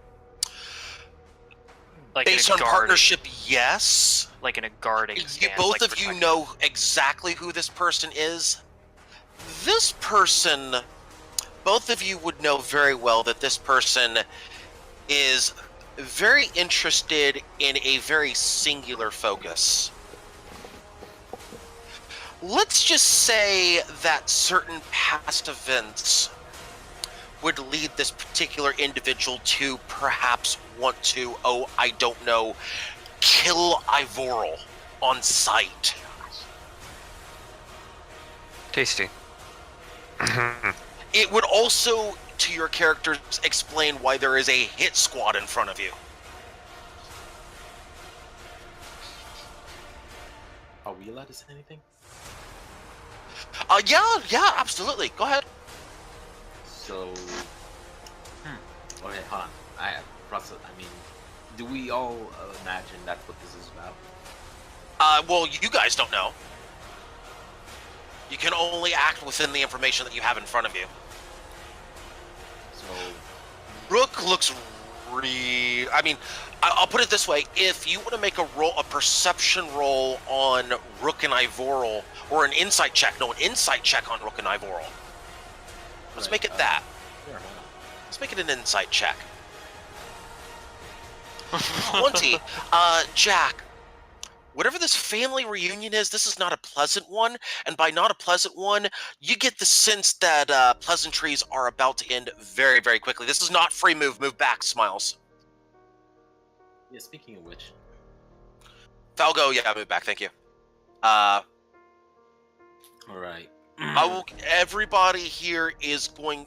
Like in Based a on guarding, partnership, yes. like in a guarding You, stance. both like of you protecting. know exactly who this person is. This person, both of you would know very well that this person is very interested in a very singular focus. Let's just say that certain past events would lead this particular individual to perhaps want to, oh, I don't know, kill Ivoral on sight. Tasty. It would also, to your characters, explain why there is a hit squad in front of you. Are we allowed to say anything? Yeah, absolutely. Go ahead. So, okay, hold on. I mean, do we all imagine that's what this is about? Well, you guys don't know. You can only act within the information that you have in front of you. So, Rook looks I mean, I'll put it this way: if you want to make a perception roll on Rook and Ivoral, or an insight check, an insight check on Rook and Ivoral. Let's make it that. Sure, Let's make it an insight check. 20. Jack, whatever this family reunion is, this is not a pleasant one. And by not a pleasant one, you get the sense that pleasantries are about to end very, very quickly. This is not free move. Move back, Smiles. Yeah, speaking of which. Falgo, yeah, move back. Thank you. Alright. Everybody here is going...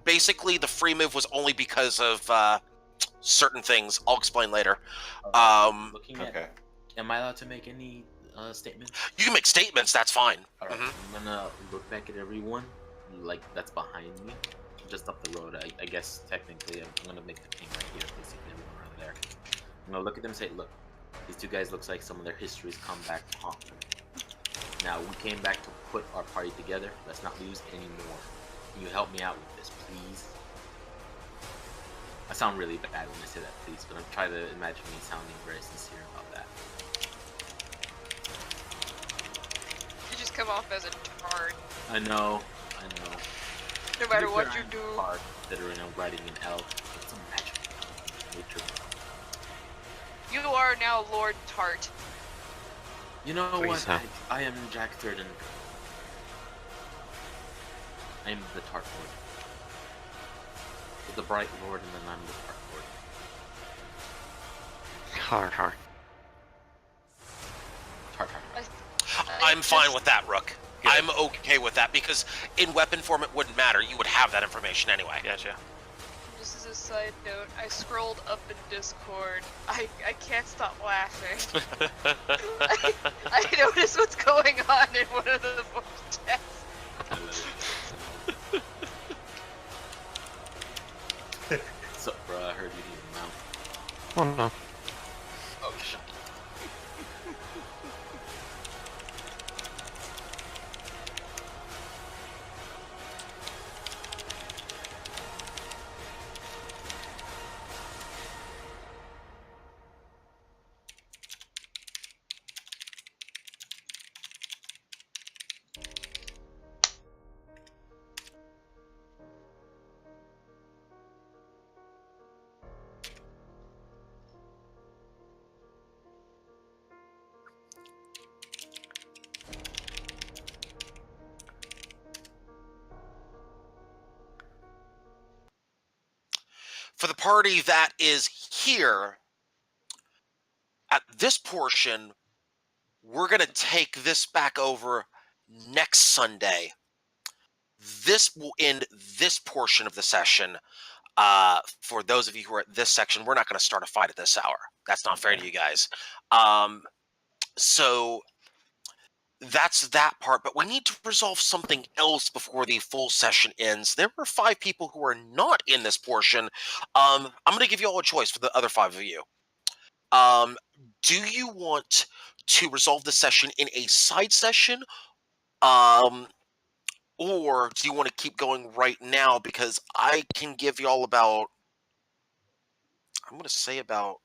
basically, the free move was only because of certain things. I'll explain later. Looking at... Am I allowed to make any statements? You can make statements, that's fine. Alright, I'm gonna look back at everyone, like, that's behind me. Just up the road, I guess, technically. I'm gonna make the ping right here, basically, everyone around there. I'm gonna look at them and say, look, these two guys looks like some of their histories come back to haunt them. Now, we came back to put our party together. Let's not lose any more. Can you help me out with this, please? I sound really bad when I say that, please, but I'm trying to imagine me sounding very sincere about that. You just come off as a tard. I know. No matter what you do. Considering I'm writing an L, it's a magic nature. You are now Lord Tart. You know Please, what? I am Jack Thurden. I am the Tart Lord. The Bright Lord, and then I'm the Tart Lord. Hard. Tart. I'm fine with that, Rook. Good. I'm okay with that, because in weapon form it wouldn't matter. You would have that information anyway. Gotcha. Just as a side note, I scrolled up in Discord. I can't stop laughing. I noticed what's going on in one of the voice chats. What's up, bro? I heard you need a mount. Oh no. Oh, shit. For the party that is here, at this portion, we're going to take this back over next Sunday. This will end this portion of the session. For those of you who are at this section, we're not going to start a fight at this hour. That's not fair to you guys. So that's that part, but we need to resolve something else before the full session ends. There were 5 people who are not in this portion. I'm going to give you all a choice for the other 5 of you. Do you want to resolve the session in a side session? Or do you want to keep going right now? Because I can give you all about... I'm going to say about...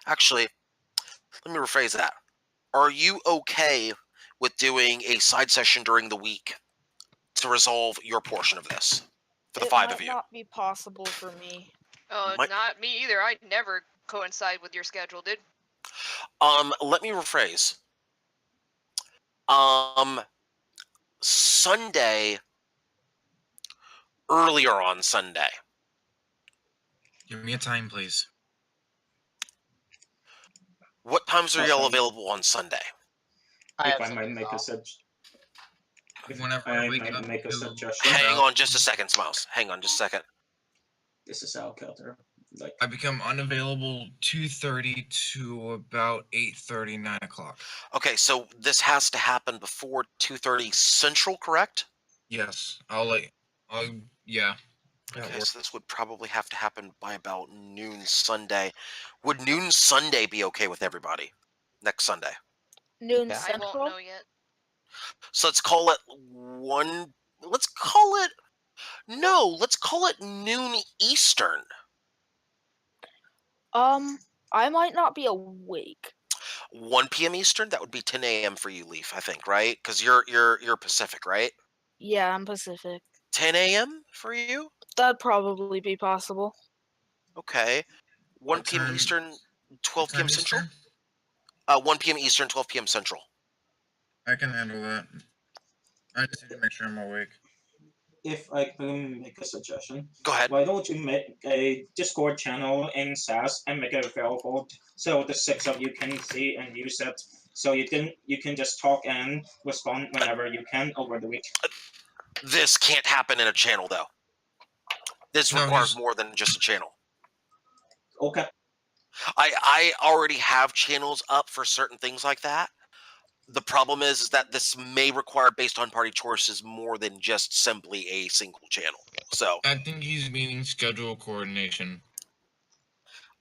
Actually, let me rephrase that. Are you okay with doing a side session during the week to resolve your portion of this? For the 5 of you. It might not be possible for me. Not me either. I never coincide with your schedule, dude. Let me rephrase. Sunday, earlier on Sunday. Give me a time, please. What times are y'all available on Sunday? If I might make a suggestion. Hang on just a second, Smiles. Hang on just a second. This is Al Kelter. I become unavailable 2:30 to about 8:30, 9 o'clock. Okay, so this has to happen before 2:30 Central, correct? Yes, yeah. Okay, so this would probably have to happen by about noon Sunday. Would noon Sunday be okay with everybody? Next Sunday. Noon I Central. won't know yet. So let's call it let's call it noon Eastern. I might not be awake. 1 p.m. Eastern, that would be 10 a.m. for you, Leaf, I think, right? Because you're Pacific, right? Yeah, I'm Pacific. 10 a.m. for you? That'd probably be possible. Okay. 1 p.m. Eastern, 12 p.m. Central? 1 p.m. Eastern, 12 p.m. Central. I can handle that. I just need to make sure I'm awake. If I can make a suggestion, go ahead. Why don't you make a Discord channel in Sass and make it available so the 6 of you can see and use it, so you can just talk and respond whenever you can over the week. This can't happen in a channel, though. This requires more than just a channel. Okay. I already have channels up for certain things like that. The problem is that this may require, based on party choices, more than just simply a single channel. So I think he's meaning schedule coordination.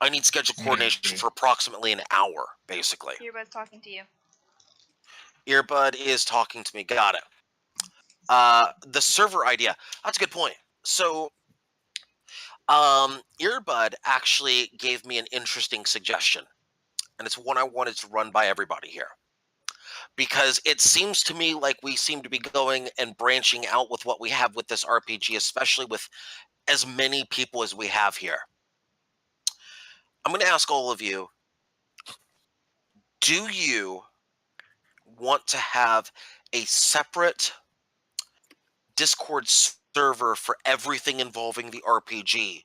I need schedule coordination for approximately an hour, basically. Earbud's talking to you. Earbud is talking to me. Got it. The server idea. That's a good point. So, Earbud actually gave me an interesting suggestion, and it's one I wanted to run by everybody here. Because it seems to me like we seem to be going and branching out with what we have with this RPG, especially with as many people as we have here. I'm going to ask all of you, do you want to have a separate Discord server for everything involving the RPG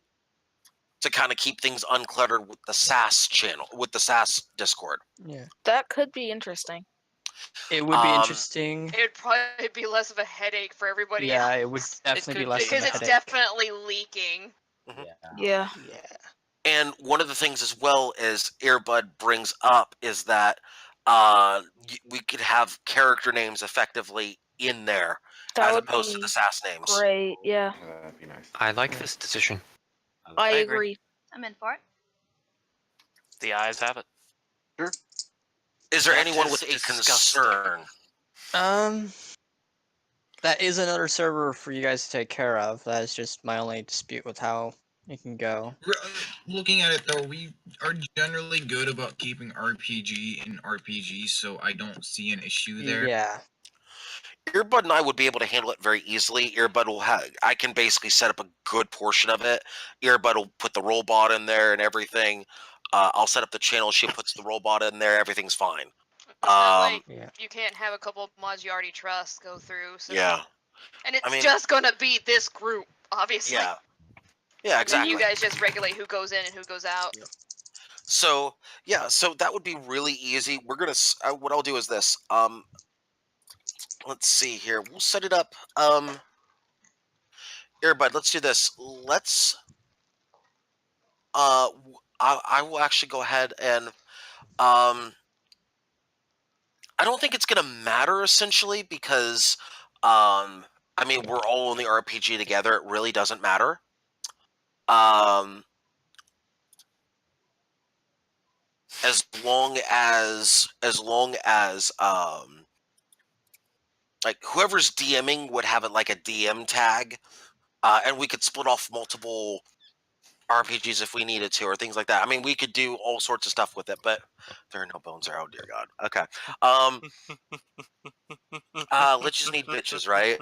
to kind of keep things uncluttered with the Sass channel, with the Sass Discord? Yeah. That could be interesting. It would be interesting. It would probably be less of a headache for everybody Yeah, else. it would definitely be less of a because it's headache. definitely leaking. Yeah. And one of the things as well as Earbud brings up is that we could have character names effectively in there That as would opposed to be the Sass names. Great, yeah. That'd be nice. I like this decision. I agree. I'm in for it. The eyes have it. Sure. Is there That anyone is with a disgusting. concern? That is another server for you guys to take care of. That is just my only dispute with how it can go. Looking at it though, we are generally good about keeping RPG in RPG, so I don't see an issue there. Yeah. Earbud and I would be able to handle it very easily. Earbud will have, I can basically set up a good portion of it. Earbud will put the robot in there and everything. I'll set up the channel. She puts the robot in there. Everything's fine. You can't have a couple of mods you already trust go through. So. Yeah. And it's I mean- just gonna be this group, obviously. Yeah. Yeah, exactly. And then you guys just regulate who goes in and who goes out. So yeah, so that would be really easy. We're gonna. What I'll do is this. Let's see here. We'll set it up. Earbud, let's do this. Let's. I will actually go ahead and. I don't think it's gonna matter essentially because. I mean, we're all in the RPG together. It really doesn't matter. As long as like whoever's DMing would have it like a DM tag, and we could split off multiple RPGs if we needed to, or things like that. I mean, we could do all sorts of stuff with it, but there are no bones there. Oh dear God. Okay. Let's just need bitches, right?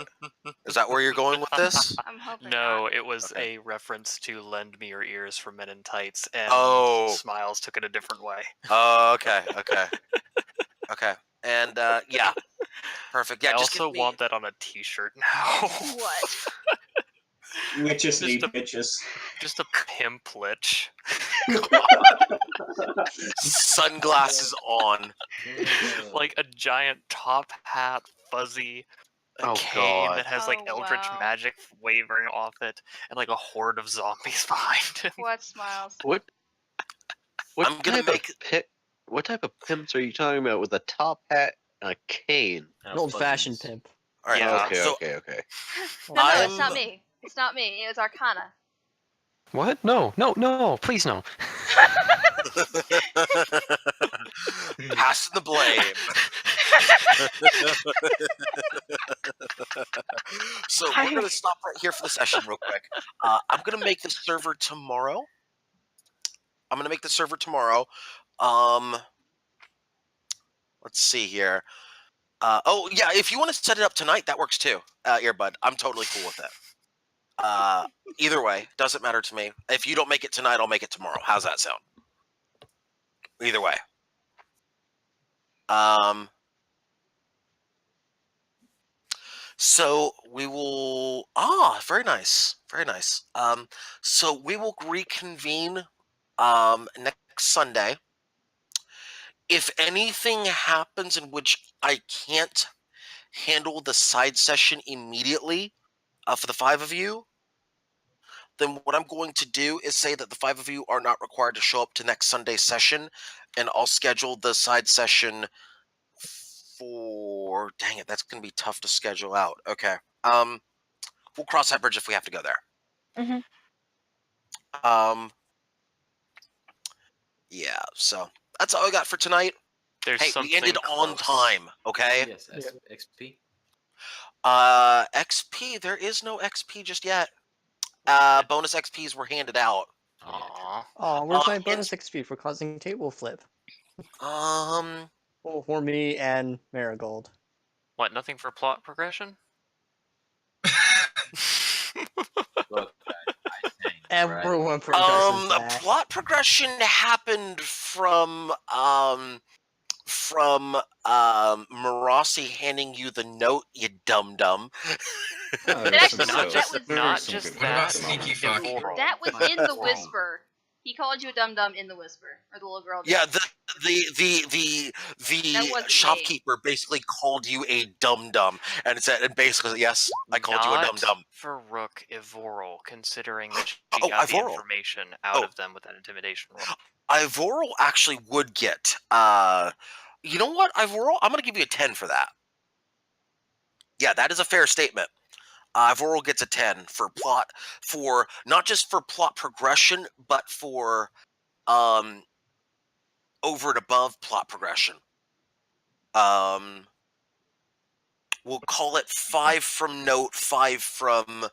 Is that where you're going with this? I'm hoping No, not. it was Okay. a reference to "Lend Me Your Ears" from Men in Tights, and Oh. Smiles took it a different way. Oh, okay. Okay. And yeah, perfect. Yeah, I just also give me... want that on a T-shirt now. What? Witches Just lead a- bitches. Just a pimp lich. Sunglasses on. Like a giant top hat, fuzzy, a Oh, cane God. that has like Oh, eldritch wow. magic wavering off it, and like a horde of zombies behind him. What, Smiles? What I'm gonna type make... of what type of pimps are you talking about with a top hat and a cane? An old-fashioned pimp. All right. Yeah. Okay, So okay. No, it's I'm- not me. It's not me. It's Arcana. What? No, please no. Passing the blame. So we're gonna stop right here for the session real quick. I'm gonna make the server tomorrow. Let's see here. Oh yeah, if you want to set it up tonight, that works too. Earbud, I'm totally cool with it. Either way, doesn't matter to me. If you don't make it tonight, I'll make it tomorrow. How's that sound? Either way. So we will... very nice. Very nice. So we will reconvene next Sunday. If anything happens in which I can't handle the side session immediately for the 5 of you, then what I'm going to do is say that the 5 of you are not required to show up to next Sunday's session, and I'll schedule the side session for... Dang it, that's going to be tough to schedule out. Okay. We'll cross that bridge if we have to go there. Yeah, so that's all I got for tonight. There's Hey, we ended on close. time, okay? Yes, XP. XP, there is no XP just yet. Bonus XPs were handed out. Aww. Oh, where's my bonus XP for causing table flip? Um, Well, for me and Marigold. What? Nothing for plot progression? Look, Everyone progresses a that. plot progression happened from Marossi handing you the note, you dum dum. Not just What that. about sneaky fuck? That was in the whisper. He called you a dum dum in the whisper, or the little girl. Did. Yeah, That the wasn't shopkeeper basically called you a dum dum, and it said, and basically, yes, I called you a dum dum. For Rook Ivoral, considering that she Oh, got the Ivoral. information out of them with that intimidation roll. Ivoral actually would get. You know what, Ivoral? I'm gonna give you a 10 for that. Yeah, that is a fair statement. Ivoral gets a 10 for plot, for not just for plot progression, but for over and above plot progression. We'll call it 5 from note, 5 from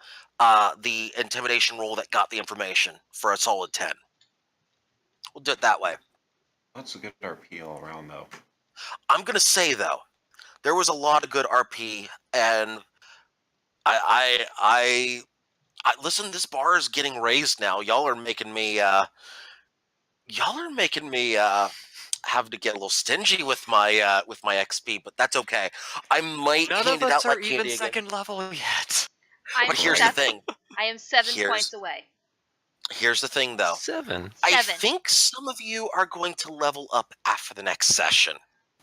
the intimidation roll that got the information for a solid 10. We'll do it that way. That's a good RP all around, though. I'm gonna say though, there was a lot of good RP, and I listen. This bar is getting raised now. Y'all are making me have to get a little stingy with my XP, but that's okay. I might None hand of it us out are like even candy again. second level yet. But here's the thing. I am 7 Here's- points away. Here's the thing, though. 7. I 7. think some of you are going to level up after the next session.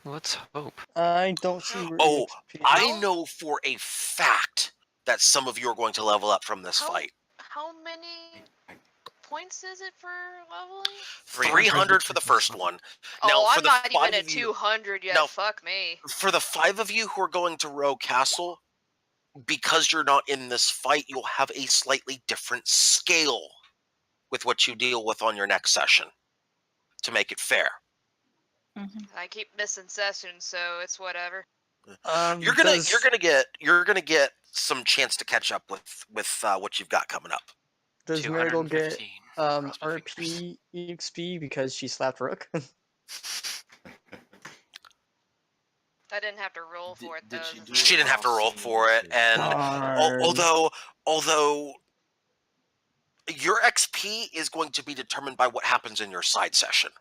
Let's hope. I don't see where Oh, EXP I know for a fact that some of you are going to level up from this fight. How many points is it for leveling? 300 for the first one. Oh, Now, for I'm the not even 5 at of you, 200 yet. Now, Fuck me. for the 5 of you who are going to Rogue Castle, because you're not in this fight, you'll have a slightly different scale with what you deal with on your next session to make it fair. I keep missing sessions, so it's whatever. You're gonna get some chance to catch up with what you've got coming up. Does Marigold get 215. RP EXP because she slapped Rook? I didn't have to roll for it though. She didn't have to roll for it, and although your XP is going to be determined by what happens in your side session.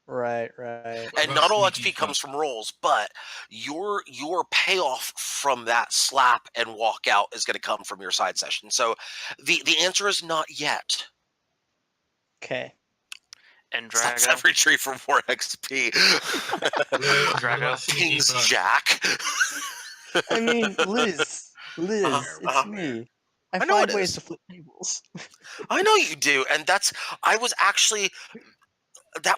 Right. And not all XP comes from rolls, but your payoff from that slap and walk out is going to come from your side session. So the answer is not yet. Okay. And Slaps Drago. every tree for more XP. Drago. King's Jack. I mean, Liz, it's me. I know find it ways is. to flip tables. I know you do, and that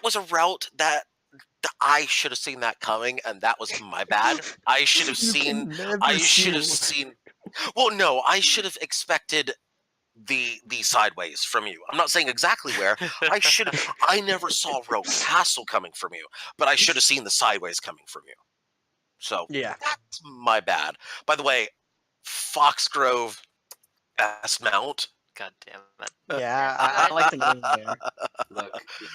was a route that I should have seen that coming, and that was my bad. I should have seen. Well, no, I should have expected the sideways from you. I'm not saying exactly where. I never saw Rogue Castle coming from you, but I should have seen the sideways coming from you. So yeah, that's my bad. By the way, Foxgrove best mount. God damn it. Yeah, I like the name there. Look,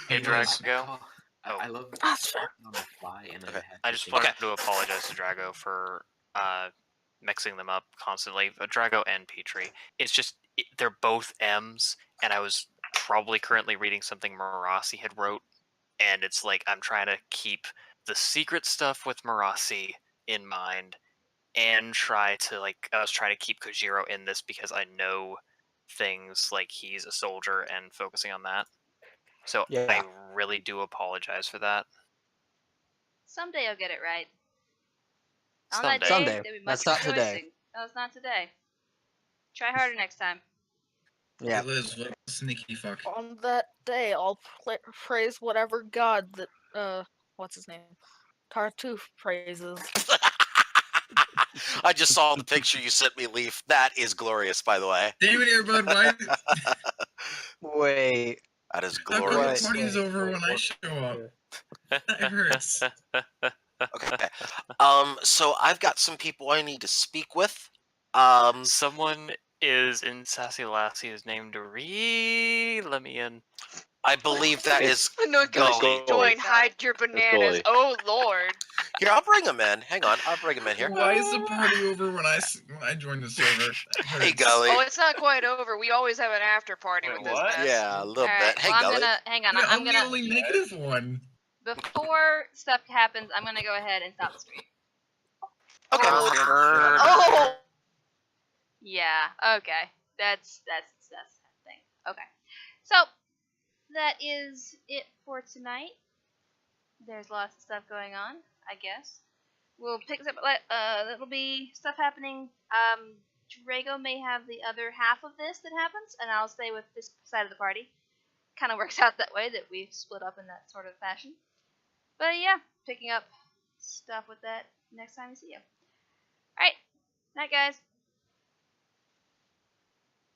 Hey, Drago. I love That's fair. on the fly, and Okay. I had I to just think- wanted to apologize to Drago for mixing them up constantly. Drago and Petrie. It's just they're both M's, and I was probably currently reading something Marasi had wrote, and it's like I'm trying to keep the secret stuff with Marasi in mind, and I was trying to keep Kojiro in this because I know things like he's a soldier and focusing on that. So Yeah. I really do apologize for that. Someday I'll get it right. On Someday. that day, Someday. there'll be much That's not rejoicing. today. No, it's not today. Try harder next time. Yeah. Hey Liz, what a sneaky fuck. On that day, I'll praise whatever god that what's his name, Tartuffe praises. I just saw the picture you sent me, Leaf. That is glorious, by the way. Damn it, here, bud. Why? Wait. That is How come the glorious. party's over when I show up? That hurts. Okay. So I've got some people I need to speak with. Someone is in Sassy Lassie is named Let me in. I believe that is No, Gully. join, hide your bananas. Oh lord. Here, I'll bring him in. Hang on, I'll bring him in here. Why is the party over when I join the server? That Hey, hurts. Gully. Oh, it's not quite over. We always have an after party with this mess. Yeah, a little Alright, bit. Hey, well, Gully. hang on. Yeah, I'm I'm the gonna only negative one. before stuff happens. I'm gonna go ahead and stop the stream. Okay. Oh. Yeah. Okay. That's the thing. Okay. So that is it for tonight. There's lots of stuff going on, I guess. We'll pick up. That'll be stuff happening. Drago may have the other half of this that happens, and I'll stay with this side of the party. Kind of works out that way that we split up in that sort of fashion. But yeah, picking up stuff with that next time we see you. Alright. Night, guys.